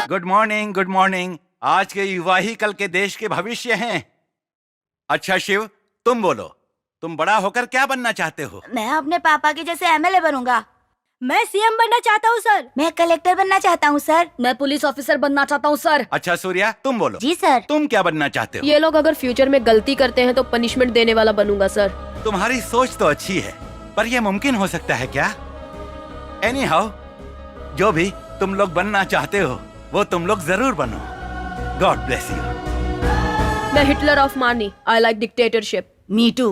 Good morning, good morning. आज के युवा ही कल के देश के भविष्य हैं। अच्छा शिव, तुम बोलो, तुम बड़ा होकर क्या बनना चाहते हो? मैं अपने पापा के जैसे एमएलए बनूंगा। मैं सीएम बनना चाहता हूँ सर। मैं कलेक्टर बनना चाहता हूँ सर। मैं पुलिस ऑफिसर बनना चाहता हूँ सर। अच्छा सूर्या, तुम बोलो। जी सर। तुम क्या बनना चाहते हो? ये लोग अगर फ्यूचर में गलती करते हैं तो पनिशमेंट देने वाला बनूंगा सर। तुम्हारी सोच तो अच्छी है, पर यह मुमकिन हो सकता है क्या? एनीहाउ, जो भी तुम लोग बनना चाहते हो वो तुम लोग जरूर बनो। God bless you. मैं हिटलर ऑफ मानी। I like dictatorship. Me too.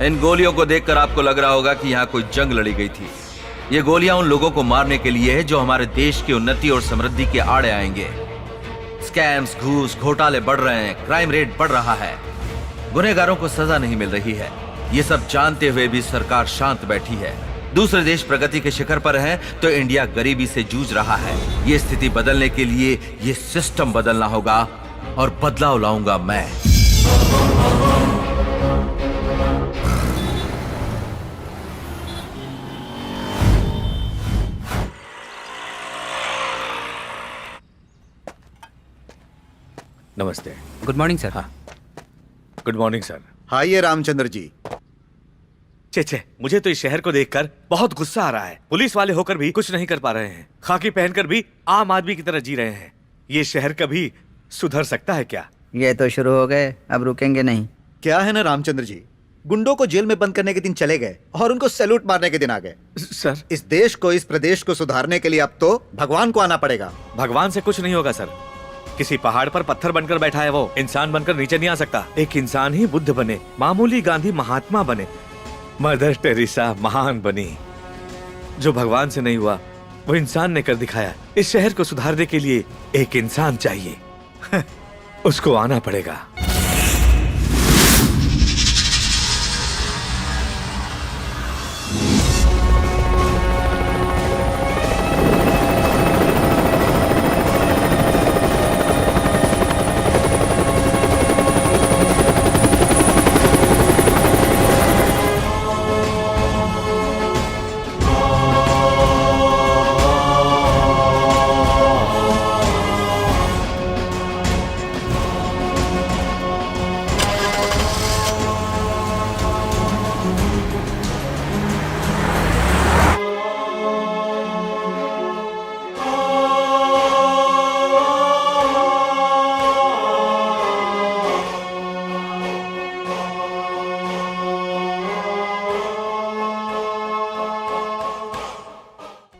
इन गोलियों को देखकर आपको लग रहा होगा कि यहाँ कोई जंग लड़ी गई थी। ये गोलियां उन लोगों को मारने के लिए है जो हमारे देश की उन्नति और समृद्धि के आड़े आएंगे। स्कैम्स, घूस, घोटाले बढ़ रहे हैं, क्राइम रेट बढ़ रहा है, गुनहगारों को सजा नहीं मिल रही है। ये सब जानते हुए भी सरकार शांत बैठी है। दूसरे देश प्रगति के शिखर पर हैं, तो इंडिया गरीबी से जूझ रहा है। ये स्थिति बदलने के लिए ये सिस्टम बदलना होगा और बदलाव लाऊंगा मैं। नमस्ते। Good morning sir. हाँ, गुड मॉर्निंग सर। हाँ, ये रामचंद्र जी। छे, मुझे तो इस शहर को देखकर बहुत गुस्सा आ रहा है। पुलिस वाले होकर भी कुछ नहीं कर पा रहे हैं, खाकी पहनकर भी आम आदमी की तरह जी रहे हैं। ये शहर कभी सुधर सकता है क्या? ये तो शुरू हो गए, अब रुकेंगे नहीं। क्या है ना रामचंद्र जी, गुंडों को जेल में बंद करने के दिन चले गए और उनको सैल्यूट मारने के दिन आ गए। सर, इस देश को, इस प्रदेश को सुधारने के लिए अब तो भगवान को आना पड़ेगा। भगवान से कुछ नहीं होगा सर। किसी पहाड़ पर पत्थर बनकर बैठा है, वो इंसान बनकर नीचे नहीं आ सकता। एक इंसान ही बुद्ध बने, मामूली गांधी महात्मा बने, मदर टेरेसा महान बनी। जो भगवान से नहीं हुआ वो इंसान ने कर दिखाया। इस शहर को सुधारने के लिए एक इंसान चाहिए। उसको आना पड़ेगा।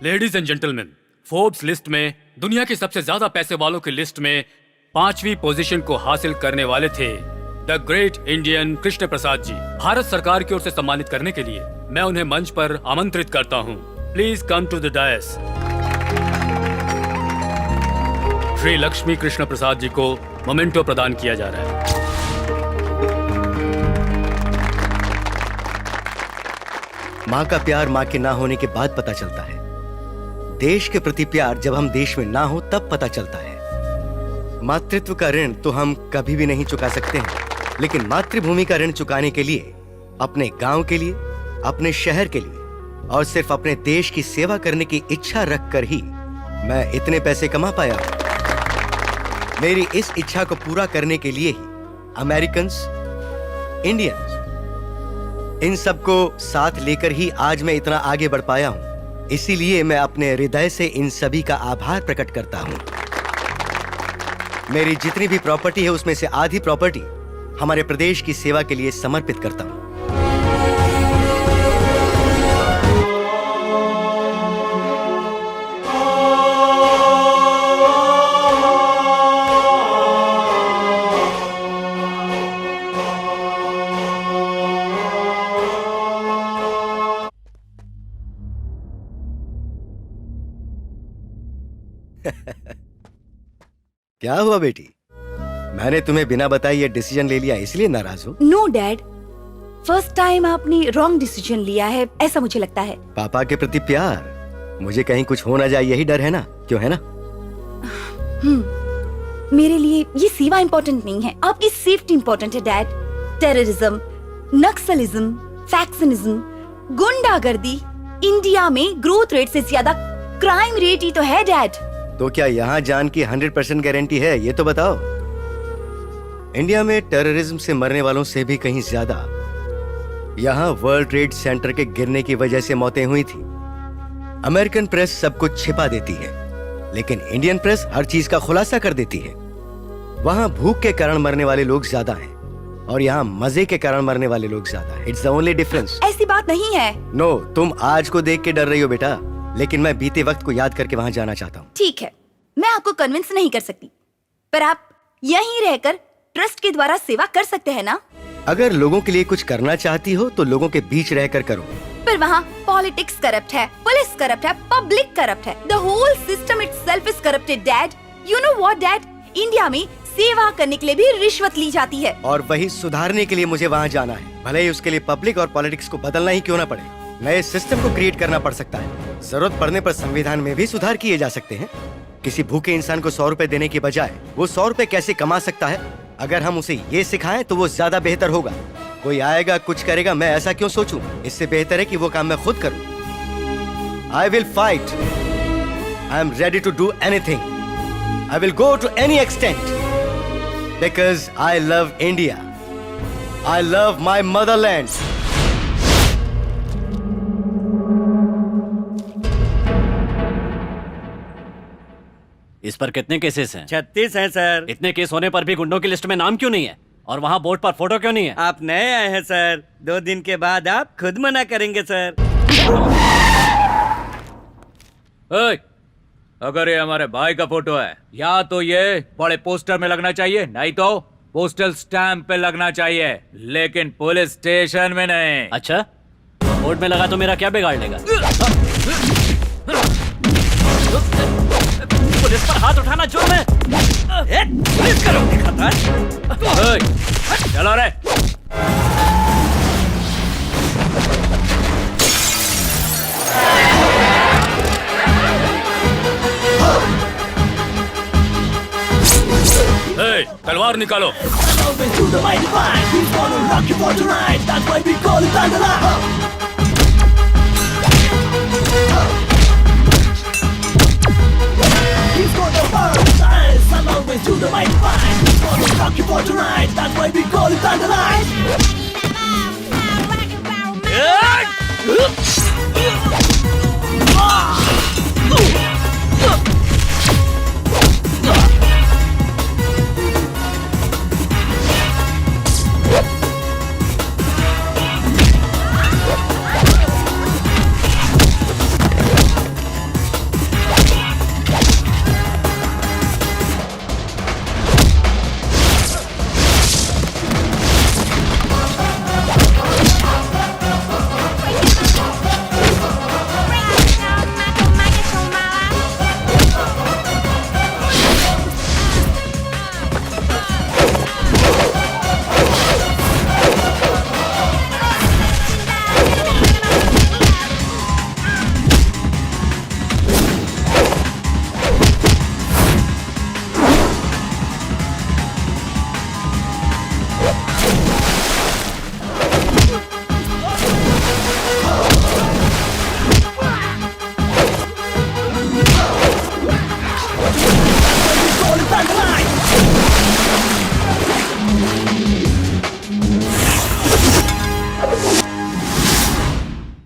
Ladies and gentleman, Forbes list में दुनिया के सबसे ज्यादा पैसे वालों की लिस्ट में 5वीं पोजीशन को हासिल करने वाले थे the great Indian Krishna Prasad जी। भारत सरकार की ओर से सम्मानित करने के लिए मैं उन्हें मंच पर आमंत्रित करता हूं। Please come to the dais. Shri Lakshmi Krishna Prasad ji को मोमेंटो प्रदान किया जा रहा है। माँ का प्यार माँ के ना होने के बाद पता चलता है। देश के प्रति प्यार जब हम देश में ना हो तब पता चलता है। मातृत्व का ऋण तो हम कभी भी नहीं चुका सकते हैं, लेकिन मातृभूमि का ऋण चुकाने के लिए, अपने गांव के लिए, अपने शहर के लिए और सिर्फ अपने देश की सेवा करने की इच्छा रखकर ही मैं इतने पैसे कमा पाया हूं। मेरी इस इच्छा को पूरा करने के लिए ही अमेरिकन्स, इंडियंस, इन सबको साथ लेकर ही आज मैं इतना आगे बढ़ पाया हूं। इसीलिए मैं अपने हृदय से इन सभी का आभार प्रकट करता हूं। मेरी जितनी भी प्रॉपर्टी है उसमें से आधी प्रॉपर्टी हमारे प्रदेश की सेवा के लिए समर्पित करता हूं। क्या हुआ बेटी? मैंने तुम्हें बिना बताए ये डिसीजन ले लिया, इसलिए नाराज हो? नो डैड, फर्स्ट टाइम आपने रॉन्ग डिसीजन लिया है, ऐसा मुझे लगता है। पापा के प्रति प्यार, मुझे कहीं कुछ हो ना जाए यही डर है ना, क्यों है ना? मेरे लिए ये सेवा इम्पोर्टेंट नहीं है, आपकी सेफ्टी इम्पोर्टेंट है डैड। टेररिज्म, नक्सलिज्म, फैक्शनिज्म, गुंडागर्दी, इंडिया में ग्रोथ रेट से ज्यादा क्राइम रेट ही तो है डैड। तो क्या यहाँ जान की 100% गारंटी है, ये तो बताओ। इंडिया में टेररिज्म से मरने वालों से भी कहीं ज्यादा यहाँ वर्ल्ड ट्रेड सेंटर के गिरने की वजह से मौतें हुई थी। अमेरिकन प्रेस सब कुछ छिपा देती है, लेकिन इंडियन प्रेस हर चीज का खुलासा कर देती है। वहां भूख के कारण मरने वाले लोग ज्यादा हैं और यहाँ मजे के कारण मरने वाले लोग ज्यादा हैं। It's the only difference. ऐसी बात नहीं है। नो, तुम आज को देख के डर रही हो बेटा, लेकिन मैं बीते वक्त को याद करके वहां जाना चाहता हूँ। ठीक है, मैं आपको कन्विंस नहीं कर सकती, पर आप यहीं रहकर ट्रस्ट के द्वारा सेवा कर सकते हैं ना? अगर लोगों के लिए कुछ करना चाहती हो तो लोगों के बीच रहकर करो। पर वहाँ पॉलिटिक्स करप्ट है, पुलिस करप्ट है, पब्लिक करप्ट है। The whole system itself is corrupted dad. You know what dad? India में सेवा करने के लिए भी रिश्वत ली जाती है। और वही सुधारने के लिए मुझे वहाँ जाना है, भले ही उसके लिए पब्लिक और पॉलिटिक्स को बदलना ही क्यों ना पड़े। नए सिस्टम को क्रिएट करना पड़ सकता है। जरूरत पड़ने पर संविधान में भी सुधार किए जा सकते हैं। किसी भूखे इंसान को 100 रुपए देने के बजाय वो 100 रुपए कैसे कमा सकता है, अगर हम उसे ये सिखाएं तो वो ज्यादा बेहतर होगा। कोई आएगा कुछ करेगा, मैं ऐसा क्यों सोचूं? इससे बेहतर है कि वो काम मैं खुद करूं। I will fight. I am ready to do anything. I will go to any extent because I love India. I love my motherland. इस पर कितने केसेस हैं? 36 हैं सर। इतने केस होने पर भी गुंडों की लिस्ट में नाम क्यों नहीं है? और वहाँ बोर्ड पर फोटो क्यों नहीं है? आप नए आए हैं सर, 2 दिन के बाद आप खुद मना करेंगे सर। अगर ये हमारे भाई का फोटो है, या तो ये बड़े पोस्टर में लगना चाहिए, नहीं तो पोस्टल स्टैंप पे लगना चाहिए, लेकिन पुलिस स्टेशन में नहीं। अच्छा, बोर्ड में लगा तो मेरा क्या बिगाड़ लेगा? पुलिस पर हाथ उठाना जुर्म है। पुलिस करोगे खतर। चलो रे। तलवार निकालो।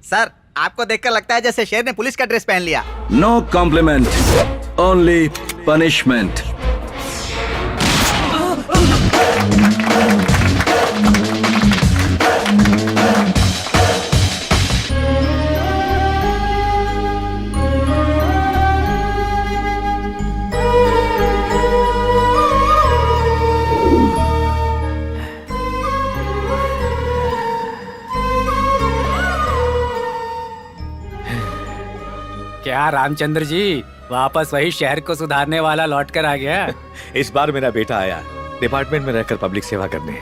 सर, आपको देखकर लगता है जैसे शेर ने पुलिस का ड्रेस पहन लिया। No compliment, only punishment. क्या रामचंद्र जी, वापस वही शहर को सुधारने वाला लौट कर आ गया? इस बार मेरा बेटा आया डिपार्टमेंट में रहकर पब्लिक सेवा करने।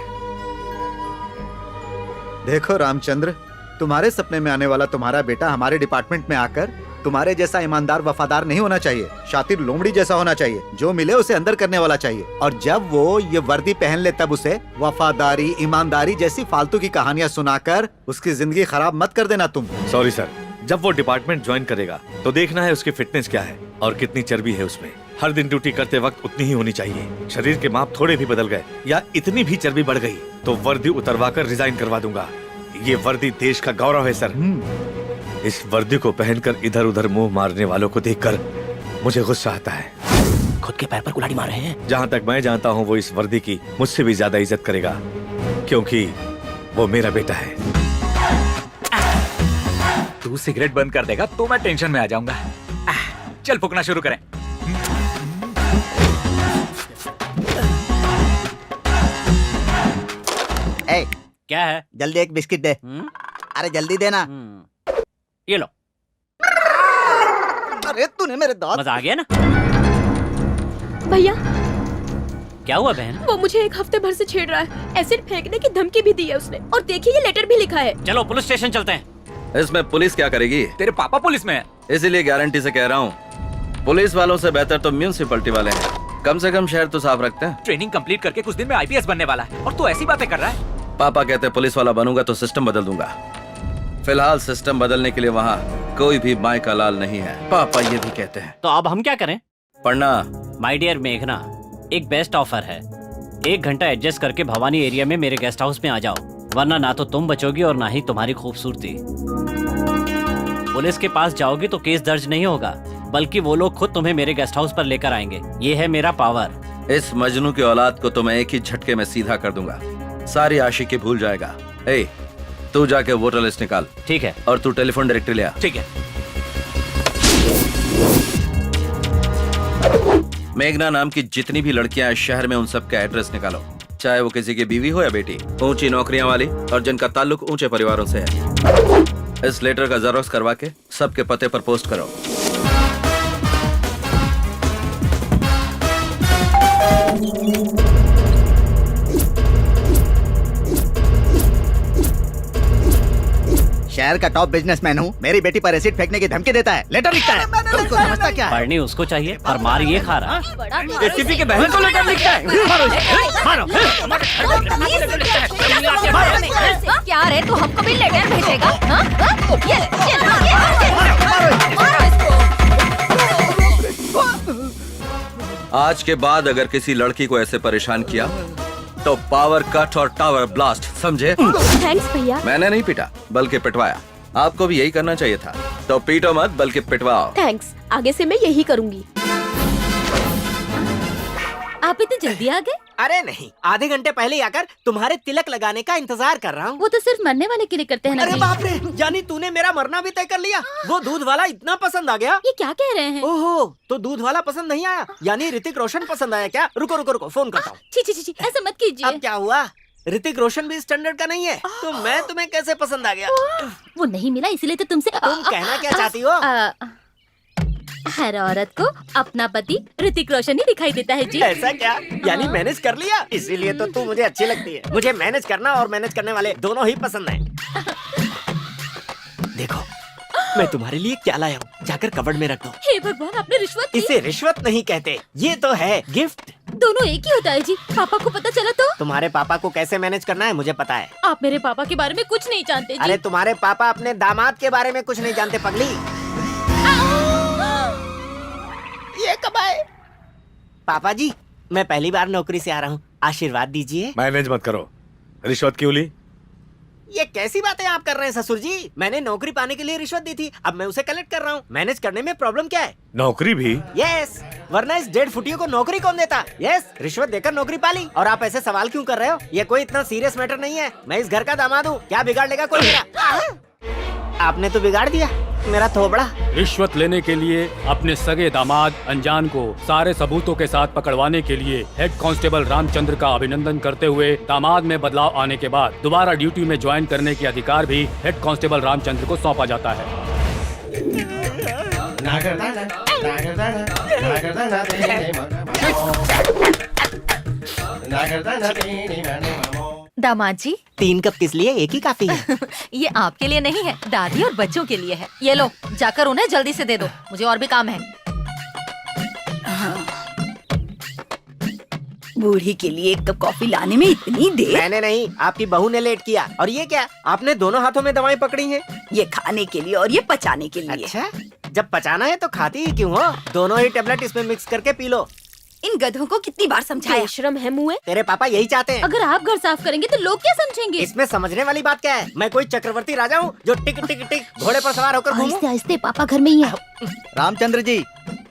देखो रामचंद्र, तुम्हारे सपने में आने वाला तुम्हारा बेटा हमारे डिपार्टमेंट में आकर तुम्हारे जैसा ईमानदार वफादार नहीं होना चाहिए, शातिर लोमड़ी जैसा होना चाहिए, जो मिले उसे अंदर करने वाला चाहिए। और जब वो ये वर्दी पहन ले तब उसे वफादारी, ईमानदारी जैसी फालतू की कहानियां सुनाकर उसकी जिंदगी खराब मत कर देना तुम। सॉरी सर, जब वो डिपार्टमेंट ज्वाइन करेगा तो देखना है उसकी फिटनेस क्या है और कितनी चर्बी है उसमें। हर दिन ड्यूटी करते वक्त उतनी ही होनी चाहिए। शरीर के माप थोड़े भी बदल गए या इतनी भी चर्बी बढ़ गई तो वर्दी उतरवा कर रिजाइन करवा दूंगा। ये वर्दी देश का गौरव है सर। इस वर्दी को पहनकर इधर उधर मुंह मारने वालों को देखकर मुझे गुस्सा आता है। खुद के पैर पर कुल्हाड़ी मार रहे हैं। जहाँ तक मैं जानता हूँ वो इस वर्दी की मुझसे भी ज्यादा इज्जत करेगा, क्योंकि वो मेरा बेटा है। तू सिगरेट बंद कर देगा तो मैं टेंशन में आ जाऊंगा। चल फूकना शुरू करें। ए, क्या है? जल्दी एक बिस्किट दे। अरे जल्दी देना। ये लो। अरे तूने मेरे दांत। मजा आ गया ना? भैया क्या हुआ बहन? वो मुझे एक हफ्ते भर से छेड़ रहा है। एसिड फेंकने की धमकी भी दी है उसने, और देखिए ये लेटर भी लिखा है। चलो पुलिस स्टेशन चलते हैं। इसमें पुलिस क्या करेगी? तेरे पापा पुलिस में है। इसीलिए गारंटी से कह रहा हूँ, पुलिस वालों से बेहतर तो म्यूनिसिपैलिटी वाले हैं। कम से कम शहर तो साफ रखते हैं। ट्रेनिंग कंप्लीट करके कुछ दिन में आईपीएस बनने वाला है और तू ऐसी बातें कर रहा है। पापा कहते हैं पुलिस वाला बनूंगा तो सिस्टम बदल दूंगा। फिलहाल सिस्टम बदलने के लिए वहाँ कोई भी माई का लाल नहीं है, पापा ये भी कहते हैं। तो अब हम क्या करें? पढ़ना। माय डियर मेघना, एक बेस्ट ऑफर है। 1 घंटा एडजस्ट करके भवानी एरिया में मेरे गेस्ट हाउस में आ जाओ, वरना ना तो तुम बचोगी और ना ही तुम्हारी खूबसूरती। पुलिस के पास जाओगी तो केस दर्ज नहीं होगा, बल्कि वो लोग खुद तुम्हें मेरे गेस्ट हाउस पर लेकर आएंगे। ये है मेरा पावर। इस मजनू की औलाद को तो मैं एक ही झटके में सीधा कर दूंगा, सारी आशिकी भूल जाएगा। ए, तू जाके वोटर लिस्ट निकाल। ठीक है। और तू टेलीफोन डायरेक्टरी ले आ। ठीक है। मेघना नाम की जितनी भी लड़कियां इस शहर में, उन सब का एड्रेस निकालो, चाहे वो किसी की बीवी हो या बेटी, ऊंची नौकरियां वाली और जिनका ताल्लुक ऊंचे परिवारों से है। इस लेटर का जेरॉक्स करवा के सबके पते पर पोस्ट करो। शहर का टॉप बिजनेसमैन हूँ, मेरी बेटी पर एसिड फेंकने की धमकी देता है, लेटर लिखता है। तुमको समझता क्या है? पढ़नी उसको चाहिए और मार ये खा रहा है। किसी की बहन को लेटर लिखता है। मारो क्या रे, तू हमको भी लेटर भेजेगा? हाँ? आज के बाद अगर किसी लड़की को ऐसे परेशान किया तो पावर कट और टावर ब्लास्ट, समझे? थैंक्स भैया। मैंने नहीं पीटा बल्कि पिटवाया। आपको भी यही करना चाहिए था। तो पीटो मत बल्कि पिटवाओ। थैंक्स, आगे से मैं यही करूंगी। आप इतनी जल्दी आ गए? अरे नहीं, आधे घंटे पहले ही आकर तुम्हारे तिलक लगाने का इंतजार कर रहा हूँ। वो तो सिर्फ मरने वाले के लिए करते हैं ना। अरे बाप रे, जानी तूने मेरा मरना भी तय कर लिया। वो दूध वाला इतना पसंद आ गया। ये क्या कह रहे हैं? ओहो, तो दूध वाला पसंद नहीं आया, यानी ऋतिक रोशन पसंद आया क्या? रुको रुको रुको, फोन करता हूँ। छी, ऐसा मत कीजिए। अब क्या हुआ? ऋतिक रोशन भी स्टैंडर्ड का नहीं है, तो मैं तुम्हें कैसे पसंद आ गया? वो नहीं मिला इसीलिए तो तुमसे। तुम कहना क्या चाहती हो? हर औरत को अपना पति ऋतिक रोशन ही दिखाई देता है जी। ऐसा क्या? यानी मैनेज कर लिया, इसीलिए तो तू मुझे अच्छी लगती है। मुझे मैनेज करना और मैनेज करने वाले दोनों ही पसंद हैं। देखो, मैं तुम्हारे लिए क्या लाया हूँ, जाकर कबर्ड में रख दो। हे भगवान, आपने रिश्वत दी? इसे रिश्वत नहीं कहते, ये तो है गिफ्ट। दोनों एक ही होता है जी। पापा को पता चला तो? तुम्हारे पापा को कैसे मैनेज करना है मुझे पता है। आप मेरे पापा के बारे में कुछ नहीं जानते जी। अरे तुम्हारे पापा अपने दामाद के बारे में कुछ नहीं जानते पगली। ये कब आए? पापा जी, मैं पहली बार नौकरी से आ रहा हूँ, आशीर्वाद दीजिए। मैनेज मत करो, रिश्वत क्यों ली? ये कैसी बातें आप कर रहे हैं ससुर जी? मैंने नौकरी पाने के लिए रिश्वत दी थी, अब मैं उसे कलेक्ट कर रहा हूँ। मैनेज करने में प्रॉब्लम क्या है? नौकरी भी? यस, वरना इस 1.5 फुटियों को नौकरी कौन देता? यस, रिश्वत देकर नौकरी पाली। और आप ऐसे सवाल क्यों कर रहे हो? ये कोई इतना सीरियस मैटर नहीं है। मैं इस घर का दामाद हूँ, क्या बिगाड़ लेगा कोई मेरा? आपने तो बिगाड़ दिया मेरा थोबड़ा। रिश्वत लेने के लिए अपने सगे दामाद अनजान को सारे सबूतों के साथ पकड़वाने के लिए हेड कांस्टेबल रामचंद्र का अभिनंदन करते हुए दामाद में बदलाव आने के बाद दोबारा ड्यूटी में ज्वाइन करने के अधिकार भी हेड कांस्टेबल रामचंद्र को सौंपा जाता है। दामाद जी, 3 कप किस लिए? एक ही काफी है। ये आपके लिए नहीं है, दादी और बच्चों के लिए है। ये लो, जाकर उन्हें जल्दी से दे दो, मुझे और भी काम है। बूढ़ी के लिए 1 कप कॉफी लाने में इतनी देर? मैंने नहीं, आपकी बहू ने लेट किया। और ये क्या? आपने दोनों हाथों में दवाएं पकड़ी हैं? ये खाने के लिए और ये पचाने के लिए। अच्छा, जब पचाना है तो खाती ही क्यों हो? दोनों ही टेबलेट इसमें मिक्स करके पी लो। इन गधों को कितनी बार समझाया? बेशरम है मुँह। तेरे पापा यही चाहते हैं। अगर आप घर साफ करेंगे तो लोग क्या समझेंगे? इसमें समझने वाली बात क्या है? मैं कोई चक्रवर्ती राजा हूँ जो टिक टिक टिक घोड़े पर सवार होकर घूमूं? आहिस्ते आहिस्ते, पापा घर में ही है। रामचंद्र जी,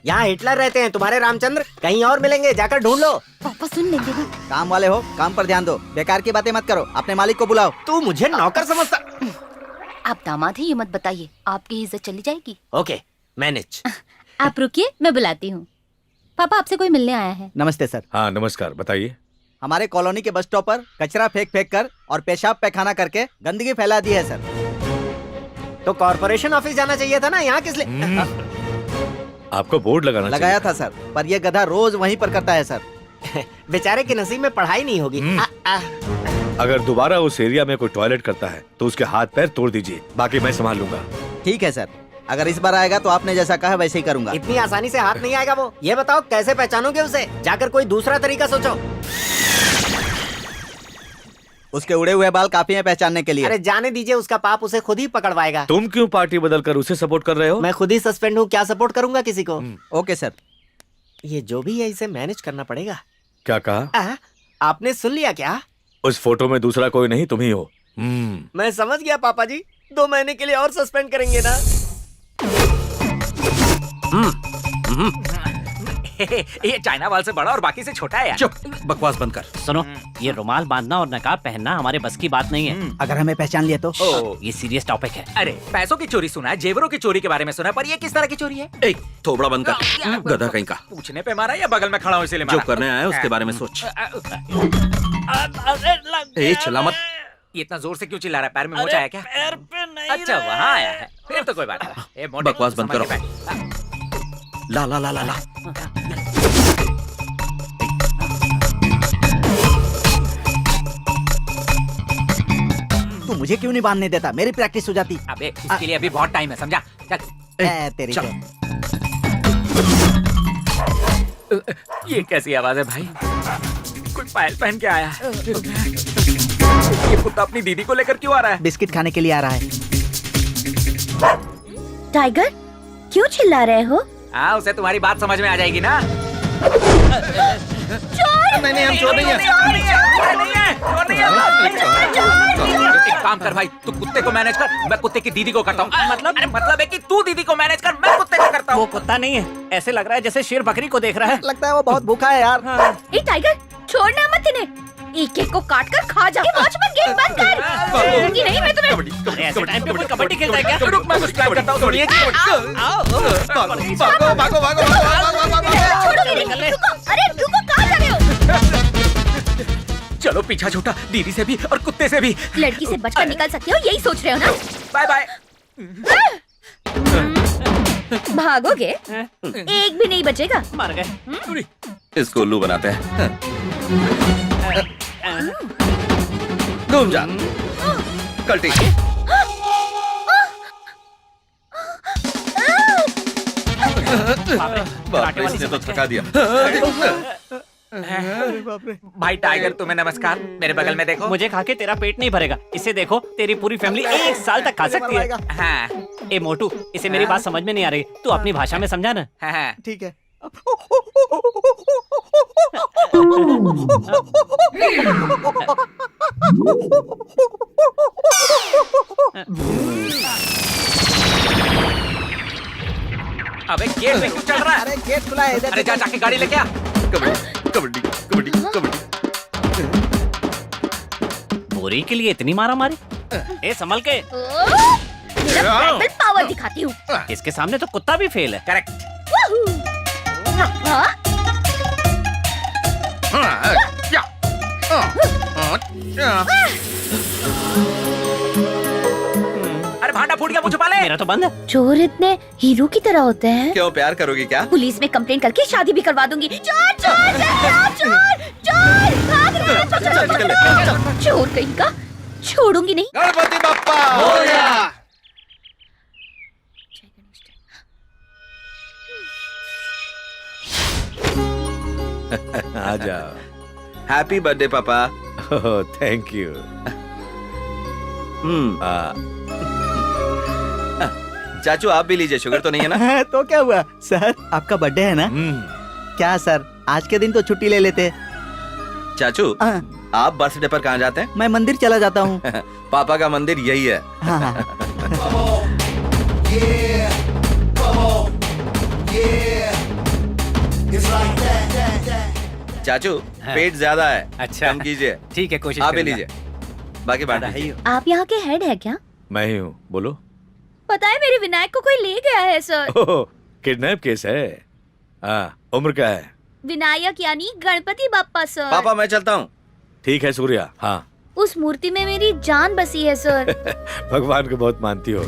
यहाँ हिटलर रहते हैं, तुम्हारे रामचंद्र कहीं और मिलेंगे, जाकर ढूंढ लो। पापा सुन लेंगे ना। काम वाले हो, काम पर ध्यान दो, बेकार की बातें मत करो, अपने मालिक को बुलाओ। तू मुझे नौकर समझता? आप दामाद हैं, ये मत बताइए, आपकी इज्जत चली जाएगी। Okay, manage. आप रुकिए, मैं बुलाती हूँ। पापा आपसे कोई मिलने आया है। नमस्ते सर। हाँ नमस्कार, बताइए। हमारे कॉलोनी के बस स्टॉप पर कचरा फेंक फेंक कर और पेशाब पैखाना करके गंदगी फैला दी है सर। तो कॉर्पोरेशन ऑफिस जाना चाहिए था ना, यहाँ किस लिए? आपको बोर्ड लगाया था सर, पर यह गधा रोज वहीं पर करता है सर। बेचारे की नसीब में पढ़ाई नहीं होगी। अगर दोबारा उस एरिया में कोई टॉयलेट करता है तो उसके हाथ पैर तोड़ दीजिए, बाकी मैं संभाल लूंगा। ठीक है सर, अगर इस बार आएगा तो आपने जैसा कहा वैसे ही करूंगा। इतनी आसानी से हाथ नहीं आएगा वो। ये बताओ कैसे पहचानोगे उसे? जाकर कोई दूसरा तरीका सोचो। उसके उड़े हुए बाल काफी हैं पहचानने के लिए। अरे जाने दीजिए, उसका पाप उसे खुद ही पकड़वाएगा। तुम क्यों पार्टी बदलकर उसे सपोर्ट कर रहे हो? मैं खुद ही सस्पेंड हूँ, क्या सपोर्ट करूंगा किसी को? Okay sir. ये जो भी है इसे मैनेज करना पड़ेगा। क्या कहा? आपने सुन लिया क्या? उस फोटो में दूसरा कोई नहीं, तुम ही हो। मैं समझ गया पापा जी, 2 महीने के लिए और सस्पेंड करेंगे ना? ये चाइना वाल से बड़ा और बाकी से छोटा है यार। चुप, बकवास बंद कर। सुनो, ये रुमाल बांधना और नकाब पहनना हमारे बस की बात नहीं है। अगर हमें पहचान लिया तो? ये सीरियस टॉपिक है। अरे पैसों की चोरी सुना है, जेवरों की चोरी के बारे में सुना है, पर ये किस तरह की चोरी है? एक थोबड़ा बंद कर, गधा कहीं का। पूछने पे मारा या बगल में खड़ा हूँ इसीलिए जो मारा? करने आया उसके बारे में सोच। ए चिल्ला मत। ये इतना जोर से क्यों चिल्ला रहा है? पैर में मोच आया क्या? पैर पे नहीं। अच्छा वहाँ आया है, फिर तो कोई बात नहीं। बकवास बंद करो। ला ला ला ला ला। तू मुझे क्यों नहीं बांधने देता? मेरी प्रैक्टिस हो जाती। अबे इसके लिए अभी बहुत टाइम है, समझा? चल। तेरी चल। ये कैसी आवाज है भाई? कोई पायल पहन के आया है। ये कुत्ता अपनी दीदी को लेकर क्यों आ रहा है? बिस्किट खाने के लिए आ रहा है। टाइगर, क्यों चिल्ला रहे हो? हाँ, उसे तुम्हारी बात समझ में आ जाएगी ना। नहीं, हम चोर नहीं हैं। एक काम कर भाई, तू कुत्ते को मैनेज कर, मैं कुत्ते की दीदी को करता हूँ। मतलब है कि तू दीदी को मैनेज कर, मैं कुत्ते को करता हूँ। वो कुत्ता नहीं है, ऐसे लग रहा है जैसे शेर बकरी को देख रहा है। लगता है वो बहुत भूखा है यार। ए टाइगर, छोड़ना मत इन्हें, एक एक को काट कर खा जा। वॉचमैन गेम बंद कर। छोड़ूंगी नहीं मैं तुम्हें। अरे ऐसे टाइम पे कोई कबड्डी खेलता है क्या? रुक, मैं कुछ प्लान करता हूँ, सुनिए। छोड़ूंगी नहीं। रुको, अरे रुको, कहाँ जा रहे हो? चलो पीछा छूटा, दीदी से भी और कुत्ते से भी। लड़की से बचकर निकल सकते हो, यही सोच रहे हो ना? Bye bye. भागोगे? एक भी नहीं बचेगा। मर गए। इसको उल्लू बनाते हैं। घूम जा कल्टी। बाप रे, इसने तो थका दिया। भाई टाइगर, तुम्हें नमस्कार। मेरे बगल में देखो। मुझे खा के तेरा पेट नहीं भरेगा, इसे देखो, तेरी पूरी फैमिली 1 साल तक खा सकती है। हाँ। ए मोटू, इसे मेरी बात समझ में नहीं आ रही, तू अपनी भाषा में समझा ना। हाँ। ठीक है। अबे गेट में क्यों चल रहा है? अरे गेट खुला है इधर। अरे जा, जाके गाड़ी लेके आ। कबड्डी कबड्डी कबड्डी। बोरी के लिए इतनी मारा मारी? ए संभल के। मेरा मेंटल पावर दिखाती हूँ। इसके सामने तो कुत्ता भी फेल है। करेक्ट। अरे भांडा फूट गया, मुझे पाले। मेरा तो बंद है। चोर इतने हीरो की तरह होते हैं। क्यों, प्यार करोगी क्या? पुलिस में कंप्लेंट करके शादी भी करवा दूंगी। चोर चोर चोर चोर चोर, भाग रहे हो। चोर कहीं का, छोड़ूंगी नहीं। गणपति बप्पा मोरया। आ जाओ। हैप्पी बर्थडे पापा। Thank you. चाचू आप भी लीजिए, शुगर तो नहीं है ना? तो क्या हुआ सर, आपका बर्थडे है ना? क्या सर, आज के दिन तो छुट्टी ले लेते। चाचू हाँ। आप बर्थडे पर कहाँ जाते हैं? मैं मंदिर चला जाता हूँ। पापा का मंदिर यही है। हाँ, हाँ। चाचू हाँ। पेट ज्यादा है, अच्छा। कम कीजिए। ठीक है, कोशिश आप भी करूंगा। लीजिए, बाकी बांट दीजिए। आप यहाँ के हेड है क्या? मैं ही हूँ, बोलो। पता है मेरे विनायक को कोई ले गया है सर। ओह, किडनैप केस है। हाँ, उम्र क्या है? विनायक यानी गणपति बाप्पा सर। पापा मैं चलता हूँ। ठीक है सूर्या। हाँ। उस मूर्ति में मेरी जान बसी है सर। भगवान को बहुत मानती हो।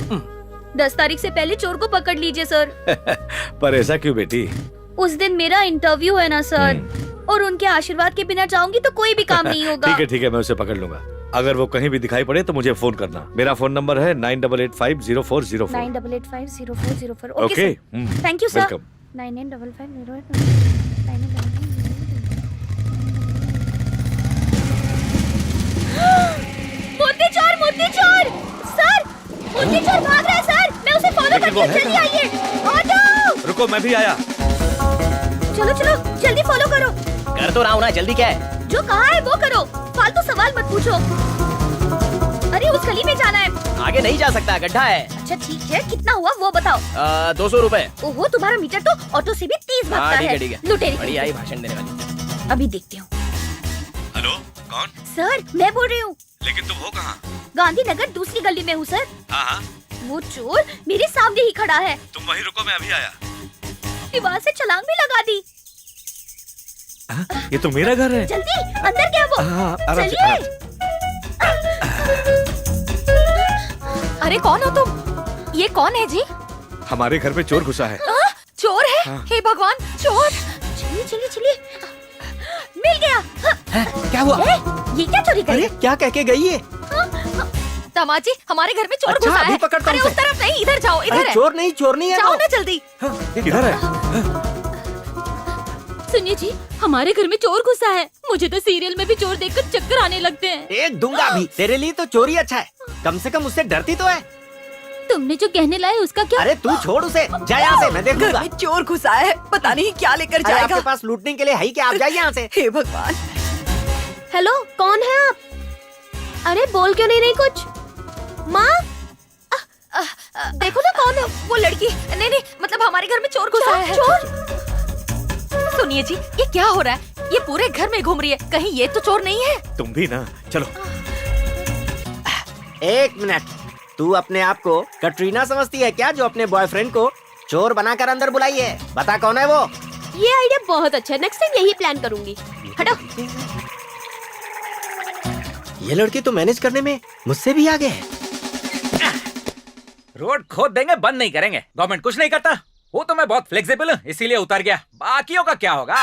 10 तारीख से पहले चोर को पकड़ लीजिए सर। पर ऐसा क्यों बेटी? उस दिन मेरा इंटरव्यू है ना सर, और उनके आशीर्वाद के बिना जाऊंगी तो कोई भी काम नहीं होगा। ठीक है, मैं उसे पकड़ लूंगा। अगर वो कहीं भी दिखाई पड़े तो मुझे फोन करना। मेरा फोन नंबर है 98850404। 98850404। Okay, thank you sir. Welcome. 995508 मोती चोर सर, मोती चोर भाग रहा है सर। मैं उसे फॉलो लेकिन वो करती है हूँ, जल्दी आइए। ऑटो, रुको मैं भी आया। चलो चलो जल्दी फॉलो करो। कर तो रहा हूँ ना, जल्दी क्या है? जो कहा है वो करो, फालतू सवाल मत पूछो। अरे उस गली में जाना है। आगे नहीं जा सकता, गड्ढा है। अच्छा ठीक है, कितना हुआ वो बताओ। 200 रुपए। ओहो, तुम्हारा मीटर तो ऑटो से भी तेज भागता है। ठीक है। लुटेरी बढ़िया ही भाषण देने वाली। अभी देखती हूँ। हेलो, कौन? सर मैं बोल रही हूँ। लेकिन तुम हो कहाँ? गांधीनगर दूसरी गली में हूँ सर। हाँ, वो चोर मेरे सामने ही खड़ा है। तुम वहीं रुको, मैं अभी आया। दीवार से छलांग भी लगा दी। ये तो मेरा घर है। जल्दी अंदर क्या वो? आराम से, चलिए। अरे कौन हो तुम? ये कौन है जी? हमारे घर पे चोर घुसा है। चोर है? हाँ। हे भगवान, चोर! चलिए चलिए चलिए। मिल गया। क्या हुआ? ये क्या चोरी करी? अरे क्या कह के गई है? दामाद जी, हमारे घर में चोर अच्छा, घुसा अभी है। पकड़ता हूँ अरे उसे। उस तरफ नहीं, इधर जाओ, इधर अरे है। चोर नहीं है जाओ वो। ना जल्दी। किधर है? सुनिए जी, हमारे घर में चोर घुसा है। मुझे तो सीरियल में भी चोर देखकर चक्कर आने लगते हैं। एक दूंगा भी। तेरे लिए तो चोरी अच्छा है, कम से कम उससे डरती तो है। तुमने जो कहने लाए उसका क्या? अरे तू छोड़ उसे, जा यहाँ से, मैं घर देखूंगा। में चोर घुसा है, पता नहीं क्या लेकर अरे जाएगा। आपके पास लूटने के लिए है ही क्या? आप जाइए यहाँ से। हे भगवान। हेलो, कौन है आप? अरे बोल क्यों नहीं रही कुछ? माँ, देखो ना कौन है वो लड़की। नहीं नहीं, मतलब हमारे घर में चोर घुसा है। सुनिए जी, ये क्या हो रहा है? ये पूरे घर में घूम रही है, कहीं ये तो चोर नहीं है? तुम भी ना, चलो। 1 मिनट, तू अपने आप को कटरीना समझती है क्या, जो अपने बॉयफ्रेंड को चोर बनाकर अंदर बुलाई है? बता कौन है वो? ये आइडिया बहुत अच्छा है, नेक्स्ट टाइम यही प्लान करूंगी। हटो। ये लड़के तो मैनेज करने में मुझसे भी आगे है। रोड खोद देंगे, बंद नहीं करेंगे। गवर्नमेंट कुछ नहीं करता। वो तो मैं बहुत फ्लेक्सिबल हूँ, इसीलिए उतर गया। बाकियों का क्या होगा?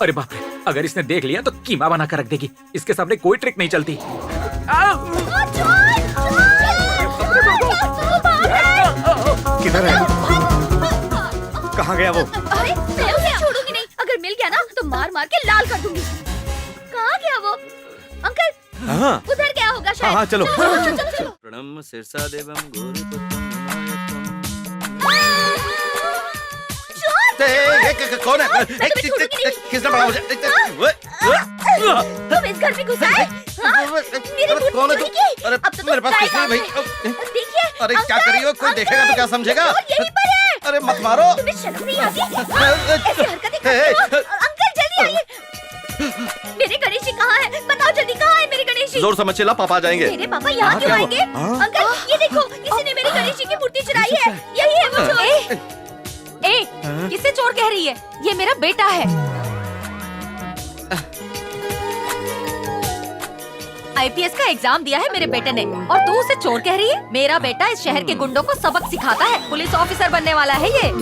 अरे बाप रे, अगर इसने देख लिया तो कीमा बना कर रख देगी। इसके सामने कोई ट्रिक नहीं चलती। किधर है? कहाँ गया वो? अरे मैं उसे छोड़ूंगी नहीं, अगर मिल गया ना तो मार मार के लाल कर दूंगी। कहाँ गया वो? अंकल, हाँ, उधर गया होगा शायद। हाँ, चलो। चलो। प्रणम शीर्षा देवम गौरीपतिम कौन है? किसने पढ़ा मुझे? तुम इस घर में घुसा है? हाँ? मेरी बूटी कौन है चोरी तू? की? अरे अब तो मेरे पास तुम कुछ नहीं गायब भाई। हैं। देखिए, अरे क्या अंकल, करियो? कोई अंकल, देखेगा तो क्या समझेगा? चोर यहीं पर है। अरे मत मारो। तुम्हें शर्म नहीं आती? ऐसी हरकतें करते हो? अंकल जल्दी आइए। मेरे गणेश जी कहाँ है? बताओ जल्दी, कहाँ है मेरे गणेश जी? जोर समझ चिल्ला, पापा आ जाएंगे। मेरे पापा यहाँ क्यों आएंगे? अंकल ये देखो, किसी ने मेरे गणेश जी की मूर्ति चुराई है। यही है वो चोर। ए, किसे चोर कह रही है? ये मेरा बेटा है। IPS का एग्जाम दिया है मेरे बेटे ने, और तू उसे चोर कह रही है? मेरा बेटा इस शहर के गुंडों को सबक सिखाता है। पुलिस ऑफिसर बनने वाला है ये।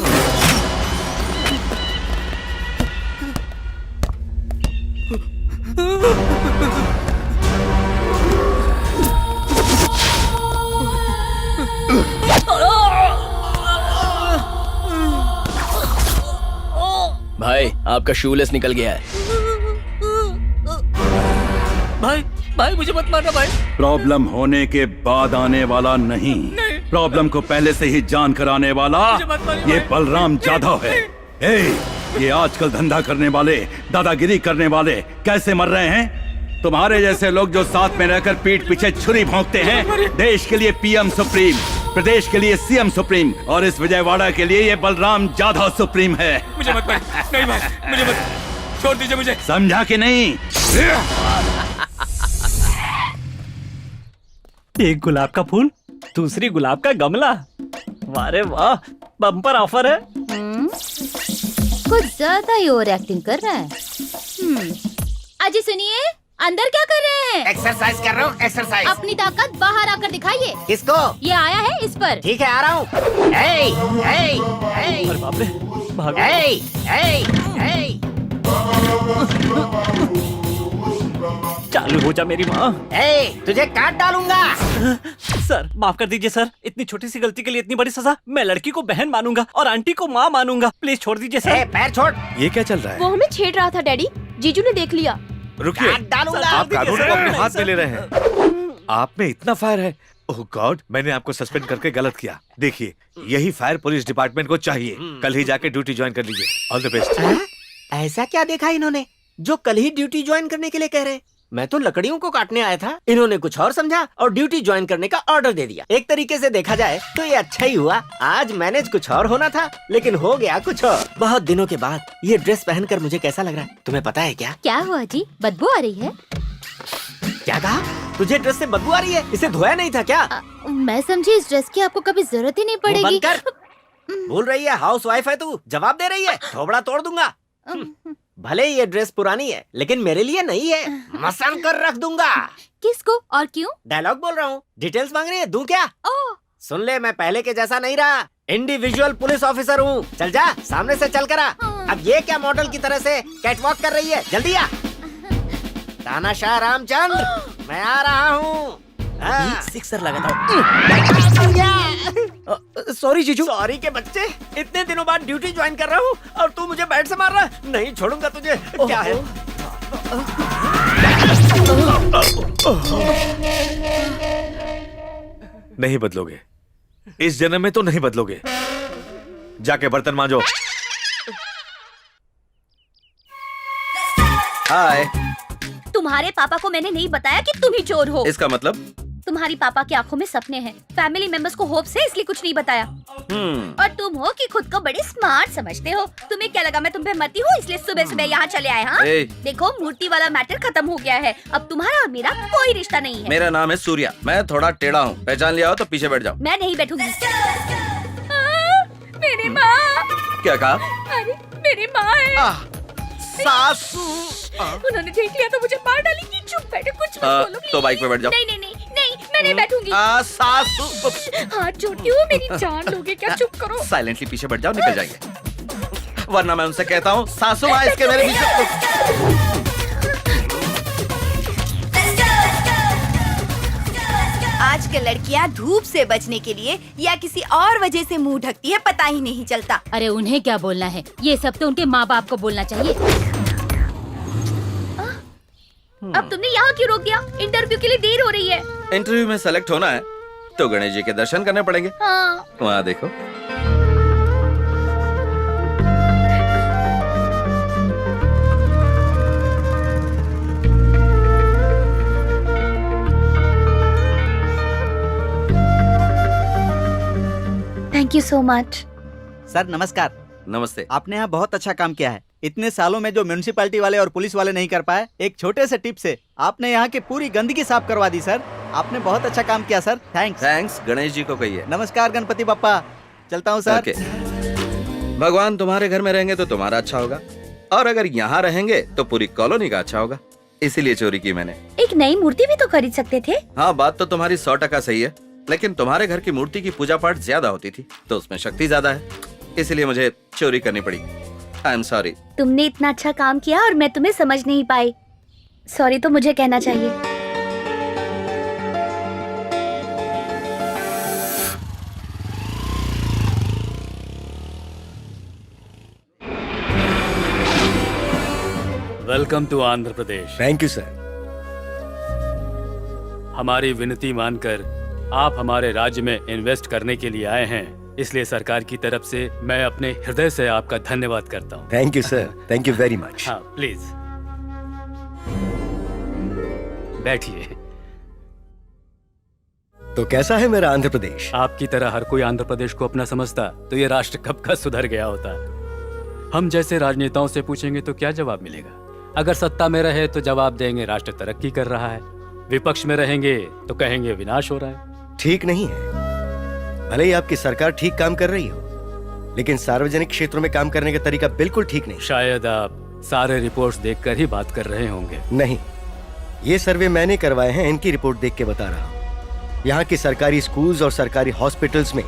भाई आपका शूलेस निकल गया है। भाई भाई मुझे मत मारना भाई। प्रॉब्लम होने के बाद आने वाला नहीं, प्रॉब्लम को पहले से ही जान कर आने वाला ये बलराम जाधव है। ये आजकल धंधा करने वाले, दादागिरी करने वाले कैसे मर रहे हैं? तुम्हारे जैसे लोग जो साथ में रहकर पीठ पीछे छुरी भोंकते हैं। देश के लिए पीएम सुप्रीम, प्रदेश के लिए सीएम सुप्रीम और इस विजयवाड़ा के लिए ये बलराम जाधव सुप्रीम है। मुझे मत मार, नहीं भाई मुझे मत, छोड़ दीजिए मुझे। समझा कि नहीं? एक गुलाब का फूल, दूसरी गुलाब का गमला। वारे वाह, बम्पर ऑफर है। कुछ ज्यादा ही ओवर एक्टिंग कर रहा है। अजी सुनिए, अंदर क्या कर रहे हैं? एक्सरसाइज कर रहा हूँ, एक्सरसाइज। अपनी ताकत बाहर आकर दिखाइए। किसको? ये आया है इस पर। ठीक है, आ रहा हूँ। अरे बाप रे, भागो। चालू हो जा मेरी माँ। तुझे काट डालूंगा। सर माफ कर दीजिए सर, इतनी छोटी सी गलती के लिए इतनी बड़ी सजा। मैं लड़की को बहन मानूंगा और आंटी को माँ मानूंगा। प्लीज छोड़ दीजिए सर। पैर छोड़। ये क्या चल रहा है? वो हमें छेड़ रहा था डैडी, जीजू ने देख लिया। रुकिए, डालूंगा। आप कानून को अपने हाथ में ले रहे हैं। आप में इतना फायर है? ओह गॉड, मैंने आपको सस्पेंड करके गलत किया। देखिए, यही फायर पुलिस डिपार्टमेंट को चाहिए। कल ही जाके ड्यूटी ज्वाइन कर लीजिए। All the best. ऐसा क्या देखा इन्होंने जो कल ही ड्यूटी ज्वाइन करने के लिए कह रहे? मैं तो लकड़ियों को काटने आया था, इन्होंने कुछ और समझा और ड्यूटी ज्वाइन करने का ऑर्डर दे दिया। एक तरीके से देखा जाए तो ये अच्छा ही हुआ। आज मैनेज कुछ और होना था, लेकिन हो गया कुछ और। बहुत दिनों के बाद ये ड्रेस पहनकर मुझे कैसा लग रहा है, तुम्हें पता है क्या? क्या हुआ जी, बदबू आ रही है? क्या कहा? तुझे ड्रेस से बदबू आ रही है? इसे धोया नहीं था क्या? मैं समझी इस ड्रेस की आपको कभी जरूरत ही नहीं पड़ेगी। बंद कर। बोल रही है हाउस वाइफ है तू, जवाब दे रही है, थोबड़ा तोड़ दूंगा। भले ही ये ड्रेस पुरानी है, लेकिन मेरे लिए नहीं है, मसान कर रख दूंगा। किसको और क्यों? डायलॉग बोल रहा हूँ। डिटेल्स मांग रही है, दूं क्या? सुन ले, मैं पहले के जैसा नहीं रहा, इंडिविजुअल पुलिस ऑफिसर हूँ। चल जा, सामने से चल कर आ। अब ये क्या मॉडल की तरह से कैटवॉक कर रही है? जल्दी आ। तानाशाह रामचंद्र, मैं आ रहा हूँ। सिक्सर लगाता हूँ। सॉरी जीजू। सॉरी के बच्चे, इतने दिनों बाद ड्यूटी ज्वाइन कर रहा हूँ और तू मुझे बैट से मार रहा है? नहीं छोड़ूंगा तुझे। क्या है? नहीं बदलोगे, इस जन्म में तो नहीं बदलोगे। जाके बर्तन मांजो। हाय। तुम्हारे पापा को मैंने नहीं बताया कि तुम ही चोर हो। इसका मतलब? तुम्हारी पापा की आंखों में सपने हैं, फैमिली मेंबर्स को होप से, इसलिए कुछ नहीं बताया। और तुम हो कि खुद को बड़ी स्मार्ट समझते हो। तुम्हें क्या लगा मैं तुम पे मती हूँ इसलिए सुबह सुबह यहाँ चले आए? हाँ देखो, मूर्ति वाला मैटर खत्म हो गया है। अब तुम्हारा और मेरा कोई रिश्ता नहीं है। मेरा नाम है सूर्या, मैं थोड़ा टेढ़ा हूँ, पहचान लिया हो तो पीछे बैठ जाओ। मैं नहीं बैठूंगी। मेरी माँ। क्या कहा? अरे मेरी माँ है। सासू। उन्होंने देख लिया तो मुझे मार डालेंगी। चुप बैठो, कुछ मत बोलो। तो बाइक पे बैठ जाओ। नहीं नहीं नहीं नहीं, मैं नहीं बैठूंगी। सासू। हाथ जोड़ती हूँ, मेरी जान लोगे क्या? चुप करो। साइलेंटली पीछे बैठ जाओ, निकल जाएंगे, वरना मैं उनसे कहता हूँ सासू माँ इसके मेरे पीछे। आजकल लड़कियां धूप से बचने के लिए या किसी और वजह से मुंह ढकती है, पता ही नहीं चलता। अरे उन्हें क्या बोलना है, ये सब तो उनके माँ बाप को बोलना चाहिए। अब तुमने यहाँ क्यों रोक दिया? इंटरव्यू के लिए देर हो रही है। इंटरव्यू में सेलेक्ट होना है तो गणेश जी के दर्शन करने पड़ेंगे। हाँ। वहाँ देखो। Thank you so much. Sir नमस्कार। नमस्ते। आपने यहाँ बहुत अच्छा काम किया है। इतने सालों में जो म्युनिसिपैलिटी वाले और पुलिस वाले नहीं कर पाए, एक छोटे से टिप से आपने यहाँ की पूरी गंदगी साफ करवा दी सर। आपने बहुत अच्छा काम किया sir. Thanks. Thanks Ganesh ji को कहिए। नमस्कार गणपति बप्पा, चलता हूँ सर। ओके। भगवान तुम्हारे घर में रहेंगे तो तुम्हारा अच्छा होगा, और अगर यहाँ रहेंगे तो पूरी कॉलोनी का अच्छा होगा, इसीलिए चोरी की मैंने। एक नई मूर्ति भी तो खरीद सकते थे। हाँ, बात तो तुम्हारी 100% सही है, लेकिन तुम्हारे घर की मूर्ति की पूजा पाठ ज्यादा होती थी तो उसमें शक्ति ज्यादा है, इसलिए मुझे चोरी करनी पड़ी। I am sorry. तुमने इतना अच्छा काम किया और मैं तुम्हें समझ नहीं पाई। सॉरी तो मुझे कहना चाहिए। Welcome to Andhra Pradesh. Thank you sir. हमारी विनती मानकर आप हमारे राज्य में इन्वेस्ट करने के लिए आए हैं, इसलिए सरकार की तरफ से मैं अपने हृदय से आपका धन्यवाद करता हूँ। Thank you sir, thank you very much. हाँ प्लीज बैठिए। तो कैसा है मेरा आंध्र प्रदेश? आपकी तरह हर कोई आंध्र प्रदेश को अपना समझता तो ये राष्ट्र कब का सुधर गया होता। हम जैसे राजनेताओं से पूछेंगे तो क्या जवाब मिलेगा? अगर सत्ता में रहे तो जवाब देंगे राष्ट्र तरक्की कर रहा है, विपक्ष में रहेंगे तो कहेंगे विनाश हो रहा है। ठीक नहीं है। भले ही आपकी सरकार ठीक काम कर रही हो, लेकिन सार्वजनिक क्षेत्रों में काम करने का तरीका बिल्कुल ठीक नहीं। शायद आप सारे रिपोर्ट्स देखकर ही बात कर रहे होंगे। नहीं, ये सर्वे मैंने करवाए हैं, इनकी रिपोर्ट देख के बता रहा हूँ। यहाँ के सरकारी स्कूल्स और सरकारी हॉस्पिटल्स में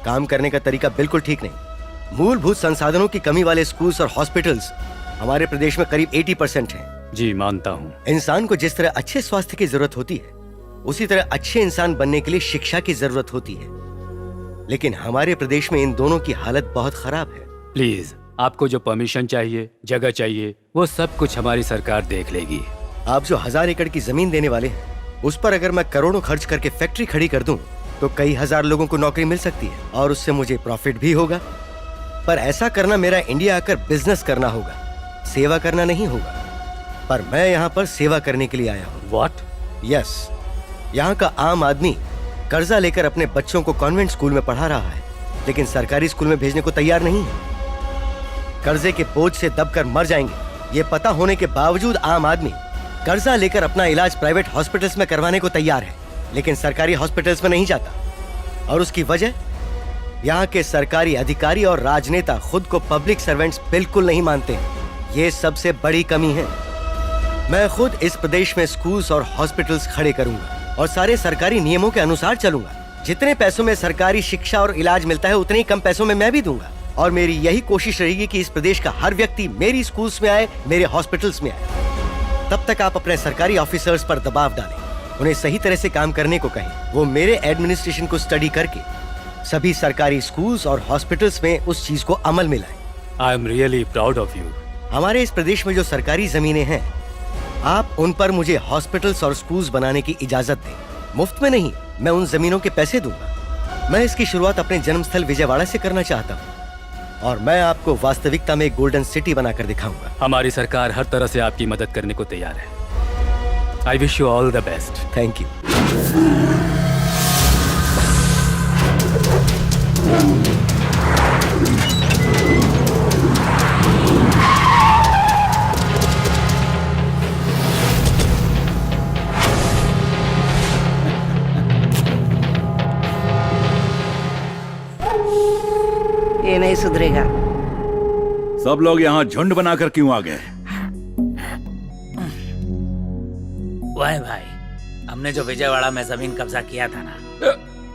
काम करने का तरीका बिल्कुल ठीक नहीं। मूलभूत संसाधनों की कमी वाले स्कूल्स और हॉस्पिटल्स हमारे प्रदेश में करीब 80% हैं। जी मानता हूँ। इंसान को जिस तरह अच्छे स्वास्थ्य की जरूरत होती है, उसी तरह अच्छे इंसान बनने के लिए शिक्षा की जरूरत होती है, लेकिन हमारे प्रदेश में इन दोनों की हालत बहुत खराब है। प्लीज, आपको जो परमिशन चाहिए, जगह चाहिए, वो सब कुछ हमारी सरकार देख लेगी। आप जो 1000 एकड़ की जमीन देने वाले हैं, उस पर अगर मैं करोड़ों खर्च करके फैक्ट्री खड़ी कर दूं, तो कई हजार लोगों को नौकरी मिल सकती है और उससे मुझे प्रॉफिट भी होगा। पर ऐसा करना मेरा इंडिया आकर बिजनेस करना होगा, सेवा करना नहीं होगा। पर मैं यहाँ पर सेवा करने के लिए आया हूँ। What? यस, यहाँ का आम आदमी कर्जा लेकर अपने बच्चों को कॉन्वेंट स्कूल में पढ़ा रहा है, लेकिन सरकारी स्कूल में भेजने को तैयार नहीं है। कर्जे के बोझ से दबकर मर जाएंगे, ये पता होने के बावजूद आम आदमी कर्जा लेकर अपना इलाज प्राइवेट हॉस्पिटल्स में करवाने को तैयार है, लेकिन सरकारी हॉस्पिटल्स में नहीं जाता। और उसकी वजह, यहाँ के सरकारी अधिकारी और राजनेता खुद को पब्लिक सर्वेंट्स बिल्कुल नहीं मानते हैं। ये सबसे बड़ी कमी है। मैं खुद इस प्रदेश में स्कूल्स और हॉस्पिटल्स खड़े करूंगा और सारे सरकारी नियमों के अनुसार चलूंगा। जितने पैसों में सरकारी शिक्षा और इलाज मिलता है, उतने ही कम पैसों में मैं भी दूंगा। और मेरी यही कोशिश रहेगी कि इस प्रदेश का हर व्यक्ति मेरी स्कूल्स में आए, मेरे हॉस्पिटल्स में आए। तब तक आप अपने सरकारी ऑफिसर्स पर दबाव डालें, उन्हें सही तरह से काम करने को कहें। वो मेरे एडमिनिस्ट्रेशन को स्टडी करके सभी सरकारी स्कूल्स और हॉस्पिटल्स में उस चीज को अमल में लाएं। I am really proud of you. हमारे इस प्रदेश में जो सरकारी जमीनें हैं, आप उन पर मुझे हॉस्पिटल्स और स्कूल्स बनाने की इजाजत दें। मुफ्त में नहीं, मैं उन जमीनों के पैसे दूंगा। मैं इसकी शुरुआत अपने जन्मस्थल विजयवाड़ा से करना चाहता हूँ और मैं आपको वास्तविकता में एक गोल्डन सिटी बनाकर दिखाऊंगा। हमारी सरकार हर तरह से आपकी मदद करने को तैयार है। I wish you all the best. Thank you. ये नहीं सुधरेगा। सब लोग यहाँ झुंड बनाकर क्यों आ गए? वाह भाई, हमने जो विजयवाड़ा में जमीन कब्जा किया था ना,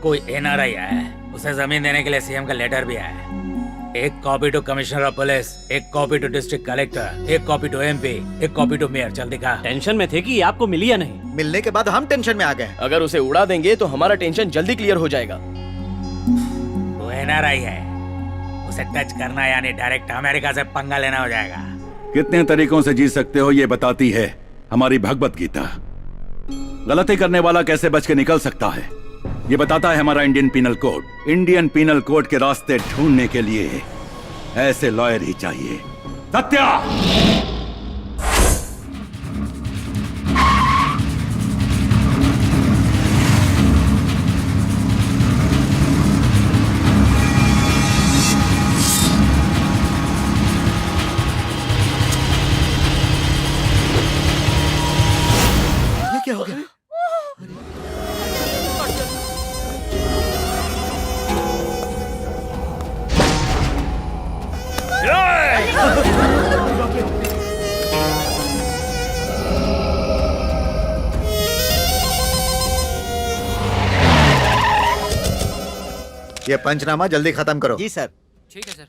कोई एनआरआई आया है, उसे जमीन देने के लिए सीएम का लेटर भी आया है। एक copy to commissioner of police, एक कॉपी टू डिस्ट्रिक्ट कलेक्टर, एक कॉपी टू एमपी, एक कॉपी टू मेयर। जल्दी दिखा। टेंशन में थे कि ये आपको मिली या नहीं। मिलने के बाद हम टेंशन में आ गए। अगर उसे उड़ा देंगे तो हमारा टेंशन जल्दी क्लियर हो जाएगा। वो एनआरआई है, उसे टच करना यानी डायरेक्ट अमेरिका से पंगा लेना हो जाएगा। कितने तरीकों से जी सकते हो ये बताती है हमारी भगवत गीता। गलती करने वाला कैसे बच के निकल सकता है ये बताता है हमारा Indian penal code. Indian penal code के रास्ते ढूंढने के लिए ऐसे लॉयर ही चाहिए। सत्या! क्या हो गया? ये पंचनामा जल्दी खत्म करो। जी सर। ठीक है सर।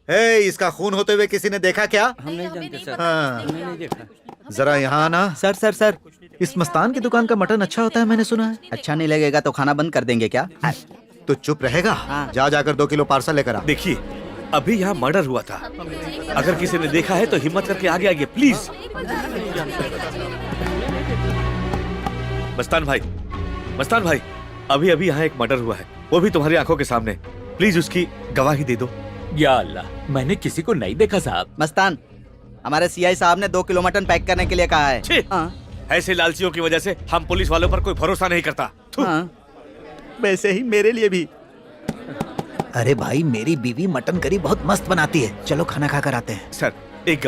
हे, इसका खून होते हुए किसी ने देखा क्या? हम नहीं जानते सर। हाँ। हमने नहीं देखा। जरा यहाँ आना। सर सर सर, इस मस्तान की दुकान का मटन अच्छा होता है मैंने सुना है। अच्छा नहीं लगेगा तो खाना बंद कर देंगे क्या? तो चुप रहेगा? जा जाकर 2 किलो पार्सल लेकर आ। देखिए, अभी यहाँ मर्डर हुआ था। अगर किसी ने देखा है तो हिम्मत करके आगे आइए प्लीज। मस्तान भाई, मस्तान भाई, अभी अभी यहाँ एक मर्डर हुआ है, वो भी तुम्हारी आंखों के सामने। प्लीज उसकी गवाही दे दो। या अल्लाह, मैंने किसी को नहीं देखा साहब। मस्तान, हमारे सीआई साहब ने 2 किलो मटन पैक करने के लिए कहा है। छी! ऐसे लालचियों की वजह से हम पुलिस वालों पर कोई भरोसा नहीं करता। थू। वैसे ही मेरे लिए भी। अरे भाई, मेरी बीवी मटन करी बहुत मस्त बनाती है, चलो खाना खा कर आते हैं। सर, एक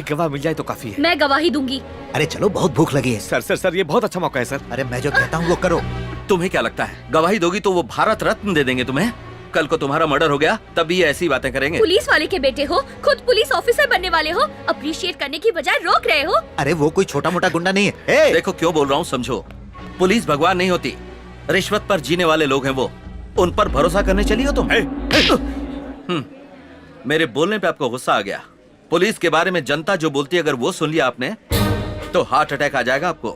गवाह मिल जाए तो काफी है। मैं गवाही दूंगी। अरे चलो, बहुत भूख लगी है। सर, ये बहुत अच्छा मौका है सर। अरे मैं जो कहता हूँ वो करो। तुम्हें क्या लगता है गवाही दोगी तो वो भारत रत्न दे देंगे तुम्हें? कल को तुम्हारा मर्डर हो गया तब भी ये ऐसी बातें करेंगे। पुलिस वाले के बेटे हो, खुद पुलिस ऑफिसर बनने वाले हो, अप्रिशिएट करने की बजाय रोक रहे हो। अरे वो कोई छोटा मोटा गुंडा नहीं है। देखो क्यों बोल रहा हूँ समझो। पुलिस भगवान नहीं होती, रिश्वत पर जीने वाले लोग हैं वो। उन पर भरोसा करने चली हो तुम? मेरे बोलने पे आपको गुस्सा आ गया। पुलिस के बारे में जनता जो बोलती है अगर वो सुन लिया आपने तो हार्ट अटैक आ जाएगा आपको।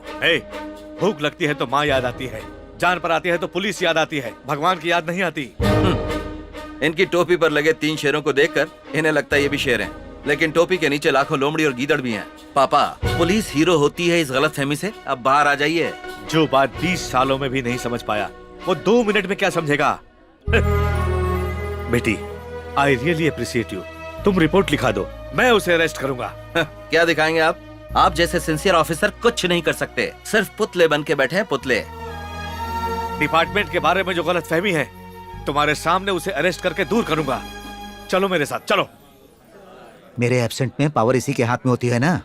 भूख लगती है तो माँ याद आती है, जान पर आती है तो पुलिस याद आती है, भगवान की याद नहीं आती। इनकी टोपी पर लगे 3 शेरों को देखकर इन्हें लगता है ये भी शेर हैं, लेकिन टोपी के नीचे लाखों लोमड़ी और गीदड़ भी हैं। पापा, पुलिस हीरो होती है इस गलतफहमी से अब बाहर आ जाइए। जो बात 20 सालों में भी नहीं समझ पाया वो 2 मिनट में क्या समझेगा? बेटी, आई रियली अप्रिशिएट यू। तुम रिपोर्ट लिखा दो, मैं उसे अरेस्ट करूंगा। क्या दिखाएंगे आप? आप जैसे सिंसियर ऑफिसर कुछ नहीं कर सकते, सिर्फ पुतले बन के बैठे हैं, पुतले। डिपार्टमेंट के बारे में जो गलतफहमी है तुम्हारे सामने उसे अरेस्ट करके दूर करूंगा। चलो मेरे साथ, चलो। मेरे एब्सेंट में पावर इसी के हाथ में होती है ना।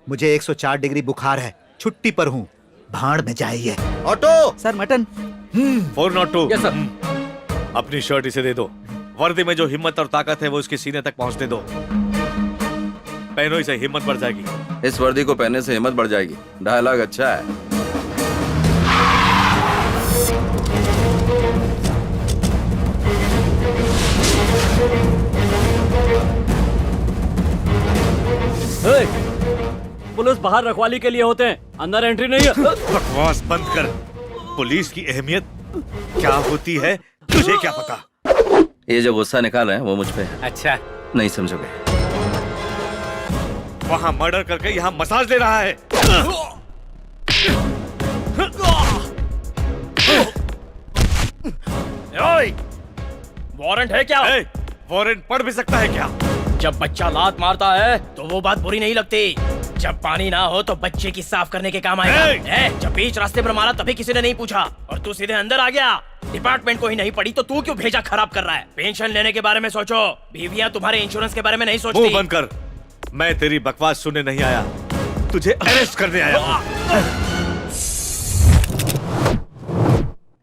मुझे 104 डिग्री बुखार है, छुट्टी पर हूँ, भाड़ में जाइए। Auto sir, mutton. 402। Yes sir. अपनी शर्ट इसे दे दो। वर्दी में जो हिम्मत और ताकत है वो उसके सीने तक पहुंचने दो। पहनो इसे, हिम्मत बढ़ जाएगी। इस वर्दी को पहनने से हिम्मत बढ़ जाएगी। डायलॉग अच्छा है। पुलिस बाहर रखवाली के लिए होते हैं, अंदर एंट्री नहीं है। बकवास बंद कर। पुलिस की अहमियत क्या होती है तुझे क्या पता? ये जो गुस्सा निकाल रहे हैं वो मुझ पे है। अच्छा, नहीं समझोगे। वहाँ मर्डर करके यहाँ मसाज ले रहा है। वारंट है क्या? वारंट पढ़ भी सकता है क्या? जब बच्चा लात मारता है तो वो बात बुरी नहीं लगती। जब पानी ना हो तो बच्चे की साफ करने के काम आएगा। जब बीच रास्ते पर मारा तभी किसी ने नहीं पूछा और तू सीधे अंदर आ गया। डिपार्टमेंट को ही नहीं पड़ी तो तू क्यों भेजा खराब कर रहा है? पेंशन लेने के बारे में सोचो, बीवियां तुम्हारे इंश्योरेंस के बारे में नहीं सोचती। मुंह बंद कर। मैं तेरी बकवास सुनने नहीं आया, तुझे अरेस्ट करने आया।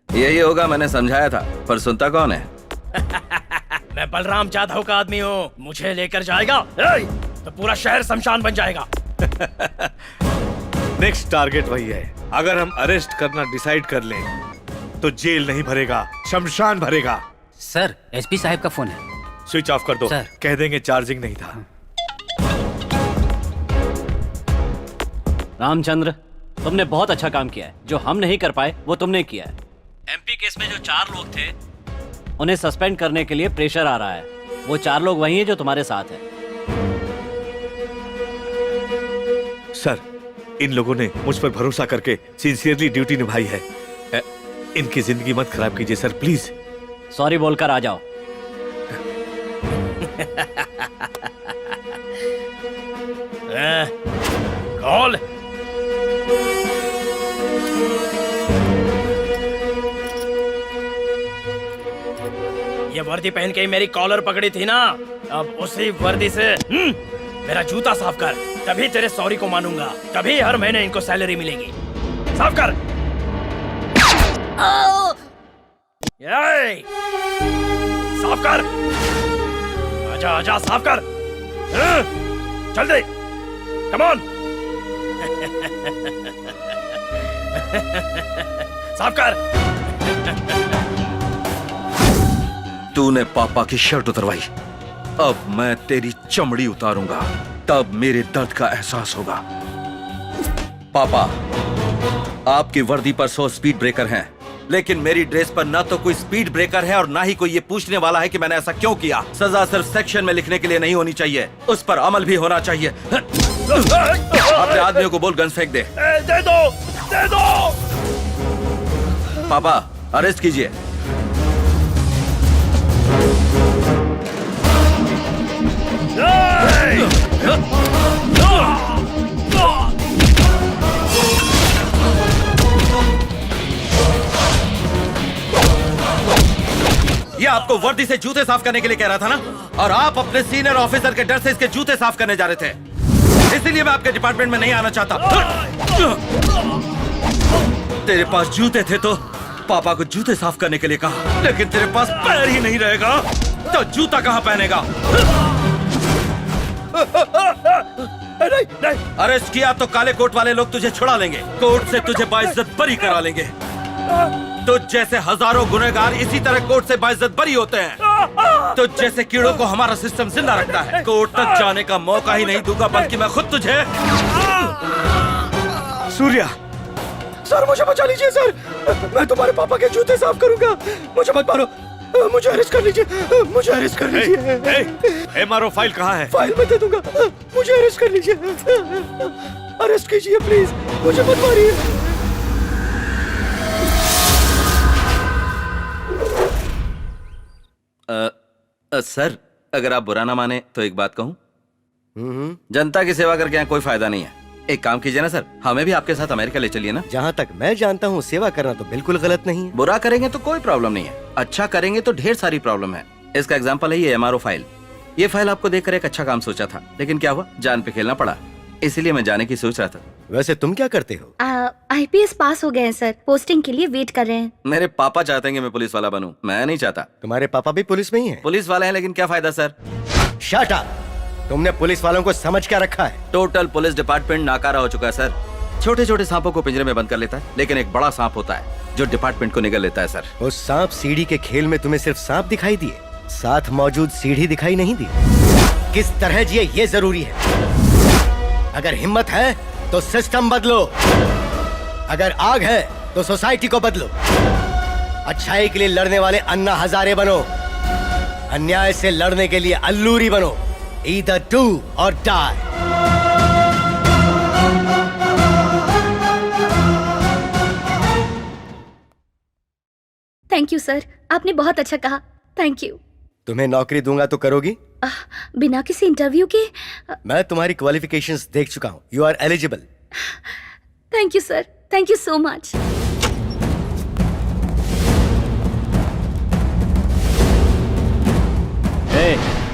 यही होगा, मैंने समझाया था, पर सुनता कौन है? मैं बलराम जाधव का आदमी हूँ, मुझे लेकर जाएगा तो पूरा शहर शमशान बन जाएगा। नेक्स्ट टारगेट वही है। अगर हम अरेस्ट करना डिसाइड कर लें तो जेल नहीं भरेगा, शमशान भरेगा। सर, एसपी साहब का फोन है। स्विच ऑफ कर दो सर। कह देंगे चार्जिंग नहीं था। रामचंद्र, तुमने बहुत अच्छा काम किया है। जो हम नहीं कर पाए वो तुमने किया है। एमपी केस में जो 4 लोग थे उन्हें सस्पेंड करने के लिए प्रेशर आ रहा है। वो 4 लोग वही हैं जो तुम्हारे साथ हैं। सर, इन लोगों ने मुझ पर भरोसा करके सिंसियरली ड्यूटी निभाई है। इनकी जिंदगी मत खराब कीजिए सर, प्लीज। सॉरी बोलकर आ जाओ। कॉल। ये वर्दी पहन के ही मेरी कॉलर पकड़ी थी ना, अब उसी वर्दी से मेरा जूता साफ कर, तभी तेरे सॉरी को मानूंगा, तभी हर महीने इनको सैलरी मिलेगी। साफ कर। साफ कर। आजा आजा, साफ कर। जल्दी, कम ऑन। साफ कर। तूने पापा की शर्ट उतरवाई, अब मैं तेरी चमड़ी उतारूंगा, तब मेरे दर्द का एहसास होगा। पापा, आपकी वर्दी पर 100 स्पीड ब्रेकर हैं, लेकिन मेरी ड्रेस पर ना तो कोई स्पीड ब्रेकर है और ना ही कोई ये पूछने वाला है कि मैंने ऐसा क्यों किया। सजा सिर्फ सेक्शन में लिखने के लिए नहीं होनी चाहिए, उस पर अमल भी होना चाहिए। अपने आदमियों को बोल गन फेंक दे। दे दो, दे दो। पापा अरेस्ट कीजिए। ये आपको वर्दी से जूते साफ करने के लिए कह रहा था ना, और आप अपने सीनियर ऑफिसर के डर से इसके जूते साफ करने जा रहे थे, इसीलिए मैं आपके डिपार्टमेंट में नहीं आना चाहता। तेरे पास जूते थे तो पापा को जूते साफ करने के लिए कहा, लेकिन तेरे पास पैर ही नहीं रहेगा तो जूता कहाँ पहनेगा? नहीं, अरेस्ट किया तो काले कोट वाले लोग तुझे छुड़ा लेंगे, कोर्ट से तुझे बाइज्जत बरी करा लेंगे। तुझ जैसे हजारों गुनहगार इसी तरह कोर्ट से बाइज्जत बरी होते हैं। तुझ जैसे कीड़ों को हमारा सिस्टम जिंदा रखता है। कोर्ट तक जाने का मौका ही नहीं दूंगा, बल्कि मैं खुद तुझे। सूर्या, सर मुझे बचा लीजिए सर, मैं तुम्हारे पापा के जूते साफ करूंगा, मुझे मत मारो, मुझे अरेस्ट कर लीजिए, मुझे अरेस्ट कर लीजिए। MRO फाइल कहाँ है? फाइल मैं दे दूंगा, मुझे अरेस्ट कर लीजिए, अरेस्ट कीजिए प्लीज, मुझे मत मारिए। सर अगर आप बुरा ना माने तो एक बात कहूं, जनता की सेवा करके यहाँ कोई फायदा नहीं है। एक काम कीजिए ना सर, हमें भी आपके साथ अमेरिका ले चलिए ना। जहाँ तक मैं जानता हूँ सेवा करना तो बिल्कुल गलत नहीं है। बुरा करेंगे तो कोई प्रॉब्लम नहीं है, अच्छा करेंगे तो ढेर सारी प्रॉब्लम है। इसका एग्जाम्पल है ये MRO फाइल। ये फाइल आपको देखकर एक अच्छा काम सोचा था, लेकिन क्या हुआ, जान पे खेलना पड़ा, इसीलिए मैं जाने की सोच रहा था। वैसे तुम क्या करते हो? IPS पास हो गए हैं सर, पोस्टिंग के लिए वेट कर रहे हैं। मेरे पापा चाहते हैं कि मैं पुलिस वाला बनूं, मैं नहीं चाहता। तुम्हारे पापा भी पुलिस में ही हैं? पुलिस वाले हैं, लेकिन क्या फायदा सर। Shut up! तुमने पुलिस वालों को समझ क्या रखा है? टोटल पुलिस डिपार्टमेंट नाकारा हो चुका है सर। छोटे छोटे सांपों को पिंजरे में बंद कर लेता है, लेकिन एक बड़ा सांप होता है जो डिपार्टमेंट को निगल लेता है सर। उस सांप सीढ़ी के खेल में तुम्हें सिर्फ सांप दिखाई दिए, साथ मौजूद सीढ़ी दिखाई नहीं दी। किस तरह जिए ये जरूरी है। अगर हिम्मत है तो सिस्टम बदलो, अगर आग है तो सोसाइटी को बदलो। अच्छाई के लिए लड़ने वाले अन्ना हजारे बनो, अन्याय से लड़ने के लिए अल्लूरी बनो। Either do or die. Thank you sir, आपने बहुत अच्छा कहा, थैंक यू। तुम्हें नौकरी दूंगा तो करोगी? बिना किसी इंटरव्यू के? मैं तुम्हारी क्वालिफिकेशंस देख चुका हूँ, you are eligible. Thank you sir, thank you so much.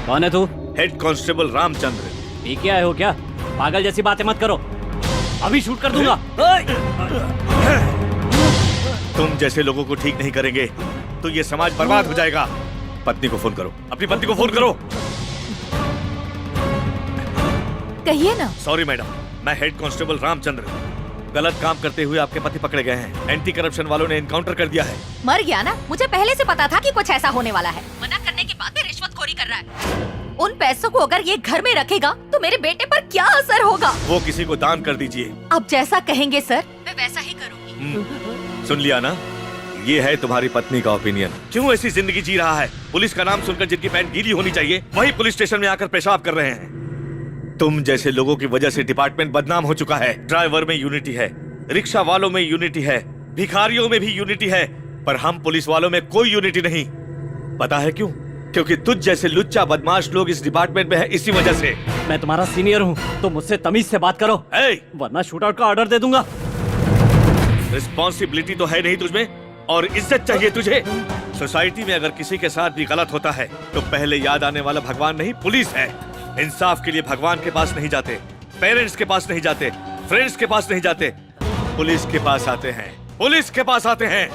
कौन है तू? Head constable Ramchandra. पी के आए हो क्या? पागल जैसी बातें मत करो, अभी शूट कर दूंगा। तुम जैसे लोगों को ठीक नहीं करेंगे तो ये समाज बर्बाद हो जाएगा। पत्नी को फोन करो, अपनी पत्नी को फोन करो। कहिए ना। सॉरी मैडम, मैं हेड कांस्टेबल रामचंद्र। गलत काम करते हुए आपके पति पकड़े गए हैं। एंटी करप्शन वालों ने इनकाउंटर कर दिया है। मर गया ना, मुझे पहले से पता था कि कुछ ऐसा होने वाला है। मना करने के बाद भी रिश्वतखोरी कर रहा है। उन पैसों को अगर ये घर में रखेगा तो मेरे बेटे पर क्या असर होगा? वो किसी को दान कर दीजिए। अब जैसा कहेंगे सर, मैं वैसा ही करूंगी। सुन लिया ना, ये है तुम्हारी पत्नी का ओपिनियन। क्यों ऐसी जिंदगी जी रहा है? पुलिस का नाम सुनकर जिनकी पैंट गीली होनी चाहिए वही पुलिस स्टेशन में आकर पेशाब कर रहे हैं। तुम जैसे लोगों की वजह से डिपार्टमेंट बदनाम हो चुका है। ड्राइवर में यूनिटी है, रिक्शा वालों में यूनिटी है, भिखारियों में भी यूनिटी है, पर हम पुलिस वालों में कोई यूनिटी नहीं। पता है क्यों? क्योंकि तुझ जैसे लुच्चा बदमाश लोग इस डिपार्टमेंट में है, इसी वजह से। मैं तुम्हारा सीनियर हूँ तो मुझसे तमीज से बात करो, वरना शूटआउट का ऑर्डर दे दूंगा। रिस्पॉन्सिबिलिटी तो है नहीं तुझमें, और इज्जत चाहिए तुझे। सोसाइटी में अगर किसी के साथ भी गलत होता है तो पहले याद आने वाला भगवान नहीं, पुलिस है। इंसाफ के लिए भगवान के पास नहीं जाते, पेरेंट्स के पास नहीं जाते, फ्रेंड्स के पास नहीं जाते, पुलिस के पास आते हैं। पुलिस के पास आते हैं।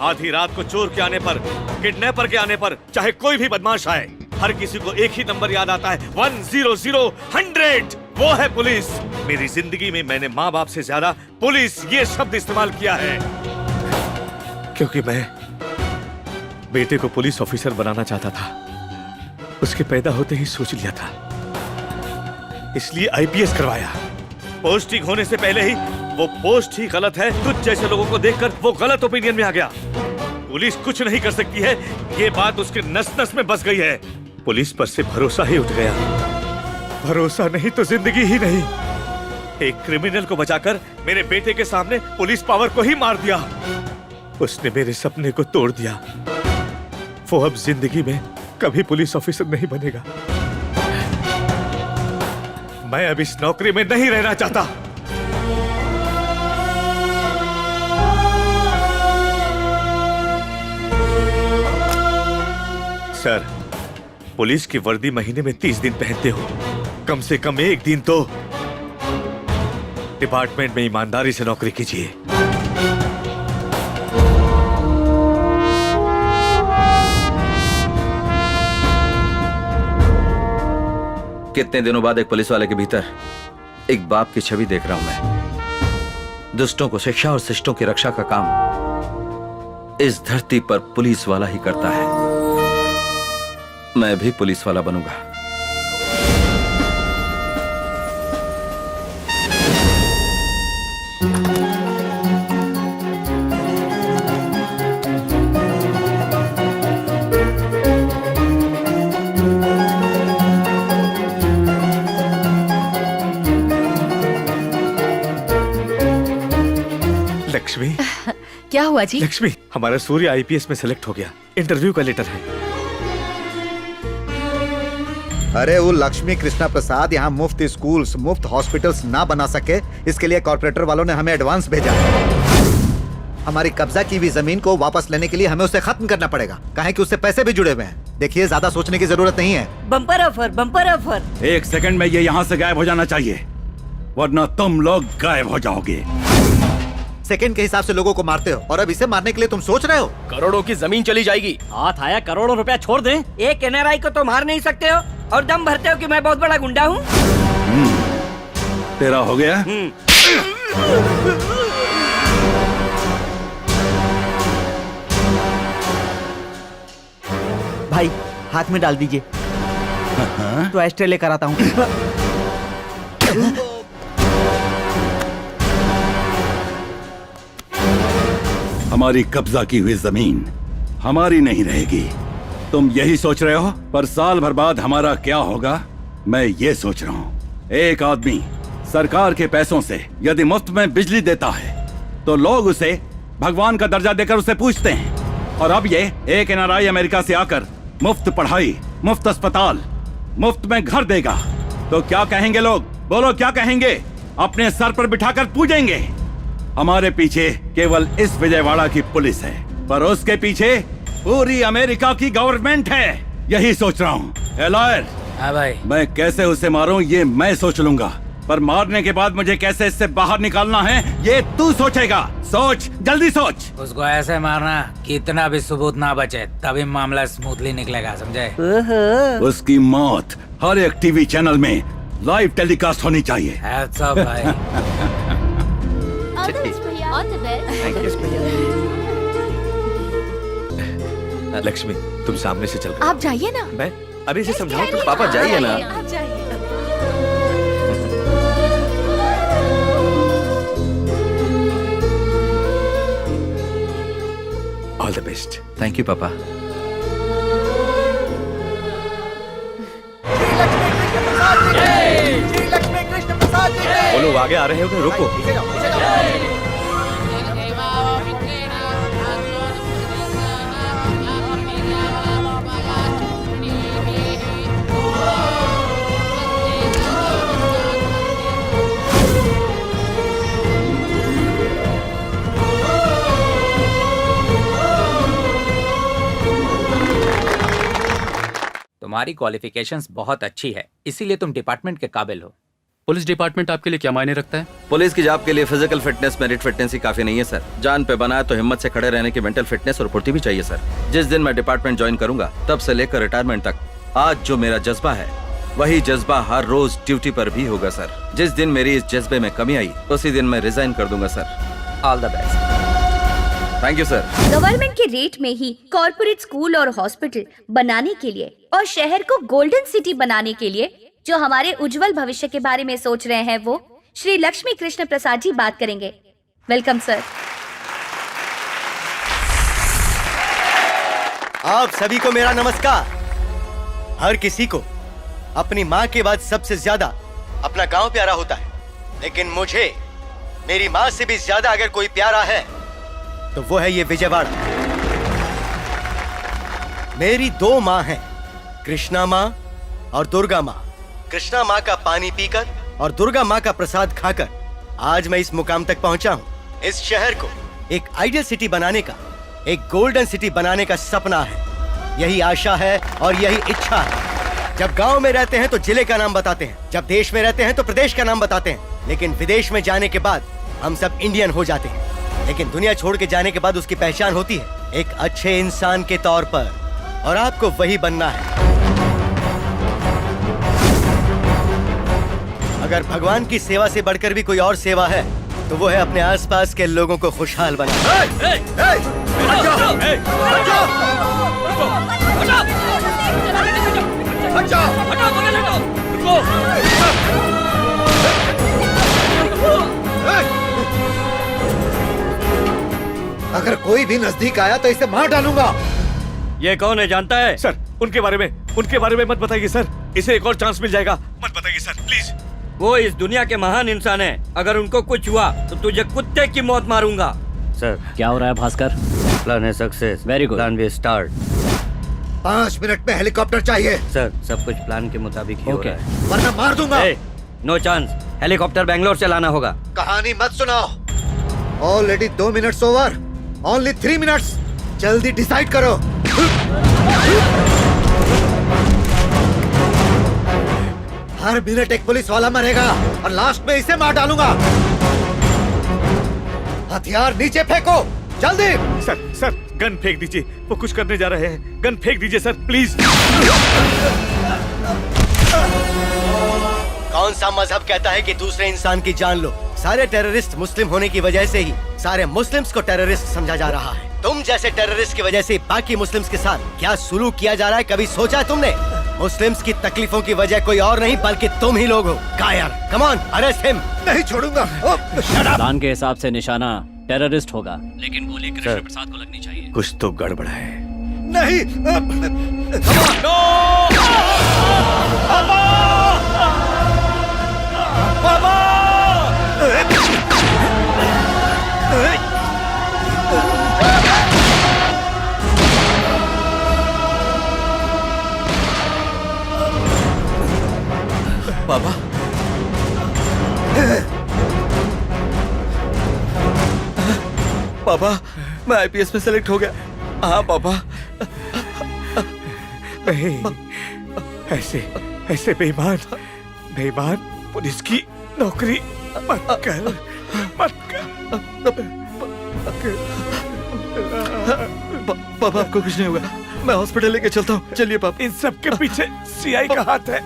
आधी रात को चोर के आने पर, किडनैपर के आने पर, चाहे कोई भी बदमाश आए, हर किसी को एक ही नंबर याद आता है, 100-100। वो है पुलिस। मेरी जिंदगी में मैंने माँ बाप से ज्यादा पुलिस ये शब्द इस्तेमाल किया है, क्योंकि मैं बेटे को पुलिस ऑफिसर बनाना चाहता था। उसके पैदा होते ही सोच लिया था, इसलिए IPS करवाया। पोस्टिंग होने से पहले ही वो पोस्ट ही गलत है, तुझ जैसे लोगों को देखकर वो गलत ओपिनियन में आ गया। पुलिस कुछ नहीं कर सकती है, ये बात उसके नस नस में बस गई है। पुलिस पर से भरोसा ही उठ गया। भरोसा नहीं तो जिंदगी ही नहीं। एक क्रिमिनल को बचाकर मेरे बेटे के सामने पुलिस पावर को ही मार दिया। उसने मेरे सपने को तोड़ दिया। वो अब जिंदगी में कभी पुलिस ऑफिसर नहीं बनेगा। मैं अब इस नौकरी में नहीं रहना चाहता। सर, पुलिस की वर्दी महीने में 30 दिन पहनते हो, कम से कम एक दिन तो डिपार्टमेंट में ईमानदारी से नौकरी कीजिए। कितने दिनों बाद एक पुलिस वाले के भीतर एक बाप की छवि देख रहा हूं मैं। दुष्टों को शिक्षा और शिष्टों की रक्षा का काम इस धरती पर पुलिस वाला ही करता है। मैं भी पुलिस वाला बनूंगा। लक्ष्मी, क्या हुआ जी? लक्ष्मी, हमारा सूर्य आईपीएस में सेलेक्ट हो गया। इंटरव्यू का लेटर है। अरे वो लक्ष्मी कृष्णा प्रसाद यहाँ मुफ्त स्कूल्स, मुफ्त हॉस्पिटल्स ना बना सके, इसके लिए कॉर्पोरेटर वालों ने हमें एडवांस भेजा। हमारी कब्जा की हुई जमीन को वापस लेने के लिए हमें उसे खत्म करना पड़ेगा, काहे कि उससे पैसे भी जुड़े हुए हैं। देखिए, ज्यादा सोचने की जरूरत नहीं है। Bumper offer, bumper offer. एक सेकंड में ये यहाँ से गायब हो जाना चाहिए, वरना तुम लोग गायब हो जाओगे। सेकंड के हिसाब से लोगों को मारते हो और अब इसे मारने के लिए तुम सोच रहे हो? करोड़ों की जमीन चली जाएगी। हाथ आया करोड़ों रुपया छोड़ दे। एक एनआरआई को तो मार नहीं सकते हो और दम भरते हो कि मैं बहुत बड़ा गुंडा हूँ। तेरा हो गया? भाई हाथ में डाल दीजिए, तो एस्ट्रे लेकर आता हूँ। हमारी कब्जा की हुई जमीन हमारी नहीं रहेगी, तुम यही सोच रहे हो? पर साल भर बाद हमारा क्या होगा, मैं ये सोच रहा हूँ। एक आदमी सरकार के पैसों से यदि मुफ्त में बिजली देता है तो लोग उसे भगवान का दर्जा देकर उसे पूजते हैं। और अब ये एक एनआरआई अमेरिका से आकर मुफ्त पढ़ाई, मुफ्त अस्पताल, मुफ्त में घर देगा तो क्या कहेंगे लोग? बोलो क्या कहेंगे? अपने सर पर बिठाकर पूजेंगे। हमारे पीछे केवल इस विजयवाड़ा की पुलिस है, पर उसके पीछे पूरी अमेरिका की गवर्नमेंट है। यही सोच रहा हूँ। लॉयर, हाँ भाई। मैं कैसे उसे मारूं ये मैं सोच लूंगा, पर मारने के बाद मुझे कैसे इससे बाहर निकालना है ये तू सोचेगा। सोच, जल्दी सोच। उसको ऐसे मारना कि इतना भी सबूत ना बचे, तभी मामला स्मूथली निकलेगा, समझे? उसकी मौत हर एक टीवी चैनल में लाइव टेलीकास्ट होनी चाहिए। Hats off, भाई। लक्ष्मी, तुम सामने से चल। आप जाइए ना। मैं अभी से समझाऊं तो? पापा जाइए ना। आप जाइए। All the best. Thank you पापा। वो लोग आगे आ रहे हो, रुको। तुम्हारी क्वालिफिकेशंस बहुत अच्छी है, इसीलिए तुम डिपार्टमेंट के काबिल हो। पुलिस डिपार्टमेंट आपके लिए क्या मायने रखता है? पुलिस की जॉब के लिए फिजिकल फिटनेस, मेरिट फिटनेस ही काफी नहीं है सर। जान पे बना है तो हिम्मत से खड़े रहने की मेंटल फिटनेस और फुर्ती भी चाहिए सर। जिस दिन मैं डिपार्टमेंट ज्वाइन करूंगा तब से लेकर रिटायरमेंट तक आज जो मेरा जज्बा है वही जज्बा हर रोज ड्यूटी पर भी होगा सर। जिस दिन मेरी इस जज्बे में कमी आई उसी दिन मैं रिजाइन कर दूंगा sir. All the best. Thank you sir. Government के रेट में ही कॉर्पोरेट स्कूल और हॉस्पिटल बनाने के लिए और शहर को गोल्डन सिटी बनाने के लिए जो हमारे उज्जवल भविष्य के बारे में सोच रहे हैं वो श्री लक्ष्मी कृष्ण प्रसाद जी बात करेंगे। Welcome sir. आप सभी को मेरा नमस्कार। हर किसी को अपनी माँ के बाद सबसे ज्यादा अपना गांव प्यारा होता है, लेकिन मुझे मेरी माँ से भी ज्यादा अगर कोई प्यारा है तो वो है ये विजयवाड़ा। मेरी 2 माँ हैं, कृष्णा माँ और दुर्गा माँ। कृष्णा माँ का पानी पीकर और दुर्गा माँ का प्रसाद खाकर आज मैं इस मुकाम तक पहुंचा हूँ। इस शहर को एक आइडियल सिटी बनाने का, एक गोल्डन सिटी बनाने का सपना है। यही आशा है और यही इच्छा है। जब गांव में रहते हैं तो जिले का नाम बताते हैं, जब देश में रहते हैं तो प्रदेश का नाम बताते हैं, लेकिन विदेश में जाने के बाद हम सब इंडियन हो जाते हैं। लेकिन दुनिया छोड़ के जाने के बाद उसकी पहचान होती है एक अच्छे इंसान के तौर पर, और आपको वही बनना है। अगर भगवान की सेवा से बढ़कर भी कोई और सेवा है तो वो है अपने आसपास के लोगों को खुशहाल बनाना। अगर कोई भी नजदीक आया तो इसे मार डालूंगा। ये कौन है जानता है? सर उनके बारे में मत बताइए सर, इसे एक और चांस मिल जाएगा। मत बताइए सर प्लीज। वो इस दुनिया के महान इंसान है, अगर उनको कुछ हुआ तो तुझे कुत्ते की मौत मारूंगा। सर क्या हो रहा है भास्कर? प्लान है सक्सेस। Very good. प्लान भी स्टार्ट। 5 मिनट में हेलीकॉप्टर चाहिए। सर सब कुछ प्लान के मुताबिक ही हो रहा है, वरना मार दूंगा। No chance. हेलीकॉप्टर बैंगलोर से लाना होगा। कहानी मत सुनाओ। Already 2 minutes over, only 3 minutes. जल्दी डिसाइड करो। हर मिनट एक पुलिस वाला मरेगा और लास्ट में इसे मार डालूंगा। हथियार नीचे फेंको, जल्दी। सर गन फेंक दीजिए, वो कुछ करने जा रहे हैं। गन फेंक दीजिए सर प्लीज। कौन सा मजहब कहता है कि दूसरे इंसान की जान लो? सारे टेररिस्ट मुस्लिम होने की वजह से ही सारे मुस्लिम्स को टेररिस्ट समझा जा रहा है। तुम जैसे टेररिस्ट की वजह से बाकी मुस्लिम्स के साथ क्या सुलूक किया जा रहा है, कभी सोचा है तुमने? मुस्लिम्स की तकलीफों की वजह कोई और नहीं बल्कि तुम ही लोग हो। कायर, कम ऑन, अरेस्ट हिम। नहीं छोड़ूंगा। प्लान के हिसाब से निशाना टेररिस्ट होगा, लेकिन गोली कृष्ण प्रसाद को लगनी चाहिए। कुछ तो गड़बड़ है। नहीं। पापा पापा मैं आईपीएस में सेलेक्ट हो गया। हाँ पापा। नहीं, ऐसे बेईमान पुलिस की नौकरी मत कर। पापा आपको कुछ नहीं होगा, मैं हॉस्पिटल लेके चलता हूँ। चलिए पापा। इन सब के पीछे सीआई का हाथ है।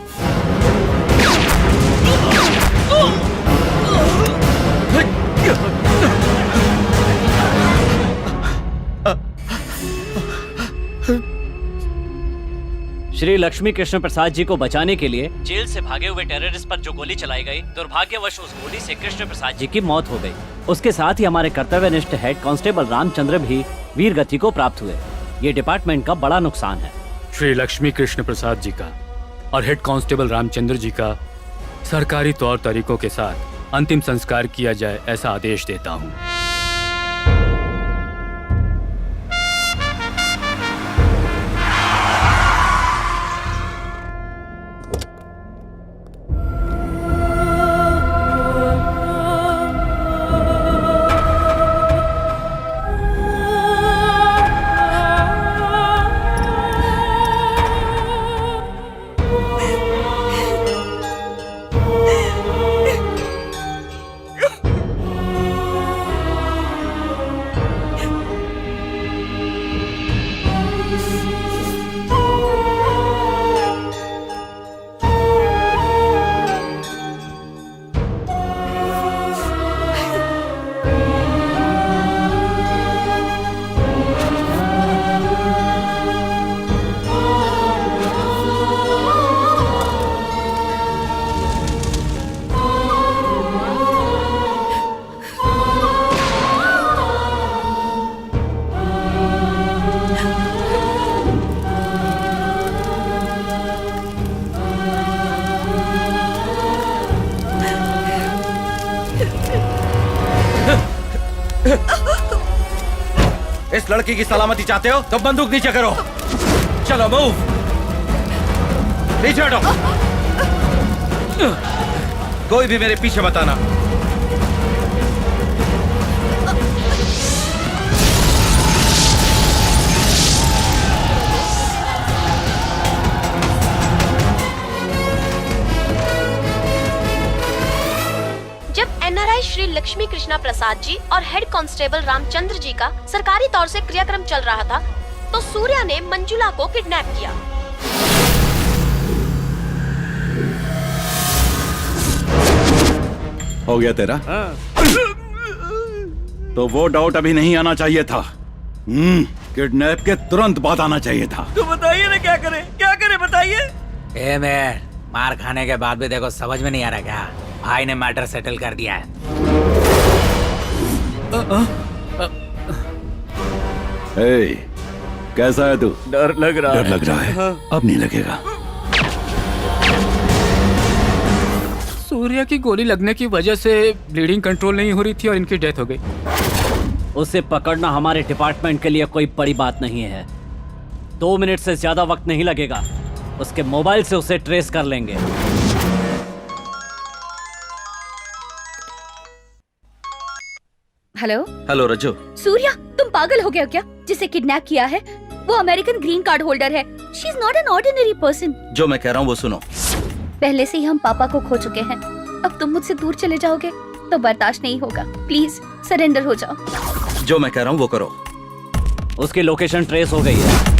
श्री लक्ष्मी कृष्ण प्रसाद जी को बचाने के लिए जेल से भागे हुए टेररिस्ट पर जो गोली चलाई गई, दुर्भाग्यवश उस गोली से कृष्ण प्रसाद जी की मौत हो गई। उसके साथ ही हमारे कर्तव्यनिष्ठ हेड कांस्टेबल रामचंद्र भी वीर गति को प्राप्त हुए। ये डिपार्टमेंट का बड़ा नुकसान है। श्री लक्ष्मी कृष्ण प्रसाद जी का और हेड कांस्टेबल रामचंद्र जी का सरकारी तौर तरीकों के साथ अंतिम संस्कार किया जाए, ऐसा आदेश देता हूँ। इस लड़की की सलामती चाहते हो तो बंदूक नीचे करो। चलो मूव, पीछे हटो। कोई भी मेरे पीछे मत आना। जब एनआरआई श्री लक्ष्मी कृष्णा प्रसाद जी और हेड कांस्टेबल रामचंद्र जी का सरकारी तौर से क्रियाक्रम चल रहा था तो सूर्या ने मंजुला को किडनैप किया। हो गया तेरा? तो वो डाउट अभी नहीं आना चाहिए था। किडनैप के तुरंत बाद आना चाहिए था। तो बताइए ना क्या करें बताइए। ए मैन, मार खाने के बाद भी देखो समझ में नहीं आ रहा क्या? भाई ने मैटर सेटल कर दिया है। कैसा है तू? डर लग रहा डर लग रहा है? अब नहीं लगेगा। सूर्या की गोली लगने की वजह से ब्लीडिंग कंट्रोल नहीं हो रही थी और इनकी डेथ हो गई। उसे पकड़ना हमारे डिपार्टमेंट के लिए कोई बड़ी बात नहीं है। 2 मिनट से ज्यादा वक्त नहीं लगेगा। उसके मोबाइल से उसे ट्रेस कर लेंगे। हेलो हेलो रज्जू। सूर्या, तुम पागल हो गए हो क्या? जिसे किडनैप किया है वो अमेरिकन ग्रीन कार्ड होल्डर है। She is not an ordinary person. जो मैं कह रहा हूँ वो सुनो। पहले से ही हम पापा को खो चुके हैं। अब तुम मुझसे दूर चले जाओगे तो बर्दाश्त नहीं होगा। प्लीज सरेंडर हो जाओ। जो मैं कह रहा हूँ वो करो। उसकी लोकेशन ट्रेस हो गई है।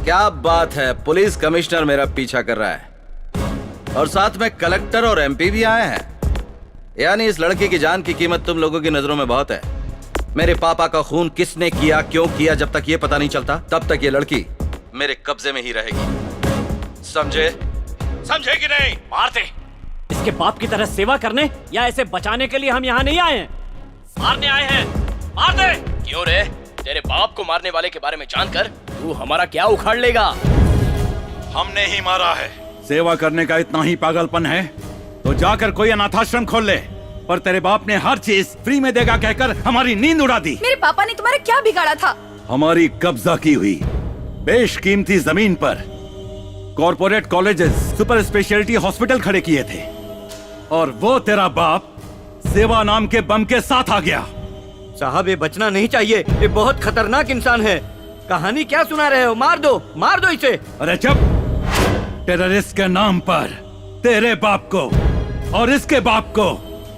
क्या बात है, पुलिस कमिश्नर मेरा पीछा कर रहा है और साथ में कलेक्टर और एमपी भी आए हैं। यानी इस लड़की की जान की कीमत तुम लोगों की नजरों में बहुत है। मेरे पापा का खून किसने किया, क्यों किया, जब तक ये पता नहीं चलता तब तक ये लड़की मेरे कब्जे में ही रहेगी। समझे? समझे कि नहीं? मार दे। इसके बाप की तरह सेवा करने या ऐसे बचाने के लिए हम यहाँ नहीं आए हैं, मारने आए हैं। मार दे। क्यों रे? तेरे बाप को मारने वाले के बारे में जानकर तू हमारा क्या उखाड़ लेगा? हमने ही मारा है। सेवा करने का इतना ही पागलपन है तो जाकर कोई अनाथाश्रम खोल ले। पर तेरे बाप ने हर चीज फ्री में देगा कहकर हमारी नींद उड़ा दी। मेरे पापा ने तुम्हारा क्या बिगाड़ा था? हमारी कब्जा की हुई बेशकीमती जमीन पर corporate colleges, super speciality hospital खड़े किए थे और वो तेरा बाप सेवा नाम के बम के साथ आ गया। साहब ये बचना नहीं चाहिए, ये बहुत खतरनाक इंसान है। कहानी क्या सुना रहे हो? मार दो इसे। अरे चुप। टेररिस्ट के नाम पर तेरे बाप को और इसके बाप को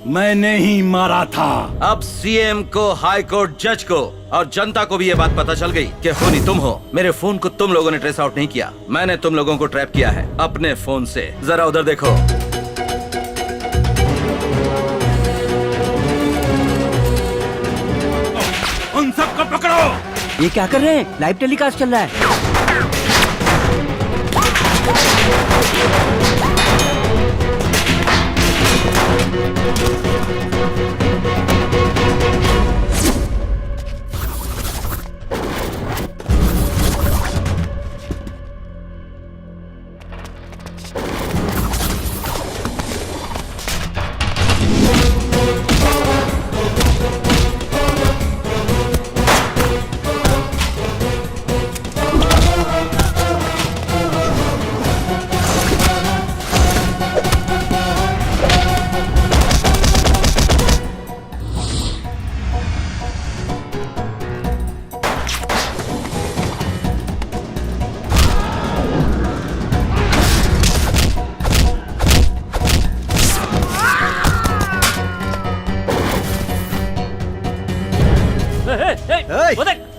मैंने ही मारा था। अब सीएम को, हाई कोर्ट जज को और जनता को भी ये बात पता चल गई कि खूनी तुम हो। मेरे फोन को तुम लोगों ने ट्रेस आउट नहीं किया, मैंने तुम लोगों को ट्रैप किया है अपने फोन से। जरा उधर देखो। उन सबको पकड़ो। ये क्या कर रहे हैं? लाइव टेलीकास्ट चल रहा है।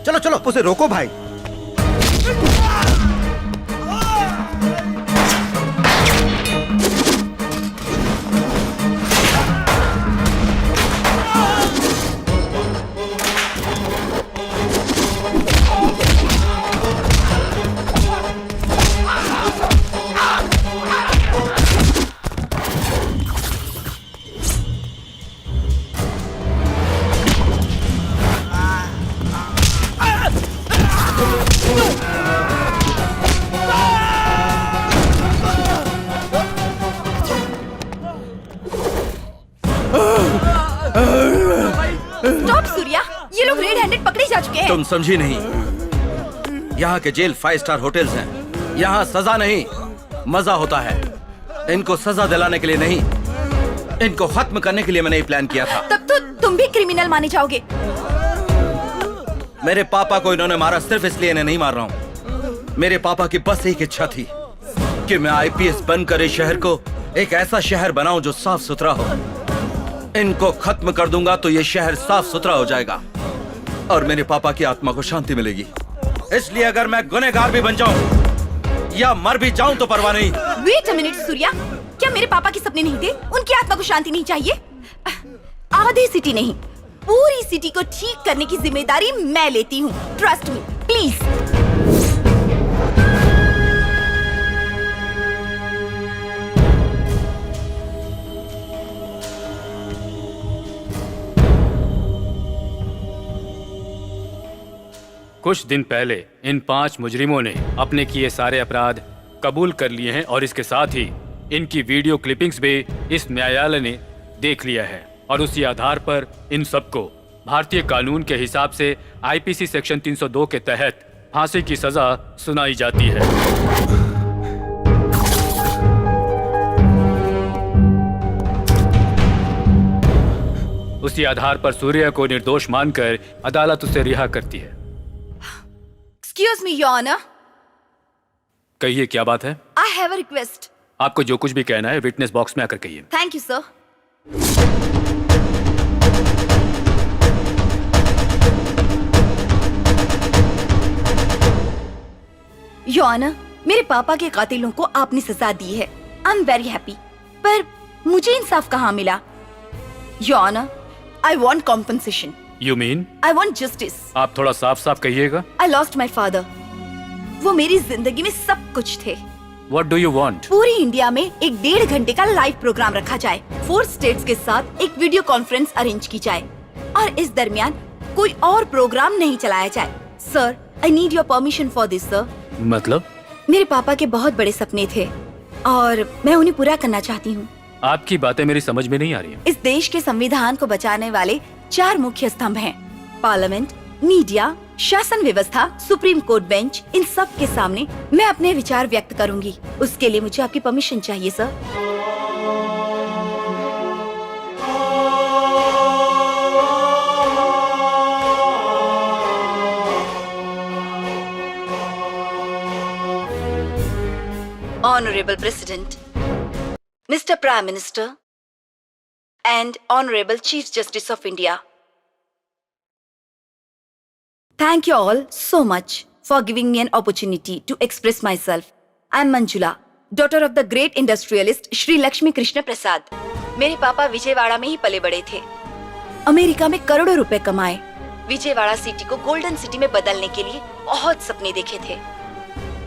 चलो चलो उसे रोको भाई। स्टॉप सूर्या, ये लोग रेड हैंडेड पकड़े जा चुके हैं। तुम समझी नहीं, यहाँ के जेल 5 स्टार होटल्स हैं। यहाँ सजा नहीं मजा होता है। इनको सजा दिलाने के लिए नहीं, इनको खत्म करने के लिए मैंने ये प्लान किया था। तब तो तुम भी क्रिमिनल माने जाओगे। मेरे पापा को इन्होंने मारा सिर्फ इसलिए इन्हें नहीं मार रहा हूँ। मेरे पापा की बस एक इच्छा थी कि मैं आईपीएस बनकर इस शहर को एक ऐसा शहर बनाऊं जो साफ सुथरा हो। इनको खत्म कर दूंगा तो ये शहर साफ सुथरा हो जाएगा और मेरे पापा की आत्मा को शांति मिलेगी। इसलिए अगर मैं गुनहगार भी बन जाऊं या मर भी जाऊं तो परवाह नहीं। वेट अ मिनट सूर्या, क्या मेरे पापा के सपने नहीं थे? उनकी आत्मा को शांति नहीं चाहिए? आधी सिटी नहीं, पूरी सिटी को ठीक करने की जिम्मेदारी मैं लेती हूँ। Trust me please. कुछ दिन पहले इन 5 मुजरिमों ने अपने किए सारे अपराध कबूल कर लिए हैं और इसके साथ ही इनकी वीडियो क्लिपिंग्स भी इस न्यायालय ने देख लिया है और उसी आधार पर इन सबको भारतीय कानून के हिसाब से आईपीसी सेक्शन 302 के तहत फांसी की सजा सुनाई जाती है। उसी आधार पर सूर्या को निर्दोष मानकर अदालत उसे रिहा करती है। Excuse me, Your Honor. कहिए क्या बात है? I have a request. आपको जो कुछ भी कहना है विटनेस बॉक्स में आकर कहिए। Thank you, sir. Your Honor, मेरे पापा के कातिलों को आपने सजा दी है। I'm very happy. पर मुझे इंसाफ कहाँ मिला? Your Honor, I want compensation. You mean? I want justice. आप थोड़ा साफ साफ कहिएगा। I lost my father. वो मेरी जिंदगी में सब कुछ थे। What do you want? पूरी इंडिया में एक 1.5 घंटे का लाइव प्रोग्राम रखा जाए, 4 स्टेट्स के साथ एक वीडियो कॉन्फ्रेंस अरेंज की जाए और इस दरमियान कोई और प्रोग्राम नहीं चलाया जाए। Sir, I need your permission for this, sir. मतलब? मेरे पापा के बहुत बड़े सपने थे और मैं उन्हें पूरा करना चाहती हूँ। आपकी बातें मेरी समझ में नहीं आ रही हैं। इस देश के संविधान को बचाने वाले 4 मुख्य स्तंभ हैं, पार्लियामेंट, मीडिया, शासन व्यवस्था, सुप्रीम कोर्ट बेंच। इन सब के सामने मैं अपने विचार व्यक्त करूंगी। उसके लिए मुझे आपकी परमिशन चाहिए sir. Honorable President, Mr. Prime Minister, and Honorable Chief Justice of India. Thank you all so much for giving me an opportunity to express myself. I am Manjula, daughter of the great industrialist Shri Lakshmi Krishna Prasad. मेरे पापा विजयवाड़ा में ही पले बड़े थे। America में करोड़ों रुपए कमाए। विजयवाड़ा सिटी को गोल्डन सिटी में बदलने के लिए बहुत सपने देखे थे,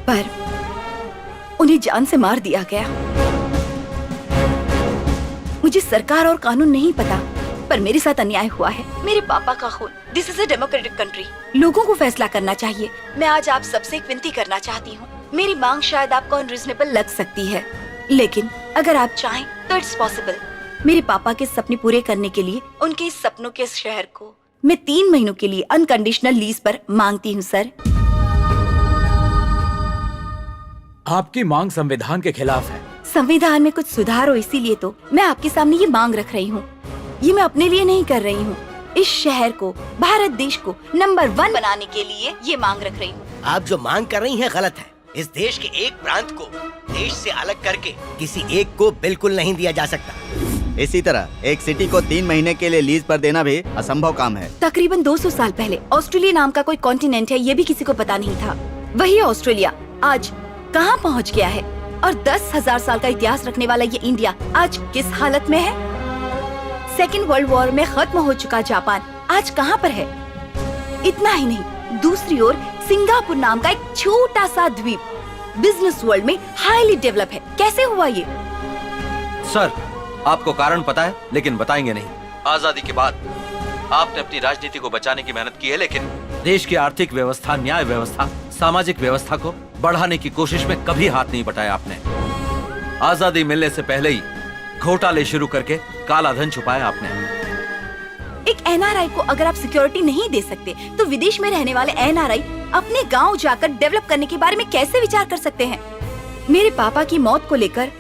पर उन्हें जान से मार दिया गया। मुझे सरकार और कानून नहीं पता, पर मेरे साथ अन्याय हुआ है। मेरे पापा का खून। This is a democratic country. लोगों को फैसला करना चाहिए। मैं आज आप सबसे एक विनती करना चाहती हूँ। मेरी मांग शायद आपको अनरीजनेबल लग सकती है, लेकिन अगर आप चाहें तो इट्स पॉसिबल। मेरे पापा के सपने पूरे करने के लिए उनके इस सपनों के शहर को मैं 3 महीनों के लिए अनकंडीशनल लीज पर मांगती हूँ सर। आपकी मांग संविधान के खिलाफ है। संविधान में कुछ सुधार हो, इसीलिए तो मैं आपके सामने ये मांग रख रही हूँ। ये मैं अपने लिए नहीं कर रही हूँ, इस शहर को, भारत देश को नंबर 1 बनाने के लिए ये मांग रख रही हूँ। आप जो मांग कर रही हैं गलत है। इस देश के एक प्रांत को देश से अलग करके किसी एक को बिल्कुल नहीं दिया जा सकता। इसी तरह एक सिटी को 3 महीने के लिए लीज पर देना भी असंभव काम है। तकरीबन 200 साल पहले ऑस्ट्रेलिया नाम का कोई कॉन्टिनेंट है, ये भी किसी को पता नहीं था। वही ऑस्ट्रेलिया आज कहाँ पहुँच गया है, और 10,000 साल का इतिहास रखने वाला ये इंडिया आज किस हालत में है। सेकेंड वर्ल्ड वॉर में खत्म हो चुका जापान आज कहाँ पर है। इतना ही नहीं, दूसरी ओर सिंगापुर नाम का एक छोटा सा द्वीप बिजनेस वर्ल्ड में हाईली डेवलप है। कैसे हुआ ये? सर, आपको कारण पता है, लेकिन बताएंगे नहीं। आजादी के बाद आपने अपनी राजनीति को बचाने की मेहनत की है, लेकिन देश की आर्थिक व्यवस्था, न्याय व्यवस्था, सामाजिक व्यवस्था को बढ़ाने की कोशिश में कभी हाथ नहीं बटाया आपने। आजादी मिलने से पहले ही घोटाले शुरू करके काला धन छुपाया आपने। एक एनआरआई को अगर आप सिक्योरिटी नहीं दे सकते तो विदेश में रहने वाले एनआरआई अपने गांव जाकर डेवलप करने के बारे में कैसे विचार कर सकते हैं? मेरे पापा की मौत को लेकर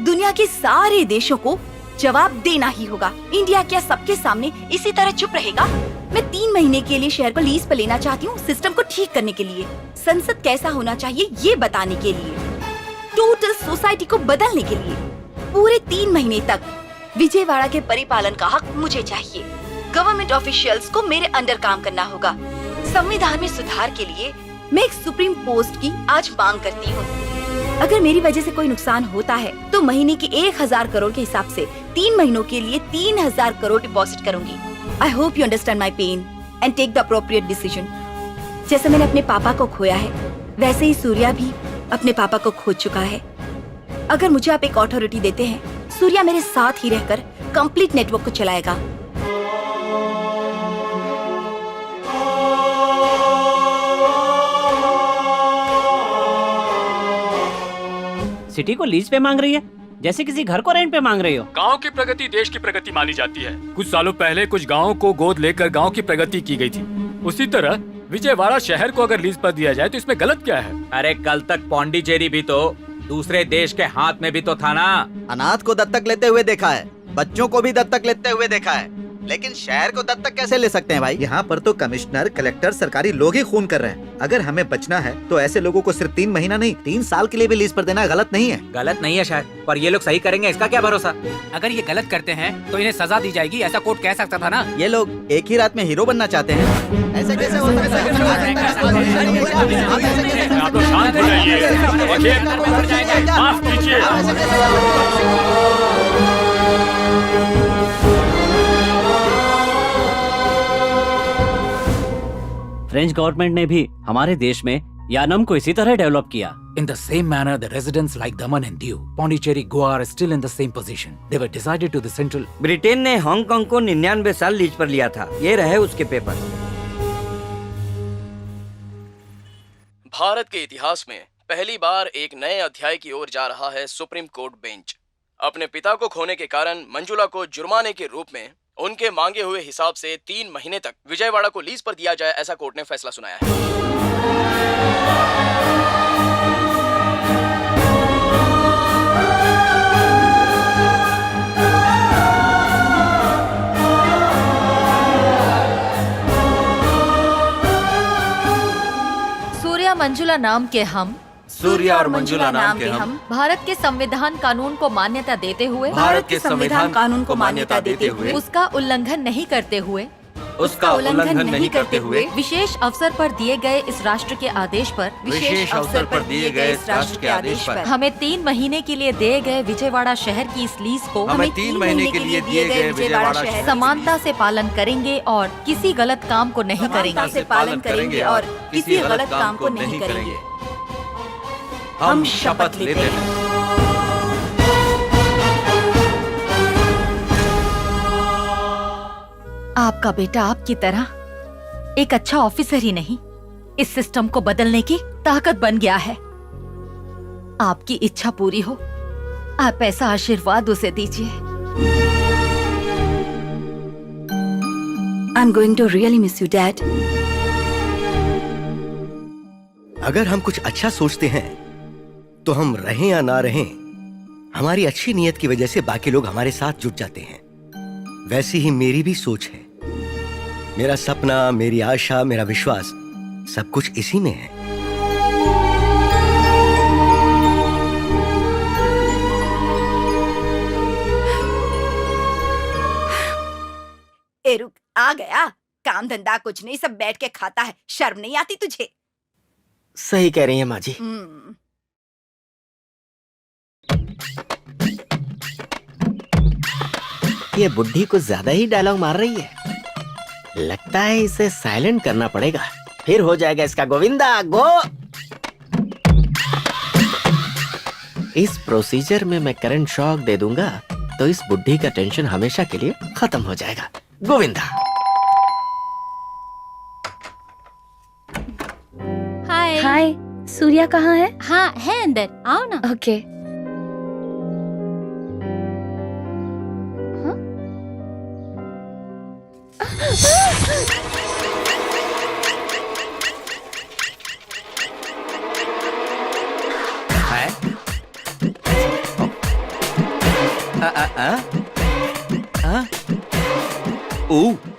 दुनिया के सारे देशों को जवाब देना ही होगा। इंडिया क्या सबके सामने इसी तरह चुप रहेगा? मैं 3 महीने के लिए शहर को लीज पर लेना चाहती हूँ, सिस्टम को ठीक करने के लिए, संसद कैसा होना चाहिए ये बताने के लिए, टोटल सोसाइटी को बदलने के लिए। पूरे 3 महीने तक विजयवाड़ा के परिपालन का हक मुझे चाहिए। गवर्नमेंट ऑफिशियल्स को मेरे अंडर काम करना होगा। संविधान में सुधार के लिए मैं एक सुप्रीम पोस्ट की आज मांग करती हूँ। अगर मेरी वजह से कोई नुकसान होता है तो महीने के 1000 करोड़ के हिसाब से 3 महीनों के लिए 3000 करोड़ डिपॉजिट करूंगी। I hope you understand my pain and take the appropriate decision. जैसे मैंने अपने पापा को खोया है वैसे ही सूर्या भी अपने पापा को खो चुका है। अगर मुझे आप एक अथॉरिटी देते हैं, सूर्या मेरे साथ ही रहकर कंप्लीट नेटवर्क को चलाएगा। सिटी को लीज पे मांग रही है जैसे किसी घर को रेंट पे मांग रही हो। गांव की प्रगति देश की प्रगति मानी जाती है। कुछ सालों पहले कुछ गांवों को गोद लेकर गांव की प्रगति की गई थी। उसी तरह विजयवाड़ा शहर को अगर लीज पर दिया जाए तो इसमें गलत क्या है? अरे कल तक पौंडीचेरी भी तो दूसरे देश के हाथ में भी तो था ना। अनाथ को दत्तक लेते हुए देखा है, बच्चों को भी दत्तक लेते हुए देखा है, लेकिन शहर को दत्तक कैसे ले सकते हैं भाई? यहाँ पर तो कमिश्नर, कलेक्टर, सरकारी लोग ही खून कर रहे हैं। अगर हमें बचना है तो ऐसे लोगों को सिर्फ 3 महीना नहीं 3 साल के लिए भी लीज पर देना गलत नहीं है। गलत नहीं है शायद, पर ये लोग सही करेंगे इसका क्या भरोसा? अगर ये गलत करते हैं तो इन्हें सजा दी जाएगी, ऐसा कोर्ट कह सकता था ना। ये लोग एक ही रात में हीरो बनना चाहते हैं, ऐसे कैसे हो सकता आप लोग शांत हो जाइए। माफ कीजिए। फ्रेंच गवर्नमेंट ने भी हमारे देश में यानम को इसी तरह डेवलप किया। In the same manner, the residents like Daman and Diu, Pondicherry, Goa are still in the same position. They were decided to the central. Britain ने हांगकांग को 99 साल लीज पर लिया था। ये रहे उसके पेपर। भारत के इतिहास में पहली बार एक नए अध्याय की ओर जा रहा है सुप्रीम कोर्ट बेंच। अपने पिता को खोने के कारण मंजुला को जुर्माने के रूप में उनके मांगे हुए हिसाब से 3 महीने तक विजयवाड़ा को लीज पर दिया जाए, ऐसा कोर्ट ने फैसला सुनाया है। सूर्या मंजुला नाम के हम, सूर्या और मंजुला नाम के हम भारत के संविधान कानून को मान्यता देते हुए, भारत के संविधान कानून को मान्यता देते हुए, उसका उल्लंघन नहीं करते हुए, उसका उल्लंघन नहीं करते हुए, विशेष अवसर पर दिए गए इस राष्ट्र के आदेश पर, विशेष अवसर पर दिए गए इस राष्ट्र के आदेश पर हमें 3 महीने के लिए दिए गए विजयवाड़ा शहर की इस लीज को हमें 3 महीने के लिए दिए गए विजयवाड़ा शहर समानता से पालन करेंगे और किसी गलत काम को नहीं करेंगे। पालन करेंगे और किसी गलत काम को नहीं करेंगे। हम शपथ लेते हैं। आपका बेटा आपकी तरह एक अच्छा ऑफिसर ही नहीं, इस सिस्टम को बदलने की ताकत बन गया है। आपकी इच्छा पूरी हो, आप ऐसा आशीर्वाद उसे दीजिए। I'm going to really miss you, Dad. अगर हम कुछ अच्छा सोचते हैं तो हम रहें या ना रहें, हमारी अच्छी नीयत की वजह से बाकी लोग हमारे साथ जुट जाते हैं। वैसी ही मेरी भी सोच है। मेरा सपना, मेरी आशा, मेरा विश्वास सब कुछ इसी में है। ए रुक, आ गया। काम धंधा कुछ नहीं, सब बैठ के खाता है। शर्म नहीं आती तुझे? सही कह रही है माँ जी। ये बुढ़ी कुछ ज्यादा ही डायलॉग मार रही है। लगता है इसे साइलेंट करना पड़ेगा, फिर हो जाएगा इसका गोविंदा गो। इस प्रोसीजर में मैं करंट शॉक दे दूंगा तो इस बुढ़ी का टेंशन हमेशा के लिए खत्म हो जाएगा। गोविंदा। हाय। हाय, सूर्या कहाँ है? हाँ है अंदर, आओ ना। ओके।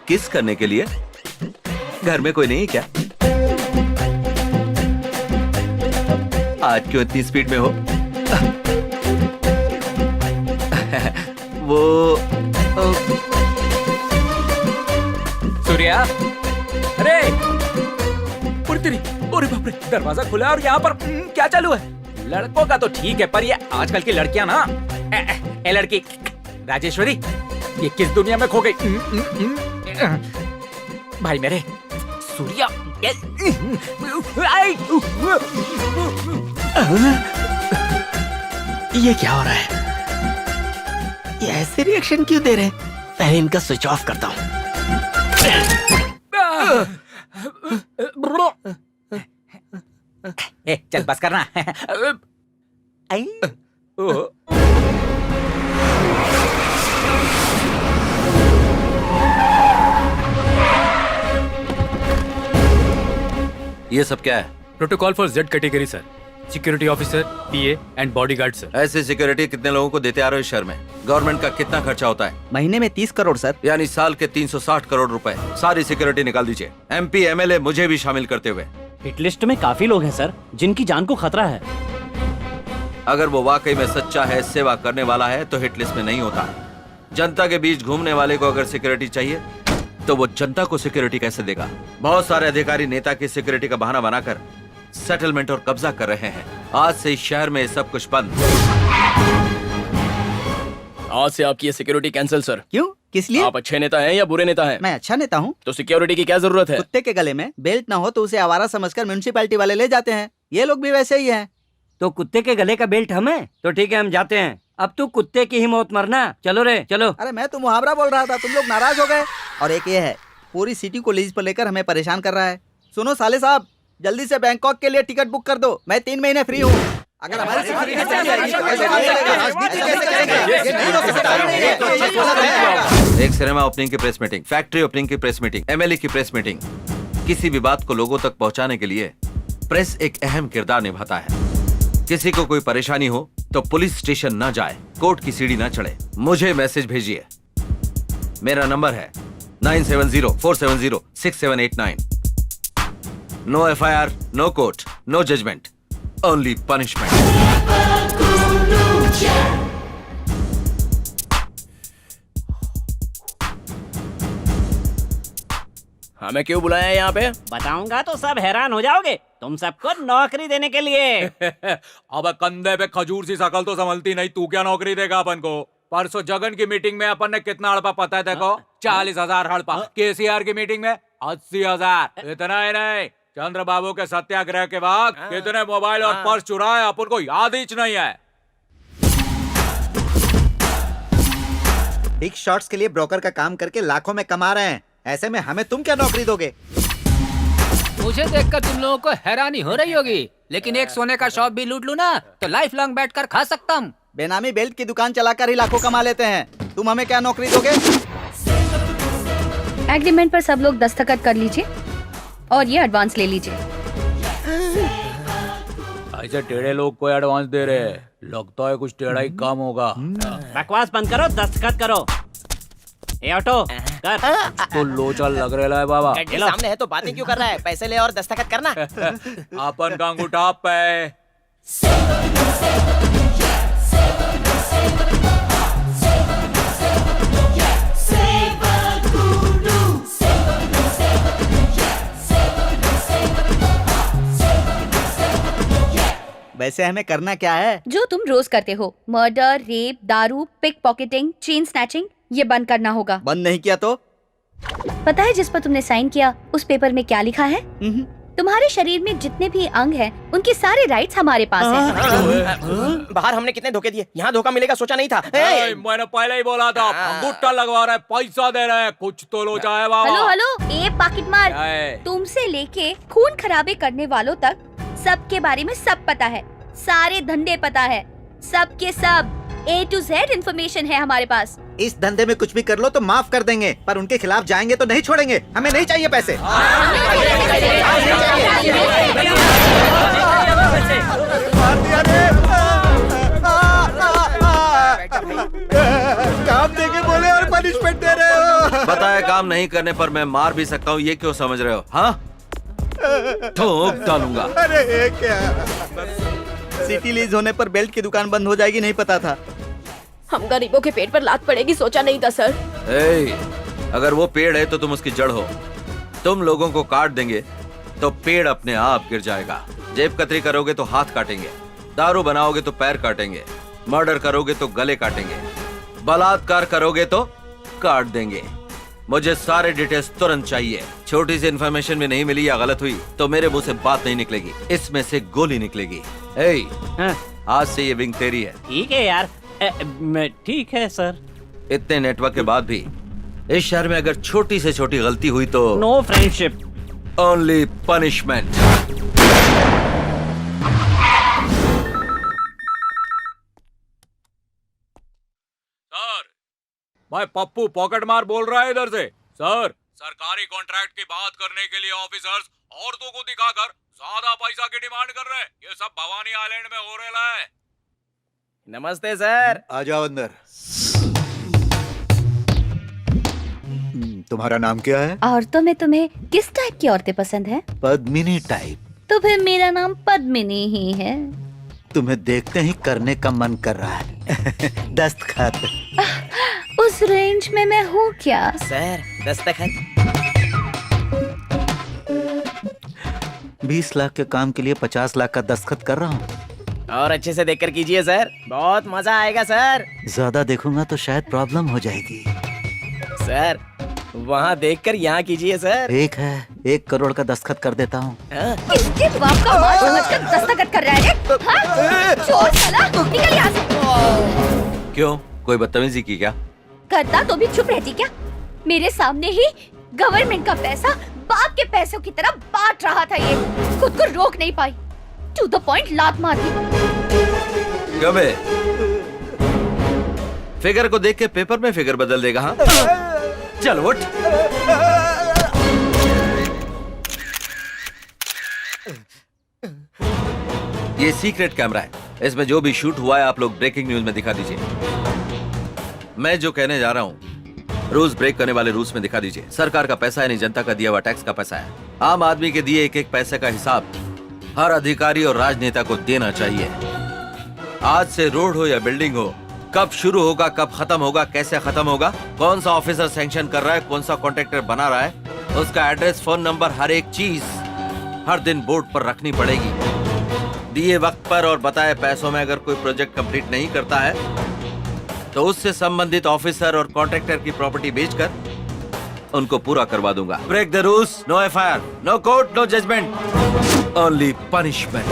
किस करने के लिए? घर में कोई नहीं है क्या? आज क्यों इतनी स्पीड में हो? वो सूर्या, अरे तेरी, अरे बाप रे, दरवाजा खुला और यहाँ पर क्या चालू है? लड़कों का तो ठीक है, पर ये आजकल की लड़कियां ना, ए लड़की राजेश्वरी, ये किस दुनिया में खो गई? भाई मेरे सूर्या, ये क्या हो रहा है? ये ऐसे रिएक्शन क्यों दे रहे हैं? पहले इनका स्विच ऑफ करता हूँ। चल बस करना। ये सब क्या है? Protocol for Z category sir. Security officer, PA and bodyguard sir. ऐसे सिक्योरिटी कितने लोगों को देते आ रहे हो इस शहर में? गवर्नमेंट का कितना खर्चा होता है? महीने में 30 करोड़ सर। यानी साल के 360 करोड़ रुपए। सारी सिक्योरिटी निकाल दीजिए, MP MLA मुझे भी शामिल करते हुए। हिट लिस्ट में काफी लोग हैं सर, जिनकी जान को खतरा है। अगर वो वाकई में सच्चा है, सेवा करने वाला है, तो हिट लिस्ट में नहीं होता। जनता के बीच घूमने वाले को अगर सिक्योरिटी चाहिए तो वो जनता को सिक्योरिटी कैसे देगा? बहुत सारे अधिकारी नेता की सिक्योरिटी का बहाना बनाकर सेटलमेंट और कब्जा कर रहे हैं। आज से इस शहर में सब कुछ बंद। आज से आपकी ये सिक्योरिटी कैंसिल सर। क्यों? किस लिए? आप अच्छे नेता हैं या बुरे नेता हैं? मैं अच्छा नेता हूँ। तो सिक्योरिटी की क्या जरूरत है? कुत्ते के गले में बेल्ट ना हो तो उसे आवारा समझकर म्युनिसिपैलिटी वाले ले जाते हैं। ये लोग भी वैसे ही हैं। तो कुत्ते के गले का बेल्ट हमें? तो ठीक है, हम जाते हैं। अब तू कुत्ते की ही मौत मरना। चलो रे चलो। अरे मैं तो मुहावरा बोल रहा था, तुम लोग नाराज हो गए। और एक ये है, पूरी सिटी को लीज पर लेकर हमें परेशान कर रहा है। सुनो साले साहब, जल्दी से बैंकॉक के लिए टिकट बुक कर दो। मैं 3 महीने फ्री हूँ। अगर हमारे एक सिनेमा ओपनिंग की प्रेस मीटिंग, फैक्ट्री ओपनिंग की प्रेस मीटिंग, MLA की प्रेस मीटिंग, किसी भी बात को लोगों तक पहुंचाने के लिए प्रेस एक अहम किरदार निभाता है। किसी को कोई परेशानी हो तो पुलिस स्टेशन ना जाए, कोर्ट की सीढ़ी ना चढ़े, मुझे मैसेज भेजिए। मेरा नंबर है 9704706789। No FIR, no court, no judgement, only punishment. हमें क्यों बुलाया है यहाँ पे? बताऊंगा तो सब हैरान हो जाओगे। तुम सबको नौकरी देने के लिए। अब कंधे पे खजूर सी शकल तो संभलती नहीं, तू क्या नौकरी देगा अपन को? परसों जगन की मीटिंग में अपन ने कितना हड़पा पता है देखो? 40,000 हड़पा। KCR की मीटिंग में 80,000। इतना ही नहीं, चंद्र बाबू के सत्याग्रह के बाद कितने मोबाइल और पर्स चुराए अपन को याद ही नहीं है। बिग शॉट्स के लिए ब्रोकर का काम करके लाखों में कमा रहे हैं। ऐसे में हमें तुम क्या नौकरी दोगे? मुझे देखकर तुम लोगों को हैरानी हो रही होगी, लेकिन एक सोने का शॉप भी लूट लूं ना तो लाइफ लॉन्ग बैठकर खा सकता हूँ। बेनामी बेल्ट की दुकान चलाकर ही लाखों कमा लेते हैं। तुम हमें क्या नौकरी दोगे? एग्रीमेंट पर सब लोग दस्तखत कर लीजिए और ये एडवांस ले लीजिए। ऐसे टेढ़े लोग को एडवांस दे रहे हैं, लगता है कुछ टेढ़ा ही काम होगा। बकवास बंद करो, दस्तखत करो। ए ऑटो कर। तो लोचा लग रहा है बाबा। सामने है तो बातें क्यों कर रहा है? पैसे ले और दस्तखत करना। अपन का अंगूठा पे। वैसे हमें करना क्या है? जो तुम रोज करते हो, मर्डर, रेप, दारू, पिक पॉकेटिंग, चेन स्नैचिंग, ये बंद करना होगा। बंद नहीं किया तो? पता है जिस पर तुमने साइन किया उस पेपर में क्या लिखा है? तुम्हारे शरीर में जितने भी अंग हैं, उनके सारे राइट्स हमारे पास हैं। बाहर हमने कितने धोखे दिए, यहाँ धोखा मिलेगा सोचा नहीं था। मैंने पहले ही बोला था, अंगूठा लगवा रहा है, पैसा दे रहा है, कुछ तो लोचा है बाबा। हेलो हेलो, ए पाकिट मार, तुमसे लेके खून खराबे करने वालों तक सबके बारे में सब पता है, सारे धंधे पता है, सब के सब। A to Z इन्फॉर्मेशन है हमारे पास। इस धंधे में कुछ भी कर लो तो माफ कर देंगे, पर उनके खिलाफ जाएंगे तो नहीं छोड़ेंगे। हमें नहीं चाहिए पैसे। काम देके बोले और पनिशमेंट दे रहे हो। बताया काम नहीं करने पर मैं मार भी सकता हूँ, ये क्यों समझ रहे हो? हाँ, ठोक डालूंगा। अरे ये क्या? सिटी लीज होने पर बेल्ट की दुकान बंद हो जाएगी, नहीं पता था। हम गरीबों के पेट पर लात पड़ेगी सोचा नहीं था सर। अगर वो पेड़ है तो तुम उसकी जड़ हो। तुम लोगों को काट देंगे तो पेड़ अपने आप गिर जाएगा। जेब कतरी करोगे तो हाथ काटेंगे, दारू बनाओगे तो पैर काटेंगे, मर्डर करोगे तो गले काटेंगे, बलात्कार करोगे तो काट देंगे। मुझे सारे डिटेल्स तुरंत चाहिए। छोटी सी इन्फॉर्मेशन भी नहीं मिली या गलत हुई तो मेरे मुंह से बात नहीं निकलेगी, इसमें से गोली निकलेगी। आज से ये विंग तेरी है। ठीक है यार। ठीक है सर। इतने नेटवर्क के बाद भी इस शहर में अगर छोटी से छोटी गलती हुई तो no friendship, only punishment. Sir, भाई पप्पू पॉकेट मार बोल रहा है इधर से। सर, सरकारी कॉन्ट्रैक्ट की बात करने के लिए ऑफिसर्स औरतों को दिखाकर ज्यादा पैसा की डिमांड कर रहे हैं। ये सब भवानी आइलैंड में हो रहा है। नमस्ते सर। आ जाओ अंदर। तुम्हारा नाम क्या है? औरतों में तुम्हें किस टाइप की औरतें पसंद है? पद्मिनी टाइप। तो फिर मेरा नाम पद्मिनी ही है। तुम्हें देखते ही करने का मन कर रहा है। दस्तखत। उस रेंज में मैं हूँ क्या? सर, दस्तखत। 20 लाख के काम के लिए 50 लाख का दस्तखत कर रहा हूँ। और अच्छे से देखकर कीजिए सर, बहुत मजा आएगा सर। ज्यादा देखूंगा तो शायद प्रॉब्लम हो जाएगी। सर, वहाँ देखकर यहाँ कीजिए सर। एक है, 1 करोड़ का दस्तखत कर देता हूँ। किसके बाप का माल समझकर दस्तखत कर रहा है रे? हाँ? चोर साला, निकल यहाँ से। क्यों, कोई बदतमीजी की क्या? करता तो भी चुप रहती क्या? मेरे सामने ही गवर्नमेंट का पैसा बाप के पैसों की तरह बांट रहा था ये। खुद को रोक नहीं पाई, टू द पॉइंट लात मार दी। गबे, फिगर को देख के पेपर में फिगर बदल देगा। हाँ, चल उठ। ये सीक्रेट कैमरा है, इसमें जो भी शूट हुआ है आप लोग ब्रेकिंग न्यूज में दिखा दीजिए। मैं जो कहने जा रहा हूँ रूल्स ब्रेक करने वाले रूल्स में दिखा दीजिए। सरकार का पैसा है, नहीं जनता का दिया हुआ टैक्स का पैसा है। आम आदमी के दिए एक एक पैसे का हिसाब हर अधिकारी और राजनेता को देना चाहिए। आज से रोड हो या बिल्डिंग हो, कब शुरू होगा, कब खत्म होगा, कैसे खत्म होगा, कौन सा ऑफिसर सैंक्शन कर रहा है, कौन सा कॉन्ट्रैक्टर बना रहा है, उसका एड्रेस, फोन नंबर, हर एक चीज हर दिन बोर्ड पर रखनी पड़ेगी। दिए वक्त पर और बताए पैसों में अगर कोई प्रोजेक्ट कंप्लीट नहीं करता है तो उससे संबंधित ऑफिसर और कॉन्ट्रैक्टर की प्रॉपर्टी बेचकर उनको पूरा करवा दूंगा। Break the rules, no FIR, no court, no judgement, only punishment.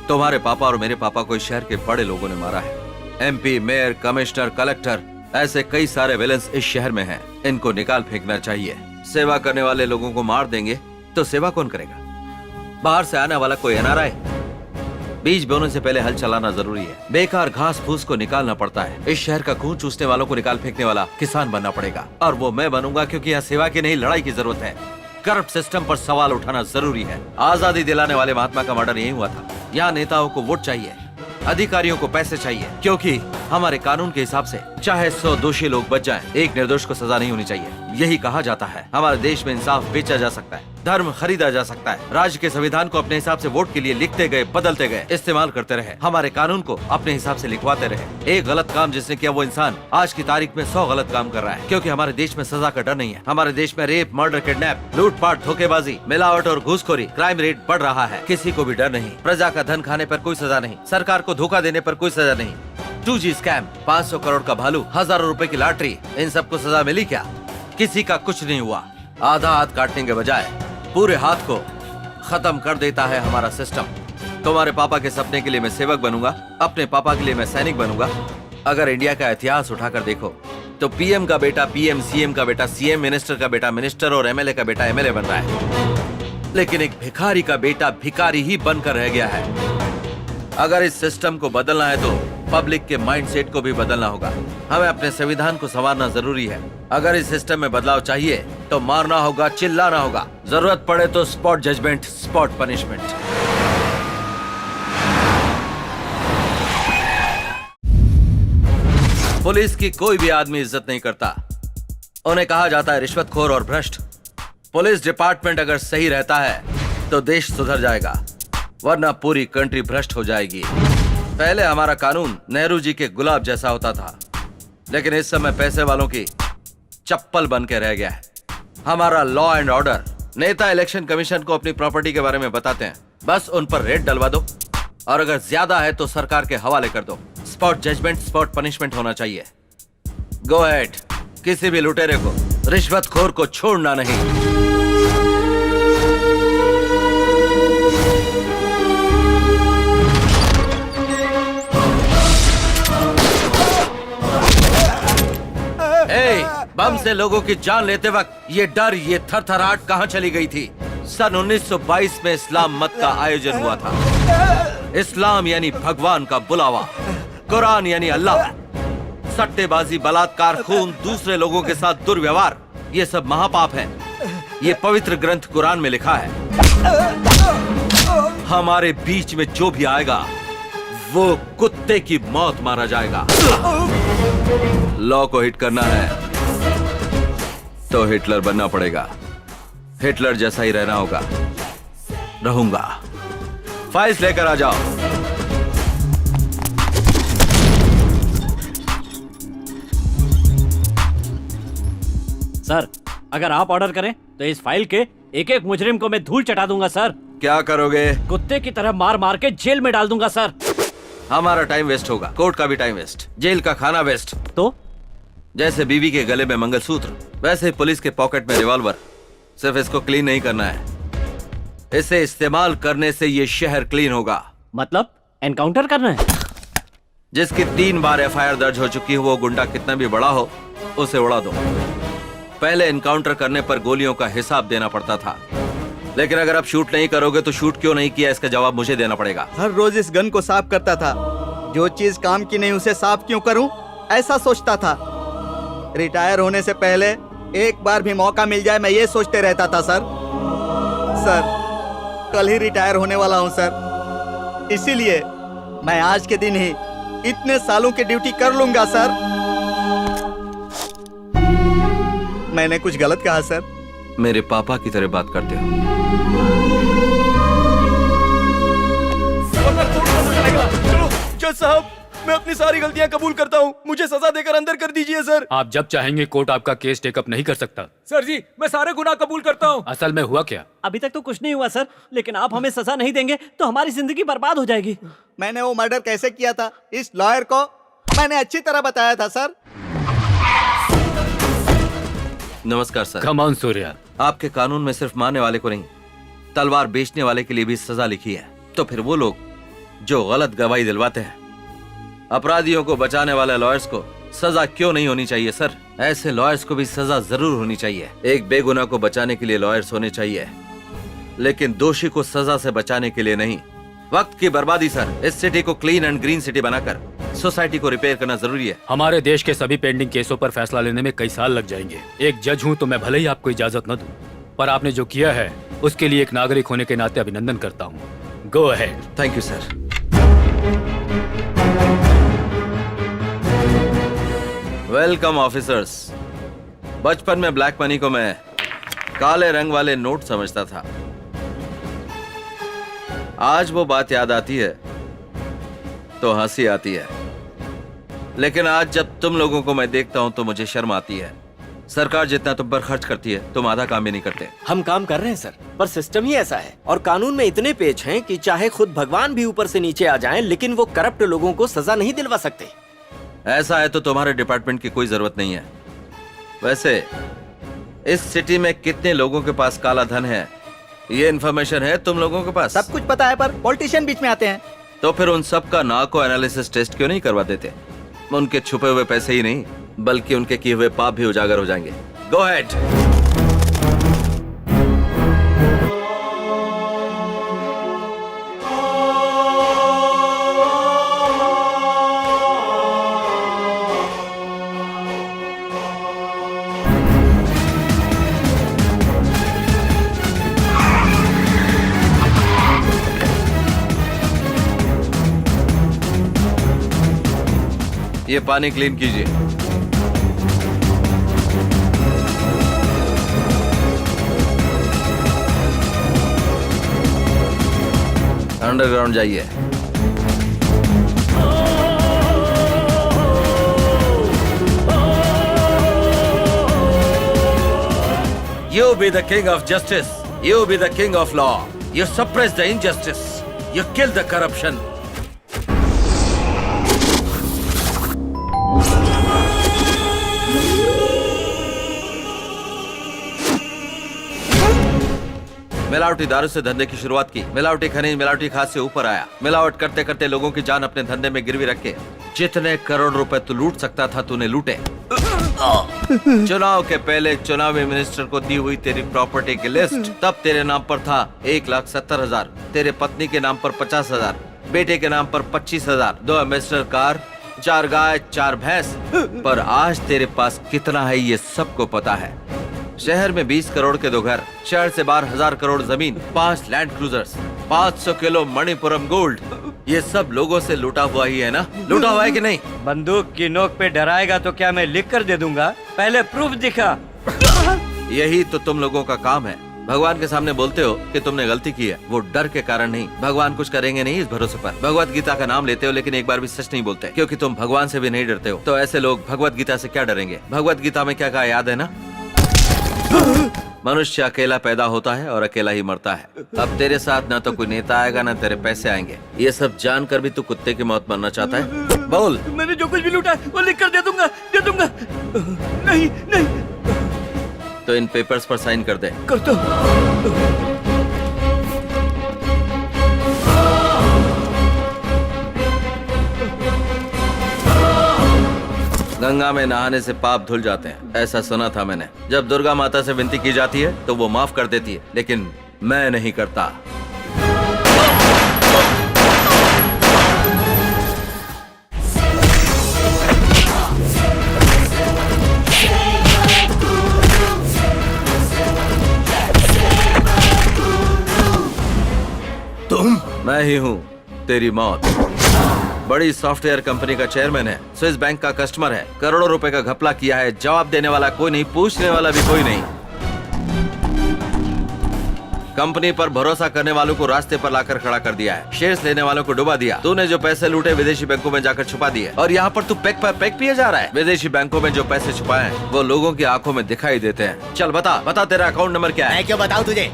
तुम्हारे पापा और मेरे पापा को इस शहर के बड़े लोगों ने मारा है। एमपी, मेयर, कमिश्नर, कलेक्टर, ऐसे कई सारे विलेंस इस शहर में हैं। इनको निकाल फेंकना चाहिए। सेवा करने वाले लोगों को मार देंगे तो सेवा कौन करेगा? बाहर से आने वाला कोई एनआरआई? बीज बोने से पहले हल चलाना जरूरी है। बेकार घास फूस को निकालना पड़ता है। इस शहर का खून चूसने वालों को निकाल फेंकने वाला किसान बनना पड़ेगा, और वो मैं बनूंगा, क्योंकि यहाँ सेवा की नहीं लड़ाई की जरूरत है। करप्ट सिस्टम पर सवाल उठाना जरूरी है। आजादी दिलाने वाले महात्मा का मर्डर यही हुआ था। यहाँ नेताओं को वोट चाहिए, अधिकारियों को पैसे चाहिए, क्योंकि हमारे कानून के हिसाब से चाहे 100 दोषी लोग बच जाएं, एक निर्दोष को सजा नहीं होनी चाहिए। यही कहा जाता है। हमारे देश में इंसाफ बेचा जा सकता है, धर्म खरीदा जा सकता है। राज्य के संविधान को अपने हिसाब से वोट के लिए लिखते गए, बदलते गए, इस्तेमाल करते रहे। हमारे कानून को अपने हिसाब से लिखवाते रहे। एक गलत काम जिसने किया वो इंसान आज की तारीख में 100 गलत काम कर रहा है, क्योंकि हमारे देश में सजा का डर नहीं है। हमारे देश में रेप, मर्डर, किडनैप, लूटपाट, धोखेबाजी, मिलावट और घूसखोरी, क्राइम रेट बढ़ रहा है। किसी को भी डर नहीं। प्रजा का धन खाने पर कोई सजा नहीं, सरकार को धोखा देने पर कोई सजा नहीं। 2G स्कैम, 500 करोड़ का भालू, हजारों रुपए की लॉटरी, इन सबको सजा मिली क्या? किसी का कुछ नहीं हुआ। आधा हाथ काटने के बजाय पूरे हाथ को खत्म कर देता है हमारा सिस्टम। तुम्हारे पापा के सपने के लिए मैं सेवक बनूंगा, अपने पापा के लिए मैं सैनिक बनूंगा। अगर इंडिया का इतिहास उठाकर देखो तो पीएम का बेटा पीएम, सीएम का बेटा सीएम, मिनिस्टर का बेटा मिनिस्टर और एमएलए का बेटा एमएलए बन रहा है। लेकिन एक भिखारी का बेटा भिखारी ही बनकर रह गया है। अगर इस सिस्टम को बदलना है तो पब्लिक के माइंडसेट को भी बदलना होगा। हमें अपने संविधान को संवारना जरूरी है। अगर इस सिस्टम में बदलाव चाहिए तो मारना होगा, चिल्लाना होगा, जरूरत पड़े तो spot judgement, spot punishment. Police की कोई भी आदमी इज्जत नहीं करता। उन्हें कहा जाता है रिश्वतखोर और भ्रष्ट। पुलिस डिपार्टमेंट अगर सही रहता है तो देश सुधर जाएगा, वरना पूरी कंट्री भ्रष्ट हो जाएगी। पहले हमारा कानून नेहरू जी के गुलाब जैसा होता था, लेकिन इस समय पैसे वालों की चप्पल बन के रह गया है। हमारा लॉ एंड ऑर्डर, नेता इलेक्शन कमीशन को अपनी प्रॉपर्टी के बारे में बताते हैं, बस उन पर रेड डलवा दो, और अगर ज्यादा है तो सरकार के हवाले कर दो। स्पॉट जजमेंट, स्पॉट पनिशमेंट होना चाहिए। गो अहेड, किसी भी लुटेरे को, रिश्वतखोर को छोड़ना नहीं। बम से लोगों की जान लेते वक्त ये डर, ये थरथराहट कहां चली गई थी? सन 1922 में इस्लाम मत का आयोजन हुआ था। इस्लाम यानी भगवान का बुलावा, कुरान यानी अल्लाह। सट्टेबाजी, बलात्कार, खून, दूसरे लोगों के साथ दुर्व्यवहार, ये सब महापाप हैं। ये पवित्र ग्रंथ कुरान में लिखा है। हमारे बीच में जो भी आएगा वो कुत्ते की मौत मारा जाएगा। लॉ को हिट करना है तो हिटलर बनना पड़ेगा। हिटलर जैसा ही रहना होगा। रहूंगा। फाइल्स लेकर आ जाओ। सर, अगर आप ऑर्डर करें तो इस फाइल के एक एक मुजरिम को मैं धूल चटा दूंगा सर। क्या करोगे? कुत्ते की तरह मार मार के जेल में डाल दूंगा सर। हमारा टाइम वेस्ट होगा, कोर्ट का भी टाइम वेस्ट, जेल का खाना वेस्ट। तो जैसे बीवी के गले में मंगलसूत्र, वैसे ही पुलिस के पॉकेट में रिवॉल्वर। सिर्फ इसको क्लीन नहीं करना है, इसे इस्तेमाल करने से ये शहर क्लीन होगा। मतलब एनकाउंटर करना है? जिसकी 3 बार एफआईआर दर्ज हो चुकी हो, वो गुंडा कितना भी बड़ा हो, उसे उड़ा दो। पहले एनकाउंटर करने पर गोलियों का हिसाब देना पड़ता था, लेकिन अगर आप शूट नहीं करोगे तो शूट क्यों नहीं किया, इसका जवाब मुझे देना पड़ेगा। हर रोज इस गन को साफ करता था। जो चीज काम की नहीं उसे साफ क्यों करूं, ऐसा सोचता था। रिटायर होने से पहले एक बार भी मौका मिल जाए, मैं ये सोचते रहता था। सर, कल ही रिटायर होने वाला हूं सर, इसीलिए मैं आज के दिन ही इतने सालों की ड्यूटी कर लूंगा सर। मैंने कुछ गलत कहा सर? मेरे पापा की तरह बात करते हो। जज साहब, मैं अपनी सारी गलतियां कबूल करता हूँ, मुझे सजा देकर अंदर कर दीजिए सर। आप जब चाहेंगे कोर्ट आपका केस टेकअप नहीं कर सकता। सर जी, मैं सारे गुनाह कबूल करता हूँ। असल में हुआ क्या? अभी तक तो कुछ नहीं हुआ सर, लेकिन आप हमें सजा नहीं देंगे तो हमारी जिंदगी बर्बाद हो जाएगी। मैंने वो मर्डर कैसे किया था, इस लॉयर को मैंने अच्छी तरह बताया था सर। नमस्कार सर। Come on Surya. आपके कानून में सिर्फ मारने वाले को नहीं, तलवार बेचने वाले के लिए भी सजा लिखी है। तो फिर वो लोग जो गलत गवाही दिलवाते हैं, अपराधियों को बचाने वाले लॉयर्स को सजा क्यों नहीं होनी चाहिए सर? ऐसे लॉयर्स को भी सजा जरूर होनी चाहिए। एक बेगुनाह को बचाने के लिए लॉयर्स होने चाहिए, लेकिन दोषी को सजा से बचाने के लिए नहीं। वक्त की बर्बादी सर। इस सिटी को क्लीन एंड ग्रीन सिटी बनाकर सोसाइटी को रिपेयर करना जरूरी है। हमारे देश के सभी पेंडिंग केसों पर फैसला लेने में कई साल लग जाएंगे। एक जज हूँ तो मैं भले ही आपको इजाजत न दूं, पर आपने जो किया है उसके लिए एक नागरिक होने के नाते अभिनंदन करता हूँ। Go ahead. Thank you sir. Welcome officers. बचपन में ब्लैक मनी को मैं काले रंग वाले नोट समझता था। आज वो बात याद आती है तो हंसी आती है, लेकिन आज जब तुम लोगों को मैं देखता हूं तो मुझे शर्म आती है। सरकार जितना तुम पर खर्च करती है, तुम आधा काम भी नहीं करते। हम काम कर रहे हैं सर, पर सिस्टम ही ऐसा है और कानून में इतने पेच हैं कि चाहे खुद भगवान भी ऊपर से नीचे आ जाएं, लेकिन वो करप्ट लोगों को सजा नहीं दिलवा सकते। ऐसा है तो तुम्हारे डिपार्टमेंट की कोई जरूरत नहीं है। वैसे इस सिटी में कितने लोगों के पास काला धन है, ये इन्फॉर्मेशन है तुम लोगों के पास? सब कुछ पता है, पर पॉलिटिशियन बीच में आते हैं। तो फिर उन सब का नार्को एनालिसिस टेस्ट क्यों नहीं करवा देते? उनके छुपे हुए पैसे ही नहीं, बल्कि उनके किए हुए पाप भी उजागर हो जाएंगे। Go ahead. ये पानी क्लीन कीजिए। अंडरग्राउंड जाइए। You be the king of justice. You be the king of law. You suppress the injustice. You kill the corruption. मिलावटी दारू से धंधे की शुरुआत की, मिलावटी खनिज, मिलावटी खाद से ऊपर आया। मिलावट करते करते लोगों की जान अपने धंधे में गिरवी रख के जितने करोड़ रुपए तू लूट सकता था तूने लूटे। चुनाव के पहले चुनावी मिनिस्टर को दी हुई तेरी प्रॉपर्टी की लिस्ट तब तेरे नाम पर था 1,70,000, तेरे पत्नी के नाम पर 50,000, बेटे के नाम पर 25,000, 2 एम्बेसडर कार, 4 गाय, 4 भैंस। पर आज तेरे पास कितना है ये सबको पता है। शहर में 20 करोड़ के 2 घर, शहर से बाहर 1,000 करोड़ जमीन, 5 land cruisers, 500 kilo Manappuram gold. ये सब लोगों से लूटा हुआ ही है ना? लूटा हुआ है कि नहीं? बंदूक की नोक पे डराएगा तो क्या मैं लिख कर दे दूंगा? पहले प्रूफ दिखा। यही तो तुम लोगों का काम है। भगवान के सामने बोलते हो कि तुमने गलती की है, वो डर के कारण नहीं। भगवान कुछ करेंगे नहीं इस भरोसे पर। भगवत गीता का नाम लेते हो लेकिन एक बार भी सच नहीं बोलते, क्योंकि तुम भगवान से भी नहीं डरते हो। तो ऐसे लोग भगवत गीता से क्या डरेंगे? भगवत गीता में क्या कहा याद है ना? मनुष्य अकेला पैदा होता है और अकेला ही मरता है। अब तेरे साथ ना तो कोई नेता आएगा ना तेरे पैसे आएंगे। ये सब जानकर भी तू कुत्ते की मौत मरना चाहता है? बोल। मैंने जो कुछ भी लूटा है वो लिख कर दे दूंगा, दे दूंगा। नहीं नहीं। तो इन पेपर्स पर साइन कर दे। कर दो। गंगा में नहाने से पाप धुल जाते हैं, ऐसा सुना था मैंने। जब दुर्गा माता से विनती की जाती है तो वो माफ कर देती है, लेकिन मैं नहीं करता। तुम? मैं ही हूँ तेरी मौत। बड़ी सॉफ्टवेयर कंपनी का चेयरमैन है, स्विस बैंक का कस्टमर है, करोड़ों रुपए का घपला किया है। जवाब देने वाला कोई नहीं, पूछने वाला भी कोई नहीं। कंपनी पर भरोसा करने वालों को रास्ते पर लाकर खड़ा कर दिया है, शेयर्स लेने वालों को डुबा दिया। तूने जो पैसे लूटे विदेशी बैंकों में जाकर छुपा दिए, और यहाँ पर तू पैक पर पैक पिए जा रहा है। विदेशी बैंकों में जो पैसे छुपाए हैं वो लोगों की आंखों में दिखाई देते हैं। चल बता तेरा अकाउंट नंबर क्या है? मैं क्यों बताऊं तुझे?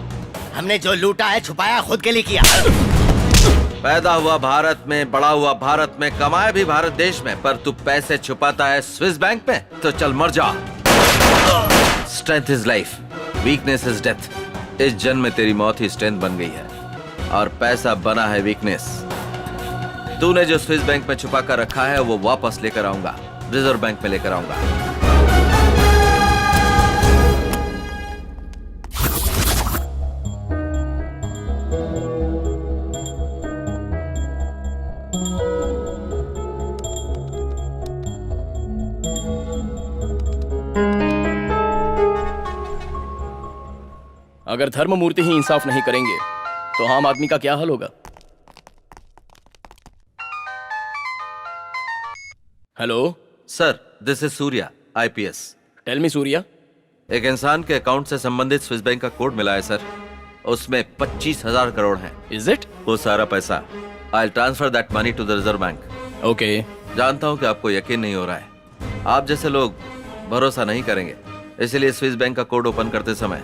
हमने जो लूटा है छुपाया खुद के लिए किया। पैदा हुआ भारत में, बड़ा हुआ भारत में, कमाया भी भारत देश में, पर तू पैसे छुपाता है स्विस बैंक में। तो चल मर जा। Strength is life, weakness is death. इस जन्म में तेरी मौत ही स्ट्रेंथ बन गई है और पैसा बना है वीकनेस। तूने जो स्विस बैंक में छुपा कर रखा है वो वापस लेकर आऊंगा, रिजर्व बैंक में लेकर आऊंगा। अगर धर्ममूर्ति ही इंसाफ नहीं करेंगे तो आम आदमी का क्या हाल होगा? Hello sir, this is Surya, IPS। Tell me Surya. एक इंसान के अकाउंट से संबंधित स्विस बैंक का कोड मिला है सर, उसमें 25,000 करोड़ हैं। Is it? वो सारा पैसा I transfer that money to the Reserve Bank. Okay. जानता हूँ कि आपको यकीन नहीं हो रहा है, आप जैसे लोग भरोसा नहीं करेंगे, इसलिए स्विस बैंक का कोड ओपन करते समय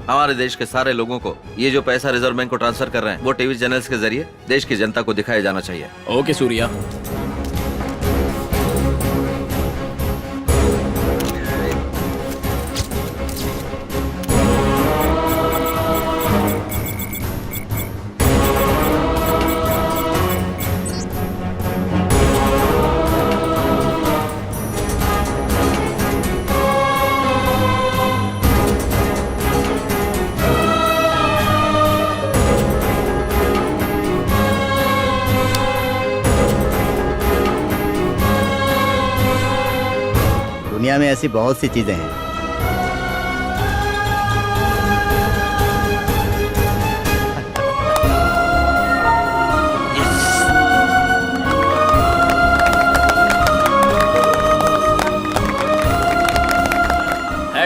हमारे देश के सारे लोगों को ये जो पैसा रिजर्व बैंक को ट्रांसफर कर रहे हैं वो टीवी चैनल्स के जरिए देश की जनता को दिखाया जाना चाहिए। ओके सूर्या। दुनिया में ऐसी बहुत सी चीजें हैं।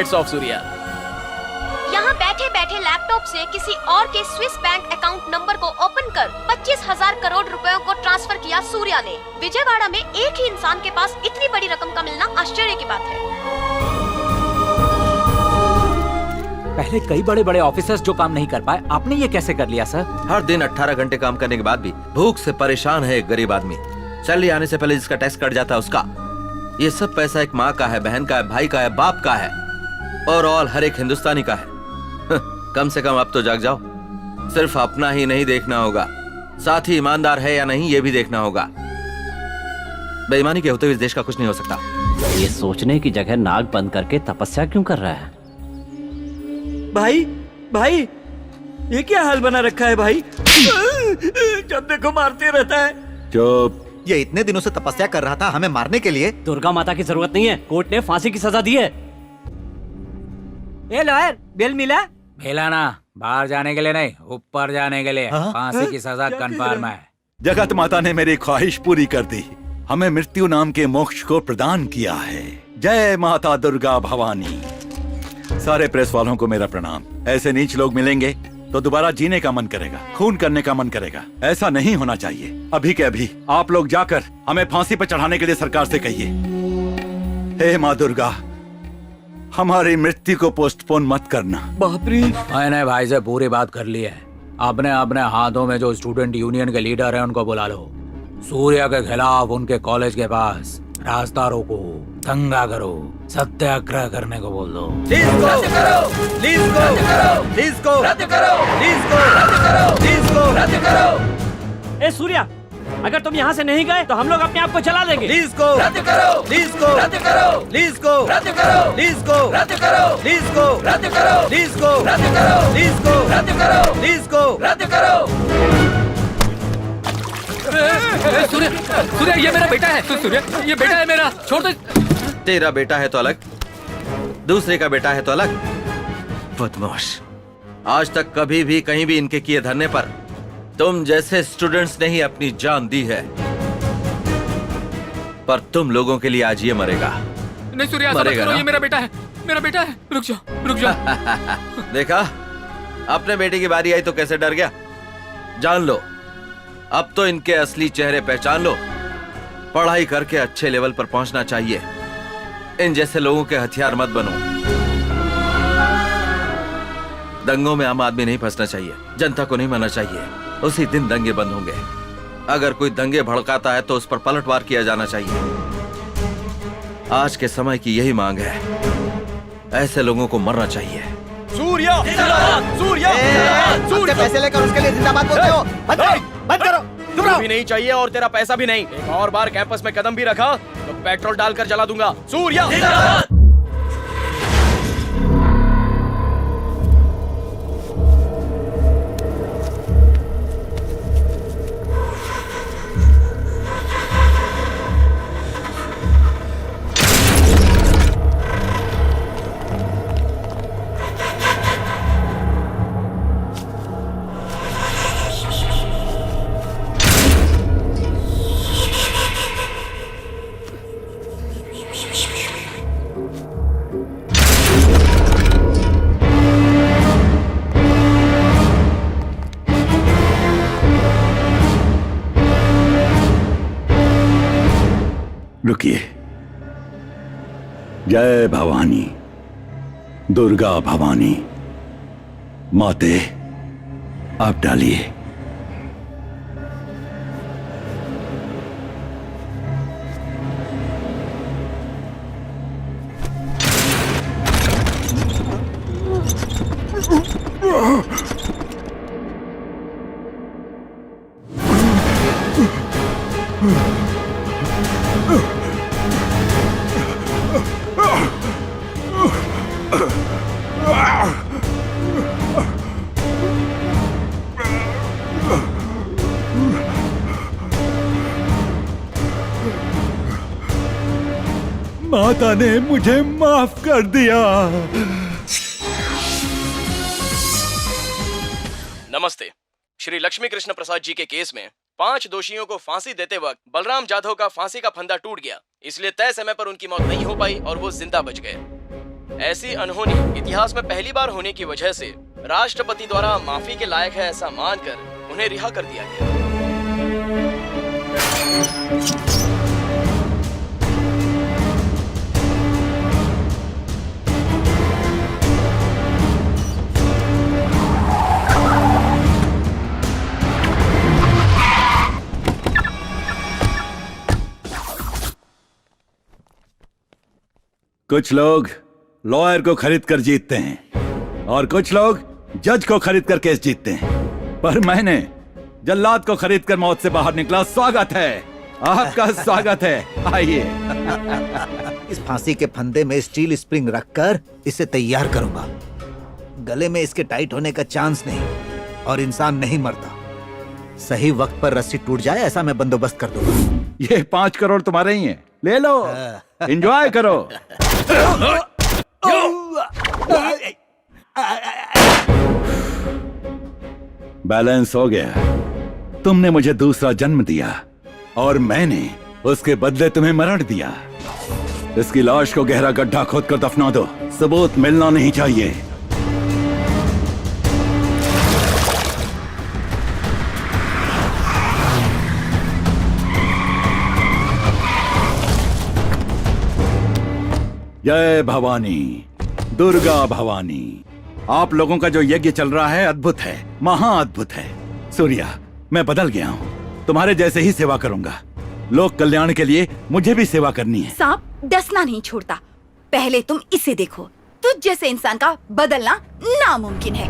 Hats off Surya. यहाँ बैठे बैठे लैपटॉप से किसी और के स्विस बैंक अकाउंट नंबर को ओपन कर 25,000 करोड़ रुपयों को ट्रांसफर किया सूर्या ने। विजयवाड़ा में एक ही इंसान के पास इतनी बड़ी रकम का मिलना आश्चर्य की बात है। पहले कई बड़े बड़े ऑफिसर्स जो काम नहीं कर पाए, आपने ये कैसे कर लिया सर? हर दिन 18 घंटे काम करने के बाद भी भूख से परेशान है एक गरीब आदमी। सैलरी आने से पहले जिसका टैक्स कट जाता है उसका। ये सब पैसा एक माँ का है, बहन का है, भाई का है, बाप का है और ऑल हर एक हिंदुस्तानी का है। कम से कम अब तो जाग जाओ। सिर्फ अपना ही नहीं देखना होगा, साथ ही ईमानदार है या नहीं ये भी देखना होगा। बेईमानी के होते हुए इस देश का कुछ नहीं हो सकता। ये सोचने की जगह नाक बंद करके तपस्या क्यों कर रहा है? भाई भाई ये क्या हाल बना रखा है भाई? जब देखो मारते रहता है। चुप। ये इतने दिनों से तपस्या कर रहा था हमें मारने के लिए। दुर्गा माता की जरूरत नहीं है, कोर्ट ने फांसी की सजा दी है। ए लॉयर, बेल मिला? मिला ना, बाहर जाने के लिए नहीं, ऊपर जाने के लिए। फांसी की सजा कंफर्म है। जगत माता ने मेरी ख्वाहिश पूरी कर दी, हमें मृत्यु नाम के मोक्ष को प्रदान किया है। जय माता दुर्गा भवानी। सारे प्रेस वालों को मेरा प्रणाम। ऐसे नीच लोग मिलेंगे तो दोबारा जीने का मन करेगा, खून करने का मन करेगा। ऐसा नहीं होना चाहिए। अभी के अभी आप लोग जाकर हमें फांसी पर चढ़ाने के लिए सरकार से कहिए। हे माँ दुर्गा, हमारी मृत्यु को पोस्टपोन मत करना। बाप रे। मैंने भाई से पूरी बात कर ली है। अपने अपने हाथों में जो स्टूडेंट यूनियन के लीडर हैं उनको बुला लो। सूर्या के खिलाफ उनके कॉलेज के पास रास्ता रोको, दंगा करो, सत्याग्रह करने को बोल दो। ए सूर्या, अगर तुम यहाँ से नहीं गए तो हम लोग अपने आप को जला देंगे। सूर्य, सूर्य ये मेरा बेटा है। सूर्य ये बेटा है मेरा, छोड़ दे। तेरा बेटा है तो अलग, दूसरे का बेटा है तो अलग। बदमाश, आज तक कभी भी कहीं भी इनके किए धरने पर तुम जैसे स्टूडेंट्स ने ही अपनी जान दी है, पर तुम लोगों के लिए आज ये मरेगा। नहीं सूर्य, ऐसा मत करो, ये मेरा बेटा है, मेरा बेटा है। रुक जाओ, रुक जाओ। देखा, अपने बेटे की बारी आई तो कैसे डर गया। जान लो, अब तो इनके असली चेहरे पहचान लो। पढ़ाई करके अच्छे लेवल पर पहुंचना चाहिए। इन जैसे लोगों के हथियार मत बनो। दंगों में आम आदमी नहीं फंसना चाहिए, जनता को नहीं मरना चाहिए। उसी दिन दंगे बंद होंगे। अगर कोई दंगे भड़काता है तो उस पर पलटवार किया जाना चाहिए। आज के समय की यही मांग है। ऐसे लोगों को मरना चाहिए। सूर्या, सूर्या, सूर्या पैसे लेकर उसके लिए जिंदाबाद बोलते हो? बंद करो। तुम भी नहीं चाहिए और तेरा पैसा भी नहीं। एक और बार कैंपस में कदम भी रखा तो पेट्रोल डालकर जला दूंगा। सूर्या। रुकिए। जय भवानी, दुर्गा भवानी, माते आप डालिए। माता ने मुझे माफ कर दिया। नमस्ते। श्री लक्ष्मी कृष्ण प्रसाद जी के केस में 5 दोषियों को फांसी देते वक्त बलराम जाधव का फांसी का फंदा टूट गया, इसलिए तय समय पर उनकी मौत नहीं हो पाई और वो जिंदा बच गए। ऐसी अनहोनी इतिहास में पहली बार होने की वजह से राष्ट्रपति द्वारा माफी के लायक है ऐसा मानकर उन्हें रिहा कर दिया गया। कुछ लोग लॉयर को खरीद कर जीतते हैं और कुछ लोग जज को खरीद कर केस जीतते हैं, पर मैंने जल्लाद को खरीद कर मौत से बाहर निकला। स्वागत है, आपका स्वागत है, आइए। इस फांसी के फंदे में स्टील स्प्रिंग रखकर इसे तैयार करूंगा। गले में इसके टाइट होने का चांस नहीं और इंसान नहीं मरता। सही वक्त पर रस्सी टूट जाए ऐसा मैं बंदोबस्त कर दूंगा। ये 5 करोड़ तुम्हारे ही हैं, ले लो, एंजॉय करो। बैलेंस हो गया। तुमने मुझे दूसरा जन्म दिया और मैंने उसके बदले तुम्हें मरण दिया। इसकी लाश को गहरा गड्ढा खोदकर दफना दो, सबूत मिलना नहीं चाहिए। जय भवानी, दुर्गा भवानी। आप लोगों का जो यज्ञ चल रहा है अद्भुत है, महाअद्भुत है। सूर्या, मैं बदल गया हूँ, तुम्हारे जैसे ही सेवा करूंगा। लोक कल्याण के लिए मुझे भी सेवा करनी है। सांप डसना नहीं छोड़ता, पहले तुम इसे देखो। तुझ जैसे इंसान का बदलना नामुमकिन है।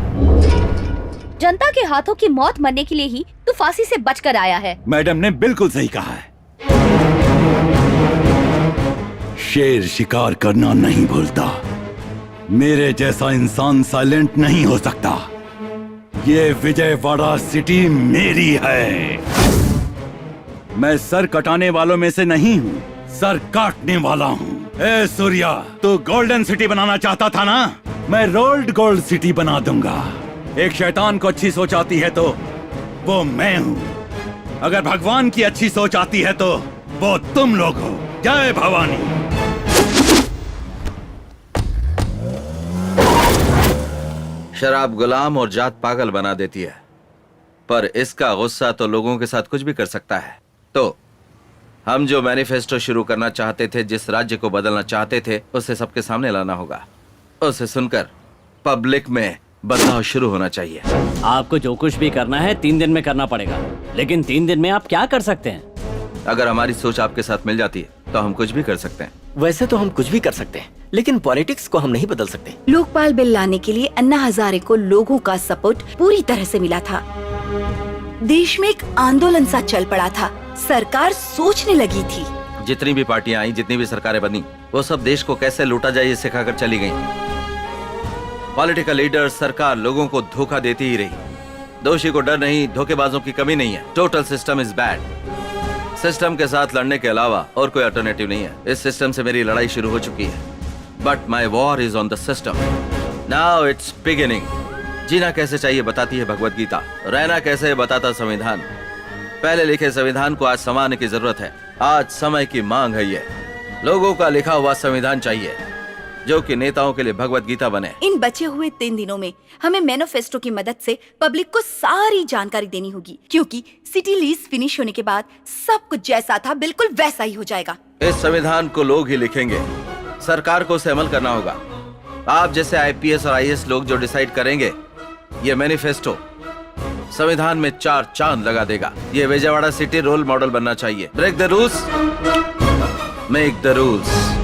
जनता के हाथों की मौत मरने के लिए ही तू फांसी से बचकर आया है। मैडम ने बिल्कुल सही कहा है। शेर शिकार करना नहीं भूलता। मेरे जैसा इंसान साइलेंट नहीं हो सकता। ये विजयवाड़ा सिटी मेरी है। मैं सर कटाने वालों में से नहीं हूँ, सर काटने वाला हूँ। ए सूर्या, तू गोल्डन सिटी बनाना चाहता था ना? मैं रोल्ड गोल्ड सिटी बना दूंगा। एक शैतान को अच्छी सोच आती है तो वो मैं हूँ। अगर भगवान की अच्छी सोच आती है तो वो तुम लोग हो। जय भवानी। शराब गुलाम और जात पागल बना देती है, पर इसका गुस्सा तो लोगों के साथ कुछ भी कर सकता है। तो हम जो मैनिफेस्टो शुरू करना चाहते थे, जिस राज्य को बदलना चाहते थे, उसे सबके सामने लाना होगा। उसे सुनकर पब्लिक में बदलाव शुरू होना चाहिए। आपको जो कुछ भी करना है 3 दिन में करना पड़ेगा, लेकिन 3 दिन में आप क्या कर सकते हैं? अगर हमारी सोच आपके साथ मिल जाती है तो हम कुछ भी कर सकते हैं। वैसे तो हम कुछ भी कर सकते हैं, लेकिन पॉलिटिक्स को हम नहीं बदल सकते। लोकपाल बिल लाने के लिए अन्ना हजारे को लोगों का सपोर्ट पूरी तरह से मिला था। देश में एक आंदोलन सा चल पड़ा था। सरकार सोचने लगी थी। जितनी भी पार्टियां आई, जितनी भी सरकारें बनी, वो सब देश को कैसे लूटा जाए ये सिखाकर चली गई। पॉलिटिकल लीडर, सरकार लोगों को धोखा देती ही रही। दोषी को डर नहीं, धोखेबाजों की कमी नहीं है। Total system is bad. System के साथ लड़ने के अलावा और कोई अल्टरनेटिव नहीं है। इस सिस्टम से मेरी लड़ाई शुरू हो चुकी है, but my war is on the system. Now it's beginning. जीना कैसे चाहिए बताती है भगवत गीता, रहना कैसे बताता संविधान। पहले लिखे संविधान को आज संवारने की जरूरत है। आज समय की मांग है। ये लोगों का लिखा हुआ संविधान चाहिए जो कि नेताओं के लिए भगवत गीता बने। इन बचे हुए 3 दिनों में हमें मैनिफेस्टो की मदद से पब्लिक को सारी जानकारी देनी होगी, क्योंकि सिटी लीज फिनिश होने के बाद सब कुछ जैसा था बिल्कुल वैसा ही हो जाएगा। इस संविधान को लोग ही लिखेंगे, सरकार को उसे अमल करना होगा। आप जैसे IPS और IAS लोग जो डिसाइड करेंगे, ये मैनिफेस्टो संविधान में 4 चांद लगा देगा। ये विजयवाड़ा सिटी रोल मॉडल बनना चाहिए। Break the rules, make the rules.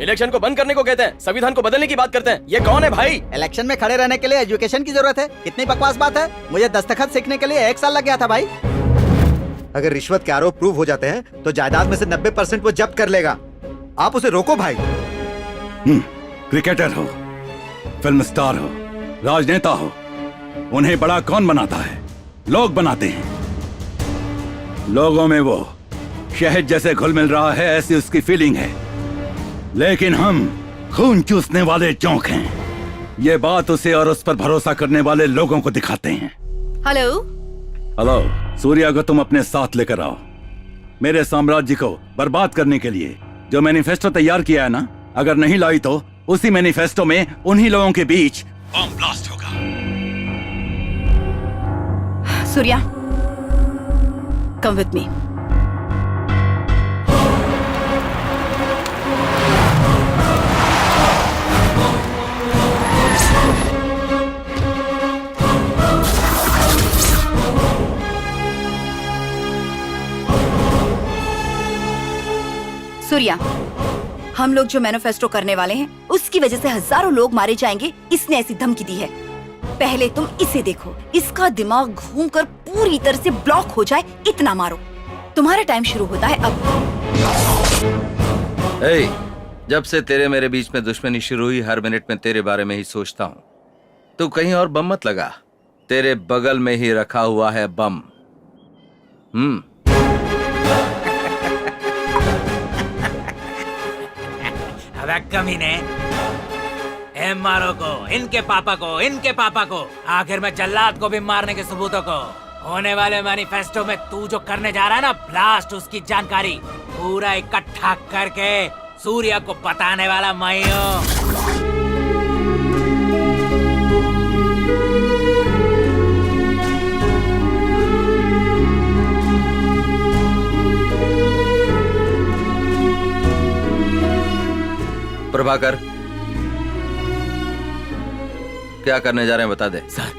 Election को बंद करने को कहते हैं, संविधान को बदलने की बात करते हैं। ये कौन है भाई? इलेक्शन में खड़े रहने के लिए एजुकेशन की जरूरत है। कितनी बकवास बात है। मुझे दस्तखत सीखने के लिए 1 साल लग गया था भाई। अगर रिश्वत के आरोप प्रूव हो जाते हैं तो जायदाद में से 90% वो जब्त कर लेगा। आप उसे रोको भाई। क्रिकेटर हो, फिल्म स्टार हो, राजनेता हो, उन्हें बड़ा कौन बनाता है? लोग बनाते हैं। लोगों में वो शहद जैसे घुल मिल रहा है, ऐसी उसकी फीलिंग है। लेकिन हम खून चूसने वाले जोंक हैं। ये बात उसे और उस पर भरोसा करने वाले लोगों को दिखाते हैं। हेलो हेलो, सूर्या को तुम अपने साथ लेकर आओ। मेरे साम्राज्य को बर्बाद करने के लिए जो मैनिफेस्टो तैयार किया है ना, अगर नहीं लाई तो उसी मैनिफेस्टो में उन्हीं लोगों के बीच बम ब्लास्ट होगा। Surya, come with me. Surya, हम लोग जो मैनिफेस्टो करने वाले हैं उसकी वजह से हजारों लोग मारे जाएंगे, इसने ऐसी धमकी दी है। पहले तुम इसे देखो, इसका दिमाग घूमकर पूरी तरह से ब्लॉक हो जाए, इतना मारो। तुम्हारा टाइम शुरू होता है अब। जब से तेरे मेरे बीच में दुश्मनी शुरू हुई, हर मिनट में तेरे बारे में ही सोचता हूँ। तू कहीं और बम मत लगा, तेरे बगल में ही रखा हुआ है बम। अबे कमीने, मारो को, इनके पापा को, आखिर में जल्लाद को भी मारने के सबूतों को, होने वाले मैनिफेस्टो में तू जो करने जा रहा है ना ब्लास्ट, उसकी जानकारी पूरा इकट्ठा करके सूर्या को बताने वाला मैं हूँ। प्रभाकर, क्या करने जा रहे हैं बता दे। सर,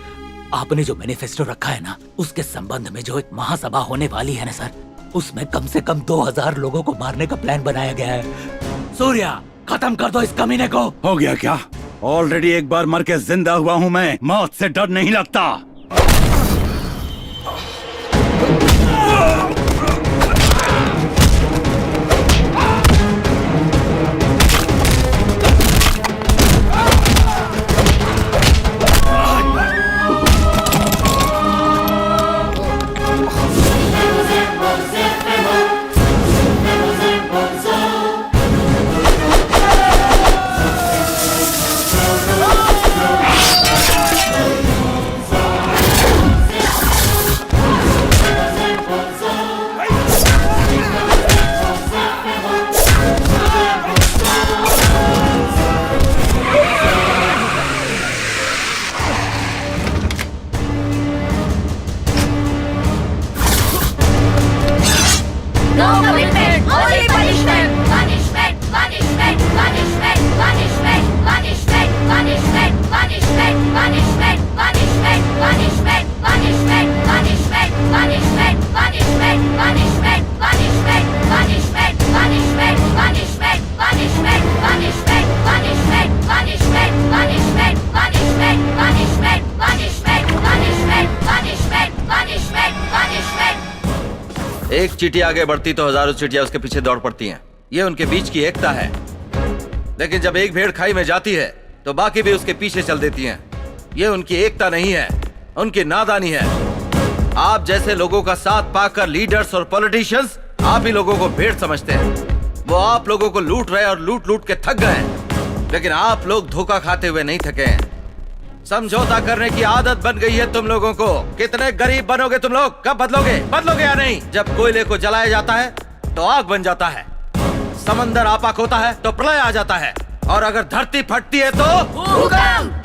आपने जो मैनिफेस्टो रखा है ना, उसके संबंध में जो एक महासभा होने वाली है ना सर, उसमें कम से कम 2000 लोगों को मारने का प्लान बनाया गया है। सूर्या, खत्म कर दो इस कमीने को। हो गया क्या? ऑलरेडी एक बार मर के जिंदा हुआ हूँ मैं, मौत से डर नहीं लगता। एक चींटी आगे बढ़ती तो हजारों चींटियां उसके पीछे दौड़ पड़ती हैं। ये उनके बीच की एकता है। लेकिन जब एक भेड़ खाई में जाती है तो बाकी भी उसके पीछे चल देती हैं। ये उनकी एकता नहीं है, उनकी नादानी है। आप जैसे लोगों का साथ पाकर लीडर्स और पॉलिटिशियंस आप ही लोगों को भेड़ समझते हैं। वो आप लोगों को लूट रहे और लूट लूट के थक गए, लेकिन आप लोग धोखा खाते हुए नहीं थके हैं। समझौता करने की आदत बन गई है तुम लोगों को। कितने गरीब बनोगे तुम लोग? कब बदलोगे या नहीं? जब कोयले को जलाया जाता है तो आग बन जाता है, समंदर आपाक होता है तो प्रलय आ जाता है, और अगर धरती फटती है तो भूकंप,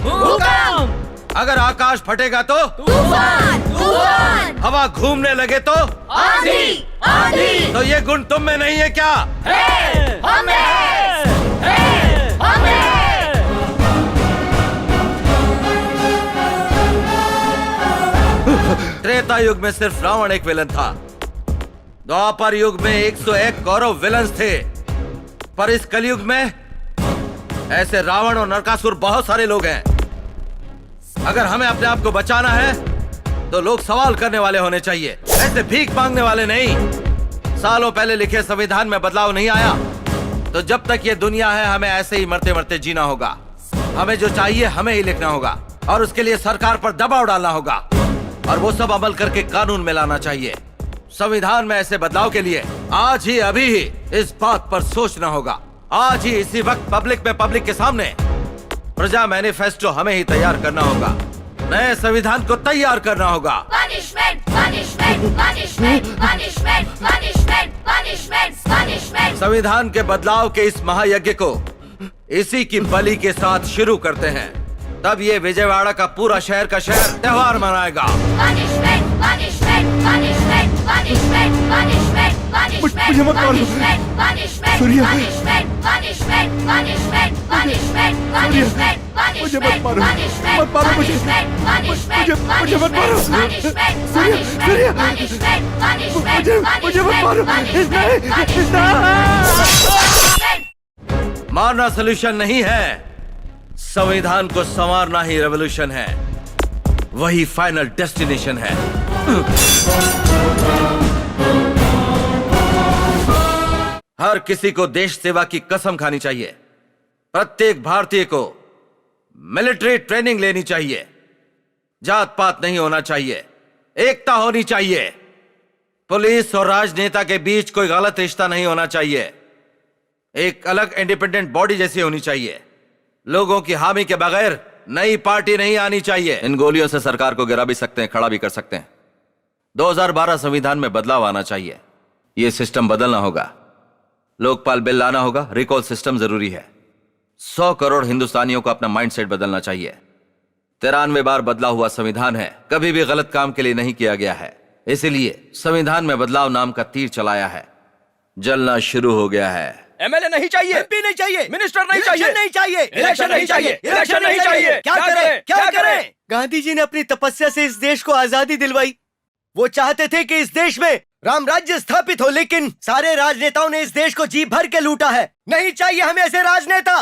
अगर आकाश फटेगा तो तूफान, हवा घूमने लगे तो आंधी, तो ये गुण तुम में नहीं है क्या? त्रेता युग में सिर्फ रावण एक विलन था। द्वापर युग में 101 कौरव विलन्स थे, पर इस कलयुग में ऐसे रावण और नरकासुर बहुत सारे लोग हैं। अगर हमें अपने आप को बचाना है तो लोग सवाल करने वाले होने चाहिए, ऐसे भीख मांगने वाले नहीं। सालों पहले लिखे संविधान में बदलाव नहीं आया तो जब तक ये दुनिया है हमें ऐसे ही मरते मरते जीना होगा। हमें जो चाहिए हमें ही लिखना होगा, और उसके लिए सरकार पर दबाव डालना होगा, और वो सब अमल करके कानून में लाना चाहिए। संविधान में ऐसे बदलाव के लिए आज ही अभी ही इस बात पर सोचना होगा। आज ही इसी वक्त पब्लिक के सामने प्रजा मैनिफेस्टो हमें ही तैयार करना होगा। नए संविधान को तैयार करना होगा। संविधान के बदलाव के इस महायज्ञ को इसी की बलि के साथ शुरू करते हैं। तब ये विजयवाड़ा का पूरा शहर का शहर त्योहार मनाएगा। मुझे मत मारो। सूर्या। मुझे मत मारो। मत मारो मुझे। मुझे मत मारो। सूर्या। मुझे मत मारो। मारना सॉल्यूशन नहीं है, संविधान को संवारना ही रेवोल्यूशन है। वही फाइनल डेस्टिनेशन है। हर किसी को देश सेवा की कसम खानी चाहिए। प्रत्येक भारतीय को मिलिट्री ट्रेनिंग लेनी चाहिए। जात पात नहीं होना चाहिए, एकता होनी चाहिए। पुलिस और राजनेता के बीच कोई गलत रिश्ता नहीं होना चाहिए। एक अलग इंडिपेंडेंट बॉडी जैसी होनी चाहिए। लोगों की हामी के बगैर नई पार्टी नहीं आनी चाहिए। इन गोलियों से सरकार को गिरा भी सकते हैं, खड़ा भी कर सकते हैं। 2012 संविधान में बदलाव आना चाहिए। यह सिस्टम बदलना होगा। लोकपाल बिल लाना होगा। रिकॉल सिस्टम जरूरी है। 100 करोड़ हिंदुस्तानियों को अपना माइंडसेट बदलना चाहिए। 93 बार बदला हुआ संविधान है, कभी भी गलत काम के लिए नहीं किया गया है। इसीलिए संविधान में बदलाव नाम का तीर चलाया है। जलना शुरू हो गया है। एमएलए नहीं चाहिए, एमपी नहीं चाहिए, मिनिस्टर नहीं चाहिए, नहीं चाहिए, इलेक्शन नहीं चाहिए, इलेक्शन नहीं चाहिए। क्या करें? क्या करें? गांधी जी ने अपनी तपस्या से इस देश को आजादी दिलवाई। वो चाहते थे कि इस देश में राम राज्य स्थापित हो, लेकिन सारे राजनेताओं ने इस देश को जी भर के लूटा है। नहीं चाहिए हमें ऐसे राजनेता।